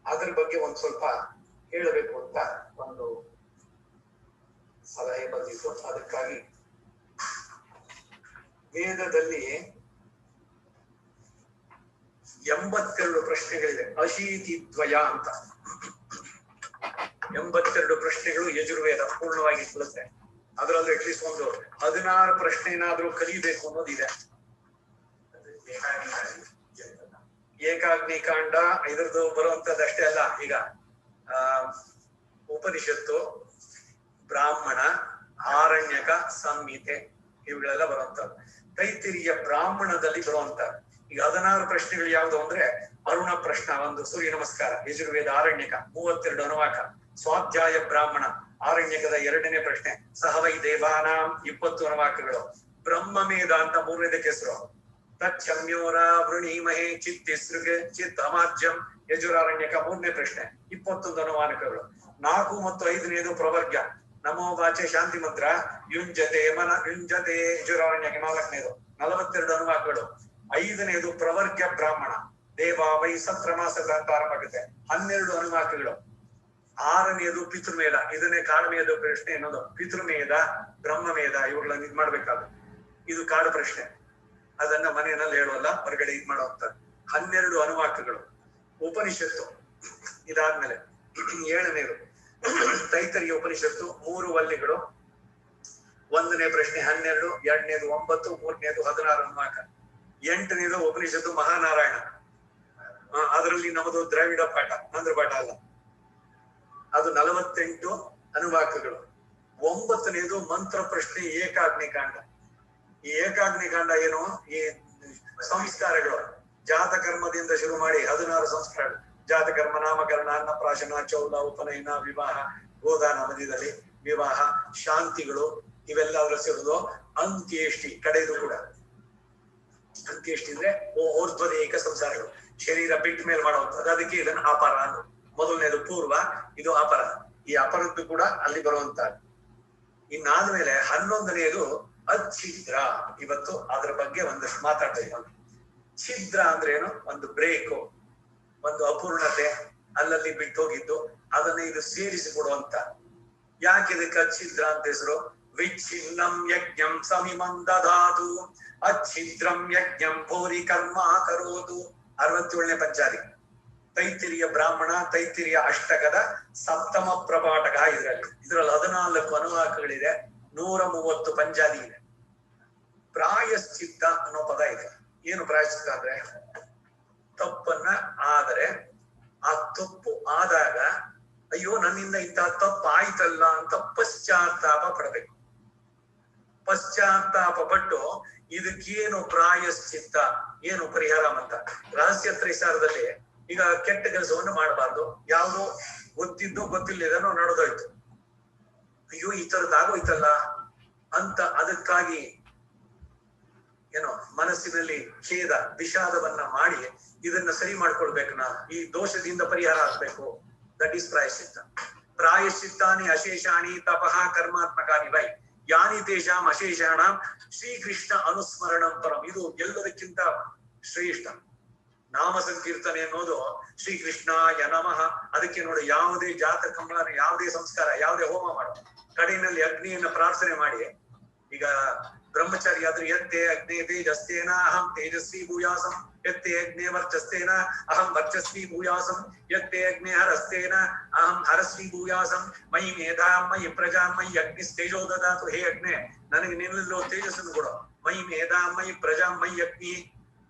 ಅದ್ರ ಬಗ್ಗೆ ಒಂದ್ ಸ್ವಲ್ಪ ಹೇಳಬೇಕು ಅಂತ ಒಂದು ಸಲಹೆ ಬಂದಿತ್ತು. ಅದಕ್ಕಾಗಿ ವೇದದಲ್ಲಿ 82 ಪ್ರಶ್ನೆಗಳಿದೆ. ಅಶೀತಿ ದ್ವಯ ಅಂತ 82 ಪ್ರಶ್ನೆಗಳು ಯಜುರ್ವೇದ ಪೂರ್ಣವಾಗಿ ಕೊಡುತ್ತೆ. ಅದರಲ್ಲೂ ಅಟ್ಲೀಸ್ಟ್ ಒಂದು 16 ಪ್ರಶ್ನೆ ಏನಾದ್ರೂ ಕಲಿಬೇಕು ಅನ್ನೋದಿದೆ. ಏಕಾಗ್ನಿಕಾಂಡ ಇದ್ರದ್ದು ಬರುವಂತದ್ದಷ್ಟೇ ಅಲ್ಲ, ಈಗ ಉಪನಿಷತ್ತು, ಬ್ರಾಹ್ಮಣ, ಆರಣ್ಯಕ, ಸಂಹಿತೆ ಇವುಗಳೆಲ್ಲ ಬರುವಂತದ್ದು. ತೈತಿರಿಯ ಬ್ರಾಹ್ಮಣದಲ್ಲಿ ಬರುವಂತ ಈಗ 16 ಪ್ರಶ್ನೆಗಳು ಯಾವ್ದು ಅಂದ್ರೆ ಅರುಣ ಪ್ರಶ್ನ ಒಂದು, ಸೂರ್ಯ ನಮಸ್ಕಾರ, ಯಜುರ್ವೇದ ಆರಣ್ಯಕ 32 ಅನುವಾಕ, ಸ್ವಾಧ್ಯಾಯ ಬ್ರಾಹ್ಮಣ ಆರಣ್ಯಕದ 2ನೇ ಪ್ರಶ್ನೆ, ಸಹವೈ ದೇವಾನಾಂ 20 ಅನುವಾಕಗಳು, ಬ್ರಹ್ಮಮೇಧ ಅಂತ 3ನೇದಕ್ಕೆ ಹೆಸರು, ತಚ್ಛಮ್ಯೋರ ವೃಣೀಮಹೇ ಚಿತ್ತಿಸೃಗೆ ಚಿತ್ ಅಮಾಜ್ಯಂ ಯಜುರಾರಣ್ಯಕ 3ನೇ ಪ್ರಶ್ನೆ 21 ಅನುವಾನಕಗಳು. 4 ಮತ್ತು 5ನೇದು ಪ್ರವರ್ಗ, ನಮೋ ವಾಚೆ ಶಾಂತಿ ಮಂತ್ರ, ಯುಂಜತೆ ಮನ ಯುಂಜತೆ ಯಜುರಾರಣ್ಯಕ 4ನೇದು 42 ಅನುವಾಕಗಳು. 5ನೇದು ಪ್ರವರ್ಗ ಬ್ರಾಹ್ಮಣ, ದೇವ ವೈ ಸತ್ರಮಾಸದ ಅಂತ ಆರಂಭ ಆಗುತ್ತೆ, 12 ಅನುವಾಕಗಳು. 6ನೇದು ಪಿತೃಮೇಧ, ಇದನ್ನೇ ಕಾಡುಮೇಧ ಪ್ರಶ್ನೆ ಅನ್ನೋದು. ಪಿತೃಮೇಧ, ಬ್ರಹ್ಮಮೇಧ ಇವುಗಳನ್ನ ಇದ್ ಮಾಡ್ಬೇಕಾದ್ರು, ಇದು ಕಾಡು ಪ್ರಶ್ನೆ, ಅದನ್ನ ಮನೆಯಲ್ಲಿ ಹೇಳುವಲ್ಲ, ಹೊರಗಡೆ ಇದ್ ಮಾಡುವಂತ 12 ಅನುವಾಕಗಳು. ಉಪನಿಷತ್ತು ಇದಾದ್ಮೇಲೆ 7ನೇದು ತೈತರಿಯ ಉಪನಿಷತ್ತು 3 ವಲ್ಲಿಗಳು, 1ನೇ ಪ್ರಶ್ನೆ 12, 2ನೇದು 9, 3ನೇದು 16 ಅನುವಾಕ. 8ನೇದು ಉಪನಿಷತ್ತು ಮಹಾನಾರಾಯಣ, ಅದರಲ್ಲಿ ನಮ್ಮದು ದ್ರಾವಿಡ ಪಾಠ, ಆಂಧ್ರ ಪಾಠ ಅಲ್ಲ, ಅದು 48 ಅನುವಾಕಗಳು. 9ನೇದು ಮಂತ್ರ ಪ್ರಶ್ನೆ ಏಕಾಗ್ನಿಕಾಂಡ. ಈ ಏಕಾಗ್ನಿಕಾಂಡ ಏನು? ಈ ಸಂಸ್ಕಾರಗಳು, ಜಾತಕರ್ಮದಿಂದ ಶುರು ಮಾಡಿ 16 ಸಂಸ್ಕಾರಗಳು, ಜಾತಕರ್ಮ, ನಾಮಕರಣ, ಅನ್ನಪ್ರಾಶನ, ಚೌಲ, ಉಪನಯನ, ವಿವಾಹ, ಗೋದಾನ ಮಧ್ಯದಲ್ಲಿ ವಿವಾಹ, ಶಾಂತಿಗಳು, ಇವೆಲ್ಲ ಸೇರುವುದು. ಅಂತ್ಯೇಷ್ಟಿ ಕಡೆದು ಕೂಡ. ಅಂತ್ಯೇಷ್ಟಿ ಅಂದ್ರೆ ಊರ್ಧ್ವದೇಕ ಸಂಸಾರಗಳು, ಶರೀರ ಬಿಟ್ಟ ಮೇಲೆ ಮಾಡುವಂಥದ್ದು, ಅದಕ್ಕೆ ಇದನ್ನು ಅಪರ ಅಂದ್ರೆ. ಮೊದಲನೇದು ಪೂರ್ವ, ಇದು ಅಪರ. ಈ ಅಪರದ್ದು ಕೂಡ ಅಲ್ಲಿ ಬರುವಂತ. ಇನ್ನಾದ್ಮೇಲೆ 11ನೇದು ಅಚ್ಛಿದ್ರ. ಇವತ್ತು ಅದ್ರ ಬಗ್ಗೆ ಒಂದಷ್ಟು ಮಾತಾಡ್ತಾ ಇದ್ದೀವಿ. ಛಿದ್ರ ಅಂದ್ರೆ ಏನು? ಒಂದು ಬ್ರೇಕು, ಒಂದು ಅಪೂರ್ಣತೆ, ಅಲ್ಲಲ್ಲಿ ಬಿಟ್ಟು ಹೋಗಿದ್ದು, ಅದನ್ನ ಇದು ಸೇರಿಸಿಕೊಡುವಂತ. ಯಾಕೆ ಇದಕ್ಕೆ ಅಚ್ಛಿದ್ರ ಅಂತ ಹೆಸರು? ವಿಚ್ಛಿನ್ನಂ ಯಜ್ಞಂ ಸಮಿಮಂ ದಧಾತು ಅಚ್ಛಿದ್ರಂ ಯಜ್ಞಂ ಭೂರಿ ಕರ್ಮ ಕರೋದು. 67ನೇ ಪಂಚಾದಿ ತೈತಿರಿಯ ಬ್ರಾಹ್ಮಣ, ತೈತಿರಿಯ ಅಷ್ಟಕದ ಸಪ್ತಮ ಪ್ರಪಾಠಕ. ಇದ್ರಲ್ಲಿ 14 ಅನುವಾಕಗಳಿದೆ, 130 ಪಂಚಾದಿ ಇದೆ. ಪ್ರಾಯಶ್ಚಿತ್ತ ಅನ್ನೋ ಪದ ಇದೆ. ಏನು ಪ್ರಾಯಶ್ಚಿತ್ತ ಅಂದ್ರೆ, ತಪ್ಪನ್ನ ಆದರೆ ಆ ತಪ್ಪು ಆದಾಗ ಅಯ್ಯೋ ನನ್ನಿಂದ ಇಂತಹ ತಪ್ಪು ಆಯ್ತಲ್ಲ ಅಂತ ಪಶ್ಚಾತ್ತಾಪ ಪಡಬೇಕು. ಪಶ್ಚಾತ್ತಾಪ ಪಟ್ಟು ಇದಕ್ಕೇನು ಪ್ರಾಯಶ್ಚಿತ್ತ, ಏನು ಪರಿಹಾರ ಅಂತ. ರಹಸ್ಯ ತ್ರೈಸಾರದಲ್ಲಿ ಈಗ ಕೆಟ್ಟ ಕೆಲಸವನ್ನು ಮಾಡಬಾರ್ದು, ಯಾವ್ದೋ ಗೊತ್ತಿದ್ದು ಗೊತ್ತಿಲ್ಲದೇನೋ ನಡೆದೋಯ್ತು, ಅಯ್ಯೋ ಈ ತರದಾಗೋಯ್ತಲ್ಲ ಅಂತ ಅದಕ್ಕಾಗಿ ಏನೋ ಮನಸ್ಸಿನಲ್ಲಿ ಖೇದ ವಿಷಾದವನ್ನ ಮಾಡಿ ಇದನ್ನ ಸರಿ ಮಾಡ್ಕೊಳ್ಬೇಕನ್ನ, ಈ ದೋಷದಿಂದ ಪರಿಹಾರ ಆಗ್ಬೇಕು. ದಟ್ ಈಸ್ ಪ್ರಾಯಶ್ಚಿತ್ತ. ಪ್ರಾಯಶ್ಚಿತ್ತಾನಿ ಅಶೇಷಾಣಿ ತಪಃ ಕರ್ಮಾತ್ಮಕಾನಿ ವೈ ಯಾನಿ ತೇಷಾಂ ಅಶೇಷಾಣ ಶ್ರೀಕೃಷ್ಣ ಅನುಸ್ಮರಣಂ ಪರಂ. ಇದು ಎಲ್ಲದಕ್ಕಿಂತ ಶ್ರೇಷ್ಠ. ನಾಮ ಸಂಕೀರ್ತನೆ ಅನ್ನೋದು ಶ್ರೀಕೃಷ್ಣಾಯ ನಮಃ. ಅದಕ್ಕೆ ನೋಡಿ, ಯಾವುದೇ ಜಾತಕ, ಯಾವುದೇ ಸಂಸ್ಕಾರ, ಯಾವುದೇ ಹೋಮ ಮಾಡು, ಕಡೆಯಲ್ಲಿ ಅಗ್ನಿಯನ್ನ ಪ್ರಾರ್ಥನೆ ಮಾಡಿ. ಈಗ ಬ್ರಹ್ಮಚಾರಿ ಆದ್ರೆ ಎತ್ತೆ ಅಗ್ನೇ ತೇಜಸ್ತೇನ ಅಹಂ ತೇಜಸ್ವಿ ಭೂಯಾಸಂ, ಎತ್ತೆ ಅಗ್ನೇ ವರ್ಚಸ್ತೇನ ಅಹಂ ವರ್ಚಸ್ವಿ ಭೂಯಾಸಂ, ಎತ್ತೆ ಅಗ್ನೇ ಹರಸ್ತೇನ ಅಹಂ ಹರಸ್ವಿ ಭೂಯಾಸಂ, ಮಯಿ ಮೇಧಾಂ ಮಯಿ ಪ್ರಜಾಂ ಮಯಿ ಅಗ್ನಿಸ್ತೇಜೋ ದದಾತು. ಹೇ ಅಗ್ನೇ, ನನಗೆ ನಿನ್ನಲ್ಲಿರೋ ತೇಜಸ್ಸನ್ನು ಕೊಡು. ಮಯಿ ಮೇಧಾಂ ಮಯಿ ಪ್ರಜಾಂ ಮಯಿ ಅಗ್ನಿ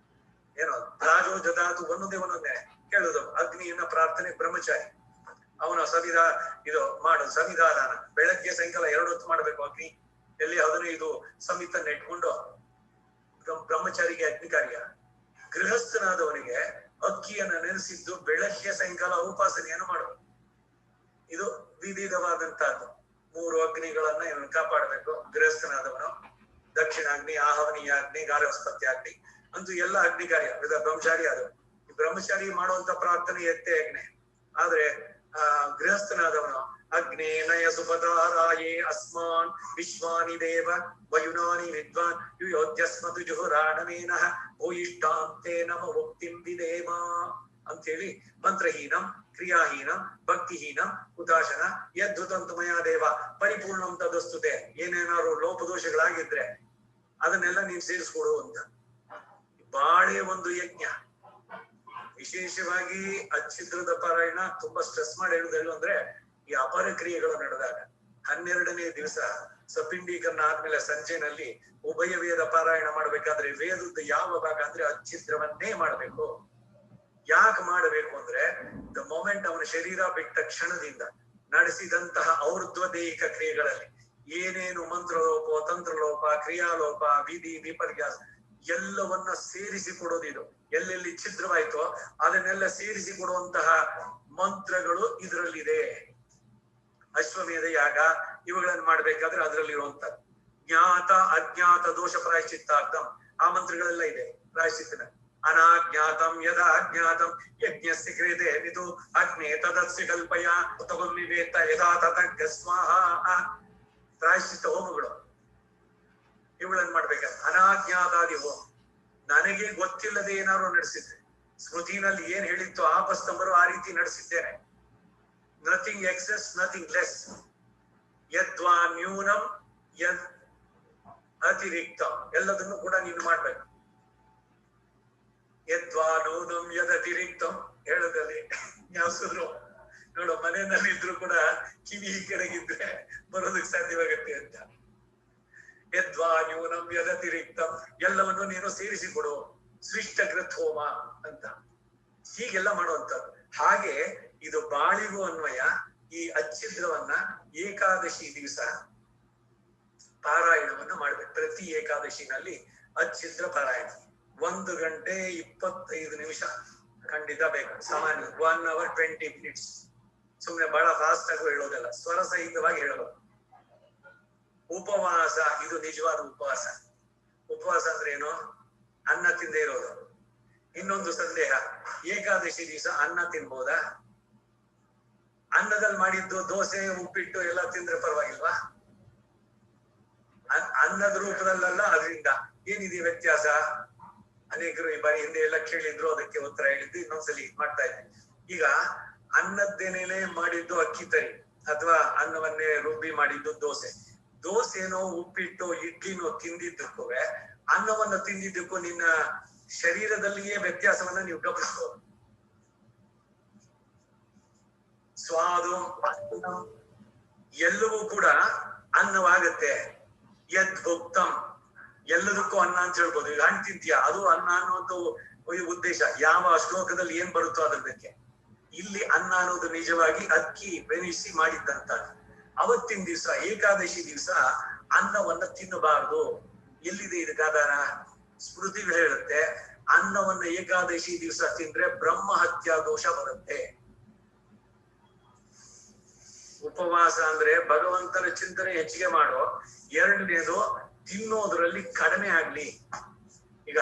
ಏನೋ ರಾಜೋ ದದಾತು. ಒಂದೊಂದೇ ಕೇಳುದು ಅಗ್ನಿಯನ್ನ ಪ್ರಾರ್ಥನೆ ಬ್ರಹ್ಮಚಾರಿ. ಅವನ ಇದು ಮಾಡೋದು ಸವಿಧಾನ. ಬೆಳಗ್ಗೆ ಸಾಯಂಕಾಲ 2 ಹೊತ್ತು ಮಾಡ್ಬೇಕು ಅಗ್ನಿ. ಎಲ್ಲಿ 15 ಸಮಿತನ್ನ ಇಟ್ಕೊಂಡು ಬ್ರಹ್ಮಚಾರಿಗೆ ಅಗ್ನಿ ಕಾರ್ಯ. ಗೃಹಸ್ಥನಾದವನಿಗೆ ಅಕ್ಕಿಯನ್ನ ನೆನೆಸಿದ್ದು ಬೆಳಗ್ಗೆ ಸಾಯಂಕಾಲ ಉಪಾಸನೆಯನ್ನು ಮಾಡಬೇಕು. ಇದು ವಿವಿಧವಾದಂತಹದ್ದು. 3 ಅಗ್ನಿಗಳನ್ನ ಇವನು ಕಾಪಾಡಬೇಕು ಗೃಹಸ್ಥನಾದವನು. ದಕ್ಷಿಣಾಗ್ನಿ, ಆಹವನೀಯ ಅಗ್ನಿ, ಗಾರ್ಹಸ್ಪತ್ಯ ಅಗ್ನಿ ಅಂತೂ ಎಲ್ಲ ಅಗ್ನಿ ಕಾರ್ಯ. ಬ್ರಹ್ಮಚಾರಿ ಅದು. ಬ್ರಹ್ಮಚಾರಿ ಮಾಡುವಂತ ಪ್ರಾರ್ಥನೆ ಎತ್ತೆ ಅಗ್ನಿ. ಆದ್ರೆ ಗೃಹಸ್ಥನಾದವನು ಅಗ್ನೇ ನಯ ಸುಪದಾರಾಯೇ ಅಸ್ಮಾನ್ ವಿಶ್ವಾನಿ ದೇವ ವಯುನಾನಿ ವಿದ್ವಾನ್ ಯುಯೋಧ್ಯಸ್ಮತು ಜುಹುರಾಣಮೇನಃ ಭೂಯಿಷ್ಠಾಂತೆ ನಮ ಮುಕ್ತಿಂ ವಿದೇಮ ಅಂತ ಹೇಳಿ ಮಂತ್ರಹೀನಂ ಕ್ರಿಯಾಹೀನಂ ಭಕ್ತಿಹೀನಂ ಉದಾಸನ ಯದ್ಧುತಂತು ಮಯಾ ದೇವ ಪರಿಪೂರ್ಣಂ ತದಸ್ತುತೆ. ಏನೇನಾದ್ರು ಲೋಪದೋಷಗಳಾಗಿದ್ರೆ ಅದನ್ನೆಲ್ಲ ನೀನ್ ಸೇರಿಸ್ಕೊಡು ಅಂತ. ಬಾಳೆ ಒಂದು ಯಜ್ಞ. ವಿಶೇಷವಾಗಿ ಅಚ್ಛಿದ್ರದ ಪಾರಾಯಣ ತುಂಬಾ ಸ್ಟ್ರೆಸ್ ಮಾಡಿ ಹೇಳುದು ಅಂದ್ರೆ, ಈ ಅಪರ ಕ್ರಿಯೆಗಳು ನಡೆದಾಗ 12ನೇ ದಿವಸ ಸಪಿಂಡೀಕರಣ ಆದ್ಮೇಲೆ ಸಂಜೆನಲ್ಲಿ ಉಭಯ ವೇದ ಪಾರಾಯಣ ಮಾಡ್ಬೇಕಾದ್ರೆ ವೇದದ ಯಾವ ಭಾಗ ಅಂದ್ರೆ ಅಚ್ಛಿದ್ರವನ್ನೇ ಮಾಡ್ಬೇಕು. ಯಾಕೆ ಮಾಡಬೇಕು ಅಂದ್ರೆ, ದ ಮೊಮೆಂಟ್ ಅವನ ಶರೀರ ಬಿಟ್ಟ ಕ್ಷಣದಿಂದ ನಡೆಸಿದಂತಹ ಔರ್ಧ್ವದೇಹಿಕ ಕ್ರಿಯೆಗಳಲ್ಲಿ ಏನೇನು ಮಂತ್ರಲೋಪ, ತಂತ್ರಲೋಪ, ಕ್ರಿಯಾಲೋಪ, ವಿಧಿ ವಿಪರ್ಯಾಸ ಎಲ್ಲವನ್ನ ಸೇರಿಸಿ ಕೊಡೋದು. ಇದು ಎಲ್ಲೆಲ್ಲಿ ಛಿದ್ರವಾಯ್ತೋ ಅದನ್ನೆಲ್ಲ ಸೇರಿಸಿ ಕೊಡುವಂತಹ ಮಂತ್ರಗಳು ಇದರಲ್ಲಿದೆ. ಅಶ್ವಮೇಧ ಯಾಗ ಇವುಗಳನ್ನು ಮಾಡ್ಬೇಕಾದ್ರೆ ಅದರಲ್ಲಿರುವಂತ ಜ್ಞಾತ ಅಜ್ಞಾತ ದೋಷ ಪ್ರಾಯಶ್ಚಿತ್ತಾರ್ಥಂ ಆ ಮಂತ್ರಗಳೆಲ್ಲ ಇದೆ ಪ್ರಾಯಶ್ಚಿತ್ತನ. ಅನಾಜ್ಞಾತಂ ಯದಾ ಅಜ್ಞಾತಂ ಯಜ್ಞಸ್ಯ ಕ್ರಿಯತೆ ವಿದು ಅಗ್ನೇ ತದಸ್ಯ ಕಲ್ಪಯ ತಗೊಮ್ಮಿವೇತ್ತ ಯಥಾ ತತಗ್ಗ ಸ್ವಾಹ. ಪ್ರಾಯಶ್ಚಿತ್ತ ಹೋಮಗಳು ಇವುಗಳನ್ನು ಮಾಡ್ಬೇಕಾದ್ರೆ ಅನಾಜ್ಞಾತಾದಿ ಹೋಮ. ನನಗೆ ಗೊತ್ತಿಲ್ಲದೆ ಏನಾದ್ರು ನಡೆಸಿದ್ರೆ, ಸ್ಮೃತಿನಲ್ಲಿ ಏನ್ ಹೇಳಿತ್ತು ಆಪಸ್ತಂಬರು ಆ ರೀತಿ ನಡೆಸಿದ್ದೇನೆ. Nothing excess, nothing less. ಯದ್ವಾ ನ್ಯೂನಂ ಯದ್ ಅತಿರಿಕ್ತ ಎಲ್ಲದನ್ನು ಕೂಡ ನೀನು ಮಾಡ್ಬೇಕು. ಯದ್ವಾ ನೂನಂ ಯದ್ ಅತಿರಿಕ್ತಂ ಹೇಳೋದಲ್ಲಿ ಜ್ಞಾಪಿಸಿದ್ರು ನೋಡು. ಮನೆಯಲ್ಲಿ ಇದ್ರು ಕೂಡ ಕಿವಿ ಈ ಕಡೆಗಿದ್ರೆ ಬರೋದಕ್ಕೆ ಸಾಧ್ಯವಾಗತ್ತೆ ಅಂತ. ಯದ್ವಾ ನ್ಯೂನಂ ಯದತಿರಿಕ್ತಂ ಎಲ್ಲವನ್ನು ನೀನು ಸೇರಿಸಿಕೊಡು. ಸ್ವಿಷ್ಟ ಕೃತ್ ಹೋಮ ಅಂತ ಹೀಗೆಲ್ಲ ಮಾಡುವಂಥದ್ದು. ಹಾಗೆ ಇದು ಬಾಳಿಗೂ ಅನ್ವಯ. ಈ ಅಚ್ಛಿದ್ರವನ್ನ ಏಕಾದಶಿ ದಿವಸ ಪಾರಾಯಣವನ್ನ ಮಾಡ್ಬೇಕು. ಪ್ರತಿ ಏಕಾದಶಿನಲ್ಲಿ ಅಚ್ಛಿದ್ರ ಪಾರಾಯಣ 1 ಗಂಟೆ 25 ನಿಮಿಷ ಖಂಡಿತ ಬೇಕು. ಸಾಮಾನ್ಯ 1 hour 20 minutes. ಸುಮ್ನೆ ಬಹಳ ಫಾಸ್ಟ್ ಆಗಿ ಹೇಳೋದಲ್ಲ, ಸ್ವರ ಸಹಿತವಾಗಿ ಹೇಳೋದು. ಉಪವಾಸ, ಇದು ನಿಜವಾದ ಉಪವಾಸ. ಉಪವಾಸ ಅಂದ್ರೆ ಏನು? ಅನ್ನ ತಿಂದೇ ಇರೋದು. ಇನ್ನೊಂದು ಸಂದೇಹ, ಏಕಾದಶಿ ದಿವಸ ಅನ್ನ ತಿನ್ಬೋದಾ? ಅನ್ನದಲ್ಲಿ ಮಾಡಿದ್ದು ದೋಸೆ ಉಪ್ಪಿಟ್ಟು ಎಲ್ಲ ತಿಂದ್ರೆ ಪರವಾಗಿಲ್ವಾ? ಅನ್ನದ ರೂಪದಲ್ಲ. ಅದರಿಂದ ಏನಿದೆ ವ್ಯತ್ಯಾಸ? ಅನೇಕರು ಈ ಬಾರಿ ಹಿಂದೆ ಎಲ್ಲ ಕೇಳಿದ್ರು, ಅದಕ್ಕೆ ಉತ್ತರ ಹೇಳಿದ್ದು ಇನ್ನೊಂದ್ಸಲಿ ಮಾಡ್ತಾ ಇದ್ದೆ. ಈಗ ಅನ್ನದ್ದೇನೇನೆ ಮಾಡಿದ್ದು ಅಕ್ಕಿ ತರಿ, ಅಥವಾ ಅನ್ನವನ್ನೇ ರುಬ್ಬಿ ಮಾಡಿದ್ದು ದೋಸೆನೋ ಉಪ್ಪಿಟ್ಟು ಇಡ್ಲಿನೋ ತಿಂದಿದ್ದಕ್ಕೂ ಅನ್ನವನ್ನು ತಿಂದಿದ್ದಕ್ಕೂ ನಿನ್ನ ಶರೀರದಲ್ಲಿಯೇ ವ್ಯತ್ಯಾಸವನ್ನ ನೀವು ಗಮನಿಸಬಹುದು. ಸ್ವಾದು ಎಲ್ಲವೂ ಕೂಡ ಅನ್ನವಾಗತ್ತೆ. ಯದ್ಭುಕ್ತಂ, ಎಲ್ಲದಕ್ಕೂ ಅನ್ನ ಅಂತ ಹೇಳ್ಬೋದು. ಈಗ ಹಣ್ಣು ತಿಂತೀಯ, ಅದು ಅನ್ನ ಅನ್ನೋದು ಉದ್ದೇಶ. ಯಾವ ಶ್ಲೋಕದಲ್ಲಿ ಏನ್ ಬರುತ್ತೋ ಅದಕ್ಕೆ ಇಲ್ಲಿ ಅನ್ನ ಅನ್ನೋದು ನಿಜವಾಗಿ ಅಕ್ಕಿ ಬೆನಿಸಿ ಮಾಡಿದ್ದಂತ. ಅವತ್ತಿನ ದಿವಸ ಏಕಾದಶಿ ದಿವಸ ಅನ್ನವನ್ನ ತಿನ್ನಬಾರದು. ಎಲ್ಲಿದೆ ಇದಕ್ಕೆ ಆಧಾರ? ಸ್ಮೃತಿಗಳು ಹೇಳುತ್ತೆ, ಅನ್ನವನ್ನ ಏಕಾದಶಿ ದಿವಸ ತಿಂದ್ರೆ ಬ್ರಹ್ಮ ಹತ್ಯಾ ದೋಷ ಬರುತ್ತೆ. ಉಪವಾಸ ಅಂದ್ರೆ ಭಗವಂತನ ಚಿಂತನೆ ಹೆಚ್ಚಿಗೆ ಮಾಡೋ. ಎರಡನೇದು, ತಿನ್ನೋದ್ರಲ್ಲಿ ಕಡಿಮೆ ಆಗ್ಲಿ. ಈಗ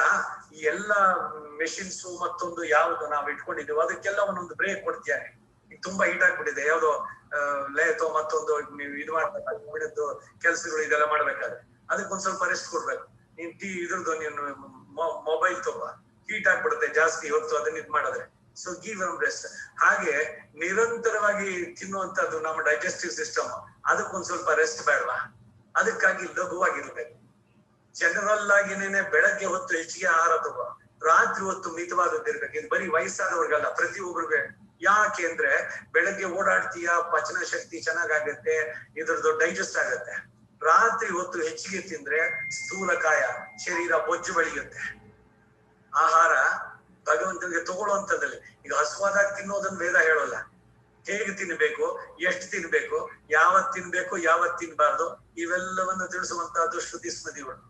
ಈ ಎಲ್ಲ ಮೆಷಿನ್ಸ್ ಮತ್ತೊಂದು ಯಾವ್ದು ನಾವು ಇಟ್ಕೊಂಡಿದ್ದೀವೋ ಅದಕ್ಕೆಲ್ಲ ಒಂದೊಂದು ಬ್ರೇಕ್ ಕೊಡ್ತೀಯಾನೆ. ಈಗ ತುಂಬಾ ಹೀಟ್ ಆಗ್ಬಿಟ್ಟಿದೆ, ಯಾವ್ದೋ ಲೇತೋ ಮತ್ತೊಂದು ನೀವು ಇದು ಮಾಡ್ಬಿಡದ್ದು ಕೆಲ್ಸಗಳು ಇದೆಲ್ಲ ಮಾಡ್ಬೇಕಾದ್ರೆ ಅದಕ್ಕೊಂದ್ ಸ್ವಲ್ಪ ರೆಸ್ಟ್ ಕೊಡ್ಬೇಕು. ನೀನ್ ಇದ್ರದ್ದು ನೀನು ಮೊಬೈಲ್ ತಗೋ, ಹೀಟ್ ಆಗ್ಬಿಡುತ್ತೆ ಜಾಸ್ತಿ ಹೊತ್ತು ಅದನ್ನ ಇದ್ ಮಾಡಿದ್ರೆ. So give them rest. ಹಾಗೆ ನಿರಂತರವಾಗಿ ತಿನ್ನುವಂತದ್ದು ನಮ್ಮ ಡೈಜೆಸ್ಟಿವ್ ಸಿಸ್ಟಮ್, ಅದಕ್ಕೊಂದ್ ಸ್ವಲ್ಪ ರೆಸ್ಟ್ ಬೇಡವಾ? ಅದಕ್ಕಾಗಿ ಲಘುವಾಗಿರ್ಬೇಕು. ಜನರಲ್ ಆಗಿನೇನೆ ಬೆಳಗ್ಗೆ ಹೊತ್ತು ಹೆಚ್ಚಿಗೆ ಆಹಾರ ತಗೋ, ರಾತ್ರಿ ಹೊತ್ತು ಮಿತವಾದದ್ದಿರ್ಬೇಕು. ಇದು ಬರೀ ವಯಸ್ಸಾದವ್ರಿಗಲ್ಲ, ಪ್ರತಿಯೊಬ್ಬರಿಗೆ. ಯಾಕೆ ಅಂದ್ರೆ ಬೆಳಗ್ಗೆ ಓಡಾಡ್ತೀಯ, ಪಚನ ಶಕ್ತಿ ಚೆನ್ನಾಗಾಗತ್ತೆ, ಇದ್ರದ್ದು ಡೈಜೆಸ್ಟ್ ಆಗತ್ತೆ. ರಾತ್ರಿ ಹೊತ್ತು ಹೆಚ್ಚಿಗೆ ತಿಂದ್ರೆ ಸ್ಥೂಲಕಾಯ, ಶರೀರ ಬೊಜ್ಜು ಬೆಳೆಯುತ್ತೆ. ಆಹಾರ ಭಗವಂತನಿಗೆ ತಗೊಳ್ಳುವಂಥದ್ದಲ್ಲಿ. ಈಗ ಹಸುವಾದಾಗ ತಿನ್ನೋದನ್ನ ವೇದ ಹೇಳೋಲ್ಲ. ಹೇಗೆ ತಿನ್ಬೇಕು, ಎಷ್ಟು ತಿನ್ಬೇಕು, ಯಾವತ್ ತಿನ್ಬೇಕು, ಯಾವತ್ ತಿನ್ಬಾರ್ದು, ಇವೆಲ್ಲವನ್ನು ತಿಳಿಸುವಂತಹದ್ದು ಶ್ರುತಿ ಸ್ಮೃತಿಗಳು.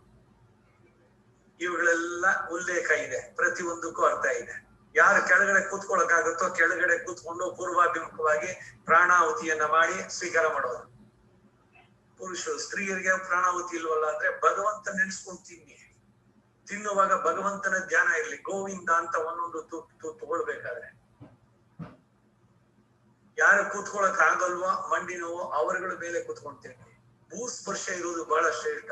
ಇವುಗಳೆಲ್ಲ ಉಲ್ಲೇಖ ಇದೆ, ಪ್ರತಿಯೊಂದಕ್ಕೂ ಅರ್ಥ ಇದೆ. ಯಾರು ಕೆಳಗಡೆ ಕೂತ್ಕೊಳಕ್ಕಾಗುತ್ತೋ ಕೆಳಗಡೆ ಕೂತ್ಕೊಂಡು ಪೂರ್ವಾಭಿಮುಖವಾಗಿ ಪ್ರಾಣಾಹುತಿಯನ್ನ ಮಾಡಿ ಸ್ವೀಕಾರ ಮಾಡೋದು. ಪುರುಷರು, ಸ್ತ್ರೀಯರಿಗೆ ಪ್ರಾಣಾಹುತಿ ಇಲ್ವಲ್ಲ ಅಂದ್ರೆ ಭಗವಂತ ನೆನ್ಸ್ಕೊಂಡು ತಿನ್ನುವಾಗ ಭಗವಂತನ ಧ್ಯಾನ ಇರ್ಲಿ. ಗೋವಿಂದ ಅಂತ ಒಂದೊಂದು ತುತ್ತು ತಗೊಳ್ಬೇಕಾದ್ರೆ ಯಾರು ಕೂತ್ಕೊಳಕ್ ಆಗಲ್ವೋ, ಮಂಡಿ ನೋವು, ಅವರುಗಳ ಮೇಲೆ ಕೂತ್ಕೊಂಡ್ತೀನಿ. ಭೂಸ್ಪರ್ಶ ಇರುವುದು ಬಹಳ ಶ್ರೇಷ್ಠ.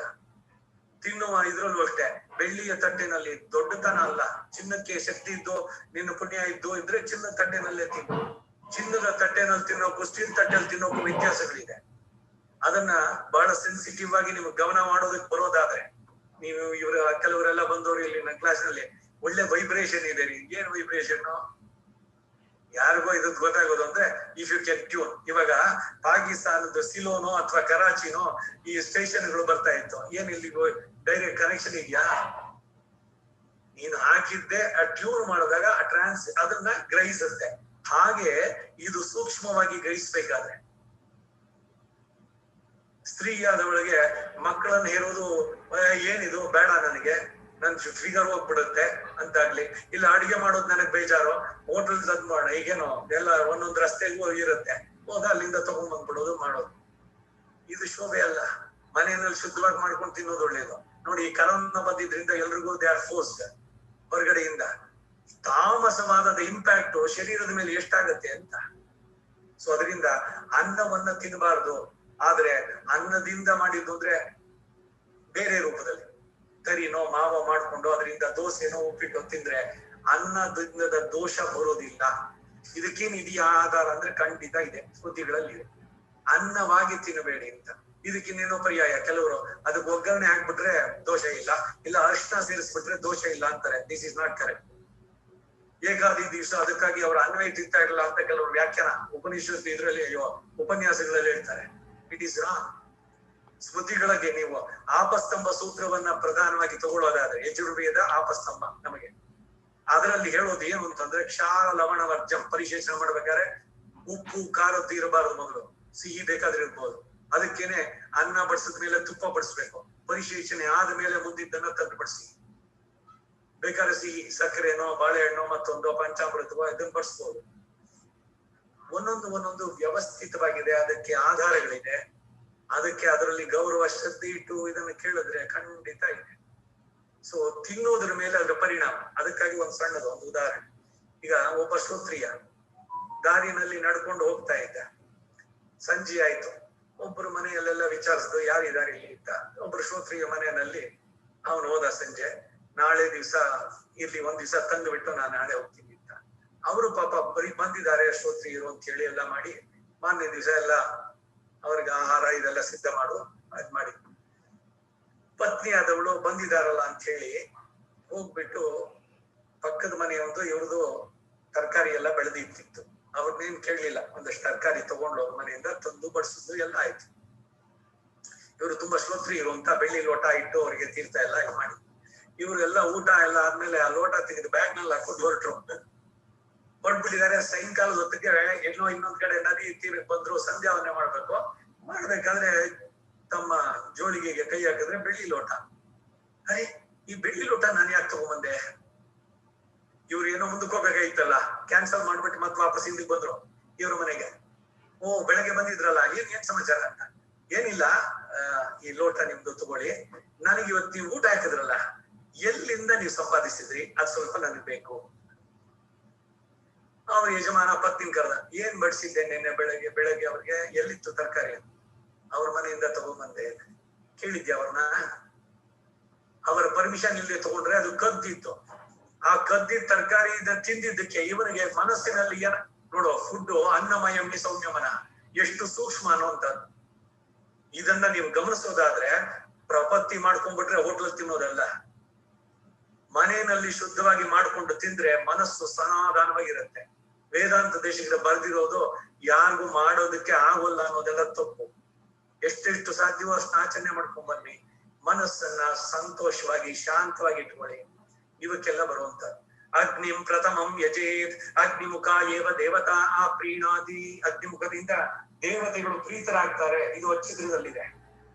ತಿನ್ನುವ ಇದ್ರಲ್ಲೂ ಅಷ್ಟೇ, ಬೆಳ್ಳಿಯ ತಟ್ಟೆನಲ್ಲಿ ದೊಡ್ಡತನ ಅಲ್ಲ. ಚಿನ್ನಕ್ಕೆ ಶಕ್ತಿ ಇದ್ದು ನಿನ್ನ ಪುಣ್ಯ ಇದ್ದು ಇದ್ರೆ ಚಿನ್ನದ ತಟ್ಟೆನಲ್ಲೇ ತಿನ್ನು. ಚಿನ್ನದ ತಟ್ಟೆನಲ್ಲಿ ತಿನ್ನೋಕು ಸ್ಟೀಲ್ ತಟ್ಟೆಯಲ್ಲಿ ತಿನ್ನೋಕು ವ್ಯತ್ಯಾಸಗಳಿದೆ. ಅದನ್ನ ಬಹಳ ಸೆನ್ಸಿಟಿವ್ ಆಗಿ ನೀವು ಗಮನ ಮಾಡೋದಕ್ಕೆ ಬರೋದಾದ್ರೆ, ನೀವು ಕೆಲವರೆಲ್ಲ ಬಂದವರು ಇಲ್ಲಿ ನನ್ನ ಕ್ಲಾಸ್ ನಲ್ಲಿ ಒಳ್ಳೆ ವೈಬ್ರೇಷನ್ ಇದೆ ರೀ. ಏನ್ ವೈಬ್ರೇಷನ್? ಯಾರಿಗೋ ಇದಕ್ಕೆ ಗೊತ್ತಾಗೋದು ಅಂದ್ರೆ ಇಫ್ ಯು ಕ್ಯಾನ್ ಟ್ಯೂನ್. ಇವಾಗ ಪಾಕಿಸ್ತಾನದ ಸಿಲೋನೋ ಅಥವಾ ಕರಾಚಿನೋ ಈ ಸ್ಟೇಷನ್ಗಳು ಬರ್ತಾ ಇತ್ತು. ಏನ್ ಇಲ್ಲಿಗೂ ಡೈರೆಕ್ಟ್ ಕನೆಕ್ಷನ್ ಇದೆಯಾ? ನೀನು ಹಾಕಿದ್ದೆ ಟ್ಯೂನ್ ಮಾಡಿದಾಗ ಅದನ್ನ ಗ್ರಹಿಸುತ್ತೆ. ಹಾಗೆ ಇದು ಸೂಕ್ಷ್ಮವಾಗಿ ಗ್ರಹಿಸ್ಬೇಕಾದ್ರೆ, ಸ್ತ್ರೀಯಾದವಳಿಗೆ ಮಕ್ಕಳನ್ನ ಹೇರೋದು ಏನಿದು ಬೇಡ, ನನಗೆ ನನ್ ಫಿಗರ್ ಹೋಗ್ಬಿಡುತ್ತೆ ಅಂತಾಗ್ಲಿ, ಇಲ್ಲ ಅಡಿಗೆ ಮಾಡೋದು ನನಗ್ ಬೇಜಾರು, ಹೋಟೆಲ್ ತಂದ್ ಮಾಡೋಣ, ಈಗೇನೋ ಎಲ್ಲ ಒಂದೊಂದ್ ರಸ್ತೆಗೂ ಇರುತ್ತೆ, ಹೋದ ಅಲ್ಲಿಂದ ತಗೊಂಡ್ ಬಂದ್ಬಿಡೋದು ಮಾಡೋದು. ಇದು ಶೋಭೆ ಅಲ್ಲ. ಮನೆಯಲ್ಲಿ ಶುದ್ಧವಾಗಿ ಮಾಡ್ಕೊಂಡು ತಿನ್ನೋದು ಒಳ್ಳೇದು. ನೋಡಿ, ಈ ಕರೋನಾ ಬಂದಿದ್ರಿಂದ ಎಲ್ರಿಗೂ ದೇ ಆರ್ ಫೋರ್ಸ್ಡ್ ಹೊರಗಡೆಯಿಂದ. ತಾಮಸವಾದ ಇಂಪ್ಯಾಕ್ಟ್ ಶರೀರದ ಮೇಲೆ ಎಷ್ಟಾಗತ್ತೆ ಅಂತ. ಸೊ ಅದರಿಂದ ಅನ್ನವನ್ನ ತಿನ್ನಬಾರ್ದು. ಆದ್ರೆ ಅನ್ನದಿಂದ ಮಾಡಿದ್ದು ಅಂದ್ರೆ ಬೇರೆ ರೂಪದಲ್ಲಿ ತರಿನೋ ಮಾವ ಮಾಡ್ಕೊಂಡು ಅದರಿಂದ ದೋಸೆನೋ ಉಪ್ಪಿಟ್ಟು ತಿಂದ್ರೆ ಅನ್ನದಿಂದ ದೋಷ ಬರೋದಿಲ್ಲ. ಇದಕ್ಕೇನಿದೆಯಾ ಆಧಾರ ಅಂದ್ರೆ ಖಂಡಿತ ಇದೆ, ಸ್ಮೃತಿಗಳಲ್ಲಿ ಇದೆ. ಅನ್ನವಾಗಿ ತಿನ್ನಬೇಡಿ ಅಂತ. ಇದಕ್ಕಿನ್ನೇನೋ ಪರ್ಯಾಯ. ಕೆಲವರು ಅದಕ್ಕೆ ಒಗ್ಗರಣೆ ಹಾಕ್ಬಿಟ್ರೆ ದೋಷ ಇಲ್ಲ, ಇಲ್ಲ ಅರಿಶಿನ ಸೇರಿಸ್ಬಿಟ್ರೆ ದೋಷ ಇಲ್ಲ ಅಂತಾರೆ. This is not correct. ಏಕಾದಿ ದಿವಸ ಅದಕ್ಕಾಗಿ ಅವರು ಅನ್ವಯ ತಿಂತಾ ಇರಲ್ಲ ಅಂತ ಕೆಲವರು ವ್ಯಾಖ್ಯಾನ ಉಪನಿಷತ್ ಇದ್ರಲ್ಲಿ ಉಪನ್ಯಾಸಗಳಲ್ಲಿ ಹೇಳ್ತಾರೆ. It is wrong. ಸ್ಮೃತಿಗಳಿಗೆ ನೀವು ಆಪಸ್ತಂಭ ಸೂತ್ರವನ್ನ ಪ್ರಧಾನವಾಗಿ ತಗೊಳ್ಳೋದಾದ್ರೆ, ಯಜುರ್ವೇದ ಆಪಸ್ತಂಭ ನಮಗೆ ಅದರಲ್ಲಿ ಹೇಳೋದು ಏನು ಅಂತಂದ್ರೆ, ಕ್ಷಾರ ಲವಣ ವರ್ಜಂ. ಪರಿಶೇಷಣ ಮಾಡ್ಬೇಕಾದ್ರೆ ಉಪ್ಪು ಖಾರದ್ದು ಇರಬಾರದು. ಮೊದಲು ಸಿಹಿ ಬೇಕಾದ್ರೆ ಇರ್ಬೋದು. ಅದಕ್ಕೇನೆ ಅನ್ನ ಬಡಿಸಿದ ಮೇಲೆ ತುಪ್ಪ ಬಡಿಸ್ಬೇಕು. ಪರಿಶೇಷಣೆ ಆದ ಮೇಲೆ ಮುಂದಿದ್ದನ್ನ ತಂದು ಬಡಿಸಿ. ಬೇಕಾದ್ರೆ ಸಿಹಿ ಸಕ್ಕರೆನೋ ಬಾಳೆಹಣ್ಣು ಮತ್ತೊಂದು ಪಂಚಾಮೃತವೋ ಇದನ್ನ ಬಡಿಸ್ಬೋದು. ಒಂದೊಂದು ವ್ಯವಸ್ಥಿತವಾಗಿದೆ, ಅದಕ್ಕೆ ಆಧಾರಗಳಿದೆ. ಅದಕ್ಕೆ ಅದರಲ್ಲಿ ಗೌರವ ಶ್ರದ್ಧೆ ಇಟ್ಟು ಇದನ್ನು ಕೇಳಿದ್ರೆ ಖಂಡಿತ ಇದೆ. ಸೊ ತಿನ್ನೋದ್ರ ಮೇಲೆ ಅದರ ಪರಿಣಾಮ. ಅದಕ್ಕಾಗಿ ಒಂದು ಸಣ್ಣದು ಒಂದು ಉದಾಹರಣೆ. ಈಗ ಒಬ್ಬ ಶ್ರೋತ್ರಿಯ ದಾರಿನಲ್ಲಿ ನಡ್ಕೊಂಡು ಹೋಗ್ತಾ ಇದ್ದ. ಸಂಜೆ ಆಯ್ತು, ಒಬ್ಬರು ಮನೆಯಲ್ಲೆಲ್ಲ ವಿಚಾರಿಸಿದ್ರು ಯಾರಿದ್ದಾರೆ ಇಲ್ಲಿ ಅಂತ. ಒಬ್ರು ಶ್ರೋತ್ರಿಯ ಮನೆಯಲ್ಲಿ ಅವನು ಹೋದ ಸಂಜೆ, ನಾಳೆ ದಿವಸ ಇಲ್ಲಿ ಒಂದ್ ದಿವಸ ತಂದು ಬಿಟ್ಟು ನಾನು ನಾಳೆ ಹೋಗ್ತೀನಿ ಅಂತ. ಅವರು ಪಾಪ ಬರೀ ಬಂದಿದ್ದಾರೆ ಶ್ರೋತ್ರಿಯರು ಅಂತ ಹೇಳಿ ಎಲ್ಲ ಮಾಡಿ ಮಾನ್ಯ ದಿವಸ ಎಲ್ಲ ಅವ್ರಿಗೆ ಆಹಾರ ಇದೆಲ್ಲ ಸಿದ್ಧ ಮಾಡು ಅದ್ ಮಾಡಿ, ಪತ್ನಿ ಆದವಳು ಬಂದಿದಾರಲ್ಲ ಅಂತ ಹೇಳಿ ಹೋಗ್ಬಿಟ್ಟು ಪಕ್ಕದ ಮನೆಯೊಂದು ಇವ್ರದು ತರಕಾರಿ ಎಲ್ಲ ಬೆಳೆದಿತ್ತಿತ್ತು. ಅವ್ರನ್ನೇನ್ ಕೇಳಲಿಲ್ಲ, ಒಂದಷ್ಟು ತರಕಾರಿ ತಗೊಂಡು ಅವ್ರ ಮನೆಯಿಂದ ತಂದು ಬಡಿಸಿದ್ದು ಎಲ್ಲ ಆಯ್ತು. ಇವರು ತುಂಬಾ ಶ್ರೋತ್ರಿಯರು ಅಂತ ಬೆಳ್ಳಿ ಲೋಟ ಇಟ್ಟು ಅವ್ರಿಗೆ ತೀರ್ಥ ಎಲ್ಲ ಮಾಡಿ ಇವರೆಲ್ಲ ಊಟ ಎಲ್ಲ ಆದ್ಮೇಲೆ ಆ ಲೋಟ ತೆಗೆದು ಬ್ಯಾಗ್ ನಲ್ಲಿ ಹಾಕೊಂಡು ಹೊರಟ್ಬಿಟ್ಟಿದ್ದಾರೆ. ಸಾಯಂಕಾಲದ ಹೊತ್ತಿಗೆ ಎಲ್ಲೋ ಇನ್ನೊಂದ್ ಕಡೆ ನದಿ ತೀರಕ್ಕೆ ಬಂದ್ರು, ಸಂಧ್ಯಾವನೆ ಮಾಡ್ಬೇಕಾದ್ರೆ ತಮ್ಮ ಜೋಳಿಗೆಗೆ ಕೈ ಹಾಕಿದ್ರೆ ಬೆಳ್ಳಿ ಲೋಟ. ಅರೆ ಈ ಬೆಳ್ಳಿ ಲೋಟ ನಾನು ಯಾಕೆ ತಗೊಂಬಂದೆ? ಇವ್ರು ಏನೋ ಮುಂದಕ್ಕೆ ಹೋಗ್ಬೇಕಾಗಿತ್ತಲ್ಲ, ಕ್ಯಾನ್ಸಲ್ ಮಾಡ್ಬಿಟ್ಟು ಮತ್ತೆ ವಾಪಸ್ ಹಿಂದಿಗೆ ಬಂದ್ರು ಇವ್ರ ಮನೆಗೆ. ಓ ಬೆಳಗ್ಗೆ ಬಂದಿದ್ರಲ್ಲ, ಏನ್ ಸಮಾಚಾರ ಅಂತ. ಏನಿಲ್ಲ, ಈ ಲೋಟ ನಿಮ್ದು ತಗೊಳ್ಳಿ, ನನಗೆ ಇವತ್ತು ನೀವು ಊಟ ಹಾಕಿದ್ರಲ್ಲ, ಎಲ್ಲಿಂದ ನೀವು ಸಂಪಾದಿಸಿದ್ರಿ ಅದ್ ಸ್ವಲ್ಪ ನನಗೆ ಬೇಕು. ಅವ್ರ ಯಜಮಾನ ಪತ್ನಿನ್ ಕರೆದ, ಏನ್ ಬಡಿಸಿದ್ದೆ ನಿನ್ನೆ ಬೆಳಗ್ಗೆ ಅವ್ರಿಗೆ, ಎಲ್ಲಿತ್ತು ತರಕಾರಿ? ಅವ್ರ ಮನೆಯಿಂದ ತಗೊಂಡ್ಬಂದೆ. ಕೇಳಿದ್ಯಾ ಅವ್ರನ್ನ? ಅವರ ಪರ್ಮಿಷನ್ ಇಲ್ಲದೆ ತಗೊಂಡ್ರೆ ಅದು ಕದ್ದಿತ್ತು. ಆ ಕದ್ದಿದ್ದ ತರಕಾರಿ ತಿಂದಿದ್ದಕ್ಕೆ ಇವನಿಗೆ ಮನಸ್ಸಿನಲ್ಲಿ ಏನ ನೋಡು, ಫುಡ್ ಅನ್ನಮಯಮ್ಮಿ ಸೌಮ್ಯಮನ ಎಷ್ಟು ಸೂಕ್ಷ್ಮ ಅನ್ನುವಂಥದ್ದು. ಇದನ್ನ ನೀವು ಗಮನಿಸೋದಾದ್ರೆ ಪ್ರಪತ್ತಿ ಮಾಡ್ಕೊಂಡ್ಬಿಟ್ರೆ ಹೋಟ್ಲಲ್ಲಿ ತಿನ್ನೋದಲ್ಲ, ಮನೆಯಲ್ಲಿ ಶುದ್ಧವಾಗಿ ಮಾಡ್ಕೊಂಡು ತಿಂದ್ರೆ ಮನಸ್ಸು ಸಮಾಧಾನವಾಗಿರುತ್ತೆ. ವೇದಾಂತ ದೇಶಕ್ಕೆ ಬರ್ದಿರೋದು ಯಾರಿಗೂ ಮಾಡೋದಕ್ಕೆ ಆಗೋಲ್ಲ ಅನ್ನೋದೆಲ್ಲ ತಪ್ಪು. ಎಷ್ಟೆಷ್ಟು ಸಾಧ್ಯವೋ ಅಷ್ಟು ಆಚರಣೆ ಮಾಡ್ಕೊಂಡ್ ಬನ್ನಿ, ಮನಸ್ಸನ್ನ ಸಂತೋಷವಾಗಿ ಶಾಂತವಾಗಿ ಇಟ್ಕೊಳ್ಳಿ. ಇವಕ್ಕೆಲ್ಲ ಬರುವಂತ ಅಗ್ನಿಂ ಪ್ರಥಮಂ ಯಜೇತ್ ಅಗ್ನಿಮುಖ ಏವ ದೇವತಾ ಆ ಪ್ರೀಣಾದಿ. ಅಗ್ನಿಮುಖದಿಂದ ದೇವತೆಗಳು ಪ್ರೀತರಾಗ್ತಾರೆ. ಇದು ಅಚ್ಚಿದ್ರದಲ್ಲಿದೆ.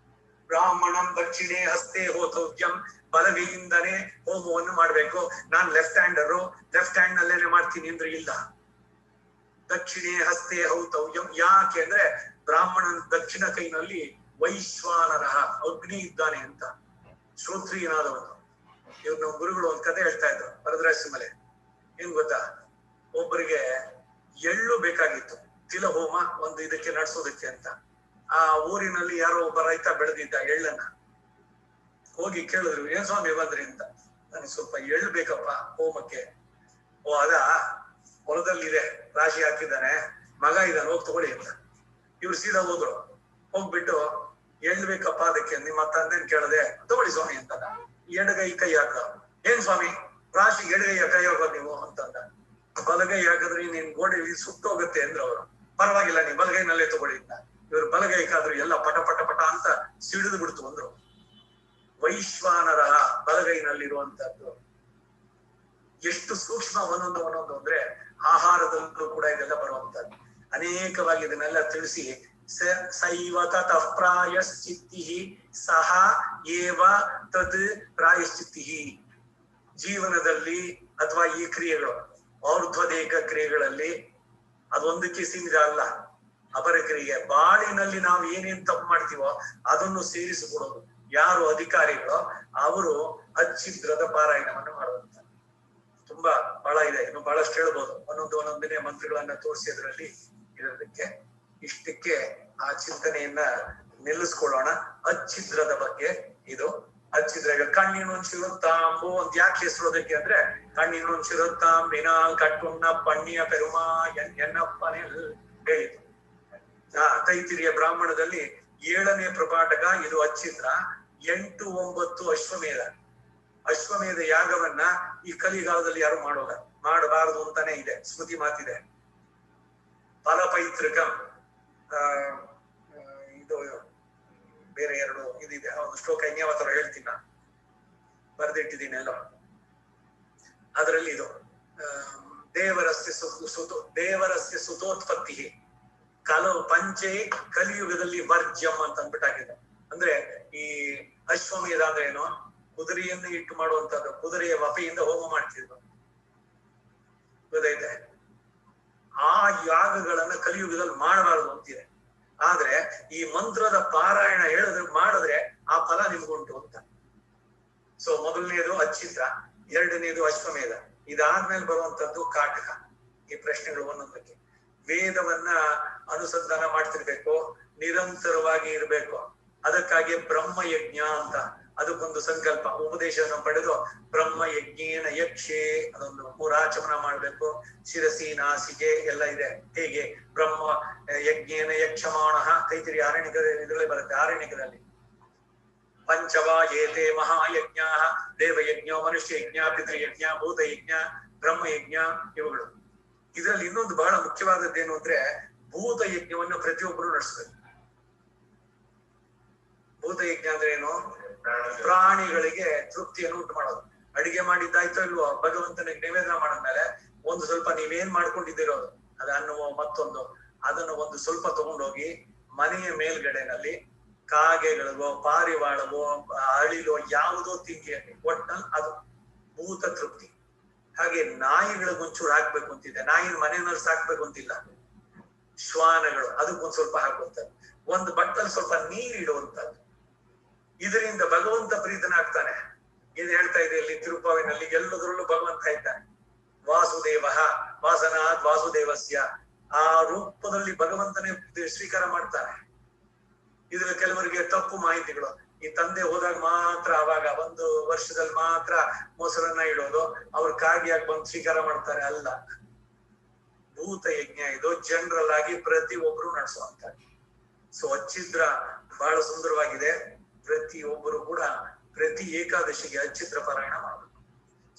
ಬ್ರಾಹ್ಮಣಂ ದಕ್ಷಿಣೆ ಹಸ್ತೆ ಹೋತವ್ಯಂ, ಬಲಗೈಯಿಂದನೇ ಹೋಮವನ್ನು ಮಾಡ್ಬೇಕು. ನಾನ್ ಲೆಫ್ಟ್ ಹ್ಯಾಂಡ್ ನಲ್ಲೇನೆ ಮಾಡ್ತೀನಿ ಅಂದ್ರೆ ಇಲ್ಲ. ದಕ್ಷಿಣೆ ಹಸ್ತೆ ಹೌತವ್ಯಂ. ಯಾಕೆ ಅಂದ್ರೆ ಬ್ರಾಹ್ಮಣನ ದಕ್ಷಿಣ ಕೈನಲ್ಲಿ ವೈಶ್ವಾನರ ಅಗ್ನಿ ಇದ್ದಾನೆ ಅಂತ. ಶ್ರೋತ್ರಿಯನಾದವನು. ಇವ್ರು ನಮ್ಮ ಗುರುಗಳು ಒಂದ್ ಕತೆ ಹೇಳ್ತಾ ಇದ್ರು ವರದರಾಜಸಿಂಹಲೆ. ಏನ್ ಗೊತ್ತಾ, ಒಬ್ಬರಿಗೆ ಎಳ್ಳು ಬೇಕಾಗಿತ್ತು ತಿಲ ಹೋಮ ಒಂದು ಇದಕ್ಕೆ ನಡೆಸೋದಕ್ಕೆ ಅಂತ. ಆ ಊರಿನಲ್ಲಿ ಯಾರೋ ಒಬ್ಬ ರೈತ ಬೆಳೆದಿದ್ದ ಎಳ್ಳನ್ನ. ಹೋಗಿ ಕೇಳಿದ್ರು, ಏನ್ ಸ್ವಾಮಿ ಬಂದ್ರಿ ಅಂತ. ನನಗೆ ಸ್ವಲ್ಪ ಎಳ್ಳು ಬೇಕಪ್ಪ ಹೋಮಕ್ಕೆ. ಓ ಅದ ಹೊಲದಲ್ಲಿದೆ, ರಾಶಿ ಹಾಕಿದ್ದಾನೆ, ಮಗ ಇದ್ದಾನೆ, ಹೋಗಿ ತಗೊಳ್ಳಿ ಅಂತ. ಇವ್ರು ಸೀದಾ ಹೋದ್ರು. ಹೋಗ್ಬಿಟ್ಟು ಎಳ್ಳು ಬೇಕಪ್ಪ ಅದಕ್ಕೆ, ನಿಮ್ಮ ತಂದೆನ್ ಕೇಳದೆ, ತಗೊಳ್ಳಿ ಸ್ವಾಮಿ ಅಂತ. ಎಡಗೈ ಕೈ ಹಾಕ. ಏನ್ ಸ್ವಾಮಿ ರಾಶಿ ಎಡಗೈ ಕೈ ಹಾಕೋದು ನೀವು ಅಂತಂದ. ಬಲಗೈ ಹಾಕಿದ್ರೆ ನೀನ್ ಗೋಡೆಯಲ್ಲಿ ಸುಟ್ಟೋಗುತ್ತೆ ಅಂದ್ರು ಅವರು. ಪರವಾಗಿಲ್ಲ ನೀವ್ ಬಲಗೈನಲ್ಲೇ ತಗೊಳ್ಳಿ ಅಂತ. ಇವ್ರು ಬಲಗೈ ಕಾದ್ರು ಎಲ್ಲ ಪಟ ಪಟ ಪಟ ಅಂತ ಸಿಡಿದು ಬಿಡ್ತು ಅಂದ್ರು. ವೈಶ್ವಾನರ ಬಲಗೈನಲ್ಲಿರುವಂತದ್ದು ಎಷ್ಟು ಸೂಕ್ಷ್ಮ ಒಂದೊಂದು ಅಂದ್ರೆ ಆಹಾರದಲ್ಲೂ ಕೂಡ ಇದೆಲ್ಲ ಬರುವಂತದ್ದು. ಅನೇಕವಾಗಿ ಇದನ್ನೆಲ್ಲ ತಿಳಿಸಿ ಸೈವ ತತಃ ಪ್ರಾಯಶ್ಚಿತ್ತಿ ಸಹ ಏವ ತತ್ ಪ್ರಾಯಶ್ಚಿತ್ತಿ. ಜೀವನದಲ್ಲಿ ಅಥವಾ ಈ ಕ್ರಿಯೆಗಳು ಔರ್ಧ್ವದೇಕ ಕ್ರಿಯೆಗಳಲ್ಲಿ ಅದೊಂದಕ್ಕೆ ಸೀಮಿತ ಅಲ್ಲ. ಅಪರ ಕ್ರಿಯೆ ಬಾಳಿನಲ್ಲಿ ನಾವು ಏನೇನ್ ತಪ್ಪು ಮಾಡ್ತೀವೋ ಅದನ್ನು ಸೇರಿಸಿಕೊಡೋದು. ಯಾರು ಅಧಿಕಾರಿಗಳೋ ಅವರು ಅಚ್ಛಿದ್ರದ ಪಾರಾಯಣವನ್ನು ಮಾಡುವಂತ. ತುಂಬಾ ಬಹಳ ಇದೆ, ಇನ್ನು ಬಹಳಷ್ಟು ಹೇಳ್ಬೋದು. ಒಂದೊಂದಿನ ಮಂತ್ರಗಳನ್ನ ತೋರಿಸಿದ್ರಲ್ಲಿ ಇರೋದಕ್ಕೆ ಇಷ್ಟಕ್ಕೆ ಆ ಚಿಂತನೆಯನ್ನ ನಿಲ್ಲಿಸ್ಕೊಳ್ಳೋಣ. ಅಚ್ಛಿದ್ರದ ಬಗ್ಗೆ ಇದು ಅಚ್ಛಿದ್ರ. ಕಣ್ಣಿನೊಂಚಿರುತ್ತಾಂಬು ಅಂತ ಯಾಕೆ ಹೆಸರೋದಕ್ಕೆ ಅಂದ್ರೆ, ಕಣ್ಣಿನೊಂಚಿರುತ್ತಾಂಬಿനാൽ ಕಟ್ಟುನ್ನ ಪಣ್ಣಿಯ ಪೆರುಮಾ ಎನ್ನಪ್ಪನೆಲ್ ಹೇಳಿತು. ತೈತಿರಿಯ ಬ್ರಾಹ್ಮಣದಲ್ಲಿ 7ನೇ ಪ್ರಪಾಠಕ ಇದು ಅಚ್ಛಿದ್ರ. 8, 9 ಅಶ್ವಮೇಧ. ಅಶ್ವಮೇಧ ಯಾಗವನ್ನ ಈ ಕಲಿಗಾಲದಲ್ಲಿ ಯಾರು ಮಾಡಬಾರದು ಅಂತಾನೆ ಇದೆ, ಸ್ಮೃತಿ ಮಾತಿದೆ. ಫಲಪೈತೃಕ ಇದು ಬೇರೆ 2 ಇದಿದೆ. ಒಂದು ಶ್ಲೋಕ ಇನ್ಯಾವತ್ತರ ಹೇಳ್ತೀನಿ, ನಾನು ಬರೆದಿಟ್ಟಿದ್ದೀನಿ ಎಲ್ಲ. ಅದರಲ್ಲಿ ಇದು ದೇವರಸ್ಯ ಸುತೋತ್ಪತ್ತಿ ಪಂಚೆ ಕಲಿಯುಗದಲ್ಲಿ ವರ್ಜ್ಯಂ ಅಂತ ಅಂದ್ಬಿಟ್ಟಾಗಿದೆ. ಅಂದ್ರೆ ಈ ಅಶ್ವಮೇಧ ಅಂದ್ರೆ ಏನು, ಕುದುರೆಯನ್ನು ಇಟ್ಟು ಮಾಡುವಂತದ್ದು. ಕುದುರೆಯ ವಪೆಯಿಂದ ಹೋಮ ಮಾಡ್ತಿದ್ರು, ಗೊತ್ತೈತೆ. ಆ ಯಾಗಗಳನ್ನ ಕಲಿಯುಗದಲ್ಲಿ ಮಾಡಬಾರದು ಅಂತಿದೆ. ಆದ್ರೆ ಈ ಮಂತ್ರದ ಪಾರಾಯಣ ಮಾಡಿದ್ರೆ ಆ ಫಲ ನಿಮ್ಗುಂಟು ಅಂತ. ಸೊ ಮೊದಲನೇದು ಅಚ್ಛಿದ್ರ, 2ನೇದು ಅಶ್ವಮೇಧ. ಇದಾದ್ಮೇಲೆ ಬರುವಂತದ್ದು ಕಾಟಕ. ಈ ಪ್ರಶ್ನೆಗಳು ಒಂದೊಂದಕ್ಕೆ ವೇದವನ್ನ ಅನುಸಂಧಾನ ಮಾಡ್ತಿರ್ಬೇಕು. ನಿರಂತರವಾಗಿ ಇರಬೇಕು. ಅದಕ್ಕಾಗಿ ಬ್ರಹ್ಮಯಜ್ಞ ಅಂತ ಅದಕ್ಕೊಂದು ಸಂಕಲ್ಪ ಉಪದೇಶವನ್ನು ಪಡೆದು ಬ್ರಹ್ಮಯಜ್ಞೇನ ಯಕ್ಷೆ ಅದೊಂದು ಪೂರಾಚಮನ ಮಾಡ್ಬೇಕು. ಶಿರಸಿ ನಾಸಿಗೆ ಎಲ್ಲ ಇದೆ. ಹೇಗೆ ಬ್ರಹ್ಮ ಯಜ್ಞೇನ ಯಕ್ಷಮಾಣ ಕೈತಿರಿ ಆರಣ್ಯಕ ಇದರಲ್ಲಿ ಬರುತ್ತೆ. ಆರಣ್ಯಕದಲ್ಲಿ ಪಂಚವಾ ಏತೆ ಮಹಾಯಜ್ಞ ದೇವಯಜ್ಞ ಮನುಷ್ಯಯಜ್ಞ ಪಿತೃಯಜ್ಞ ಭೂತಯಜ್ಞ ಬ್ರಹ್ಮಯಜ್ಞ ಇವುಗಳು. ಇದರಲ್ಲಿ ಇನ್ನೊಂದು ಬಹಳ ಮುಖ್ಯವಾದದ್ದೇನು ಅಂದ್ರೆ ಭೂತಯಜ್ಞವನ್ನು ಪ್ರತಿಯೊಬ್ಬರು ನಡೆಸಬೇಕು. ಭೂತಯಜ್ಞ ಅಂದ್ರೆ ಏನು? ಪ್ರಾಣಿಗಳಿಗೆ ತೃಪ್ತಿಯನ್ನು ಉಂಟು ಮಾಡೋದು. ಅಡಿಗೆ ಮಾಡಿದ್ದಾಯ್ತೋ ಇಲ್ವೋ ಭಗವಂತನಿಗೆ ನಿವೇದನ ಮಾಡಿದ್ಮೇಲೆ ಒಂದು ಸ್ವಲ್ಪ ನೀವೇನ್ ಮಾಡ್ಕೊಂಡಿದ್ದೀರೋ ಅದನ್ನು ಮತ್ತೊಂದು ಅದನ್ನು ಒಂದು ಸ್ವಲ್ಪ ತಗೊಂಡೋಗಿ ಮನೆಯ ಮೇಲ್ಗಡೆನಲ್ಲಿ ಕಾಗೆಗಳಿಗೋ ಪಾರಿವಾಳವೋ ಅಳಿಲೋ ಯಾವುದೋ ತಿಂಡಿಯಲ್ಲಿ ಒಟ್ಟಲ್ಲಿ ಅದು ಭೂತ ತೃಪ್ತಿ. ಹಾಗೆ ನಾಯಿಗಳಿಗೊಂಚೂರು ಹಾಕ್ಬೇಕು ಅಂತಿದೆ. ನಾಯಿನ ಮನೆಯಲ್ಲಿ ಸಾಕ್ಬೇಕು ಅಂತಿಲ್ಲ. ಶ್ವಾನಗಳು ಅದಕ್ಕೊಂದ್ ಸ್ವಲ್ಪ ಹಾಕುವಂಥದ್ದು. ಒಂದು ಬಟ್ಟಲ್ಲಿ ಸ್ವಲ್ಪ ನೀರಿಡುವಂಥದ್ದು. ಇದರಿಂದ ಭಗವಂತ ಪ್ರೀತನಾಗ್ತಾನೆ. ಇದು ಹೇಳ್ತಾ ಇದೆ ಇಲ್ಲಿ ತಿರುಪಾವಿನಲ್ಲಿ ಎಲ್ಲದರಲ್ಲೂ ಭಗವಂತ ಇದ್ದಾನೆ. ವಾಸುದೇವ ವಾಸನಾತ್ ವಾಸುದೇವಸ್ಯ ಆ ರೂಪದಲ್ಲಿ ಭಗವಂತನೇ ಸ್ವೀಕಾರ ಮಾಡ್ತಾನೆ. ಇದ್ರ ಕೆಲವರಿಗೆ ತಪ್ಪು ಮಾಹಿತಿಗಳು. ಈ ತಂದೆ ಹೋದಾಗ ಮಾತ್ರ ಅವಾಗ ಒಂದು ವರ್ಷದಲ್ಲಿ ಮಾತ್ರ ಮೊಸರನ್ನ ಇಡೋದು, ಅವ್ರು ಕಾಗಿಯಾಗಿ ಬಂದು ಸ್ವೀಕಾರ ಮಾಡ್ತಾರೆ. ಅಲ್ಲ, ಭೂತ ಯಜ್ಞ ಇದು ಜನರಲ್ ಆಗಿ ಪ್ರತಿ ಒಬ್ರು ನಡೆಸುವಂತ. ಸೊ ಅಚ್ಚಿದ್ರ ಬಹಳ ಸುಂದರವಾಗಿದೆ. ಪ್ರತಿಯೊಬ್ಬರು ಕೂಡ ಪ್ರತಿ ಏಕಾದಶಿಗೆ ಅಚ್ಚಿದ್ರ ಪಾರಾಯಣ ಮಾಡಬೇಕು.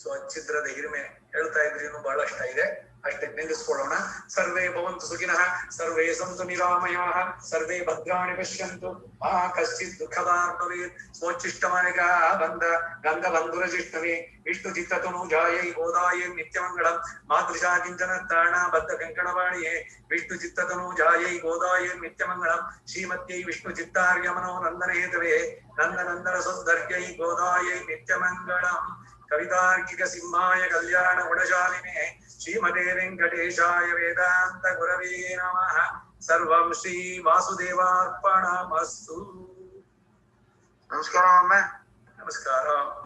ಸೊ ಅಚ್ಚಿದ್ರದ ಹಿರಿಮೆ ಹೇಳ್ತಾ ಇದ್ರಿ ಇನ್ನು ಬಹಳಷ್ಟ ಇದೆ. ಅಷ್ಟೇ ನಿಲ್ಲಿಸ್ಕೊಳ್ಳೋಣ. ಸರ್ವೇ ಭವಂತು ಸುಖಿನಃ ಸರ್ವೇ ಸಂತು ನಿರಾಮಯಾಃ ಸರ್ವೇ ಭದ್ರಾಣಿ ಪಶ್ಯಂತು ಮಾ ಕಶ್ಚಿತ್ ದುಃಖಭಾಗ್ ಭವೇತ್. ಸ್ವೋಚ್ಚಿಷ್ಟಮಾನಿಕ ಬಂಧ ಗಂಧ ಬಂಧುರಜಿಷ್ಣವೇ ವಿಷ್ಣು ಚಿತ್ತತನುಜಾಯೈ ಗೋದಾಯೈ ನಿತ್ಯಮಂಗಳಂ ಮಾತೃಷಾ ಕಿಂಚನ ತ್ರಾಣ ಬದ್ಧ ಕಂಕಣವಾಣಿಯೇ ವಿಷ್ಣು ಚಿತ್ತತನುಜಾಯೈ ಗೋದಾಯೈ ನಿತ್ಯಮಂಗಳಂ ಶ್ರೀಮತ್ಯೈ ವಿಷ್ಣು ಚಿತ್ತಾರ್ಯ ಮನೋ ನಂದನ ಹೇತವೇ ನಂದನಂದನ ಸೌಂದರ್ಯೈ ಗೋದಾಯೈ ನಿತ್ಯಮಂಗಳಂ. ಕವಿತಾರ್ಕಿಕ ಸಿಂಹಾಯ ಕಲ್ಯಾಣ ಗುಣಶಾಲಿನೇ ಶ್ರೀಮತೆ ವೆಂಕಟೇಶಾಯ ವೇದಾಂತ ಗುರವೇ ನಮಃ. ಸರ್ವಂ ಶ್ರೀ ವಾಸುದೇವಾರ್ಪಣಮಸ್ತು. ನಮಸ್ಕಾರ. ನಮಸ್ಕಾರ.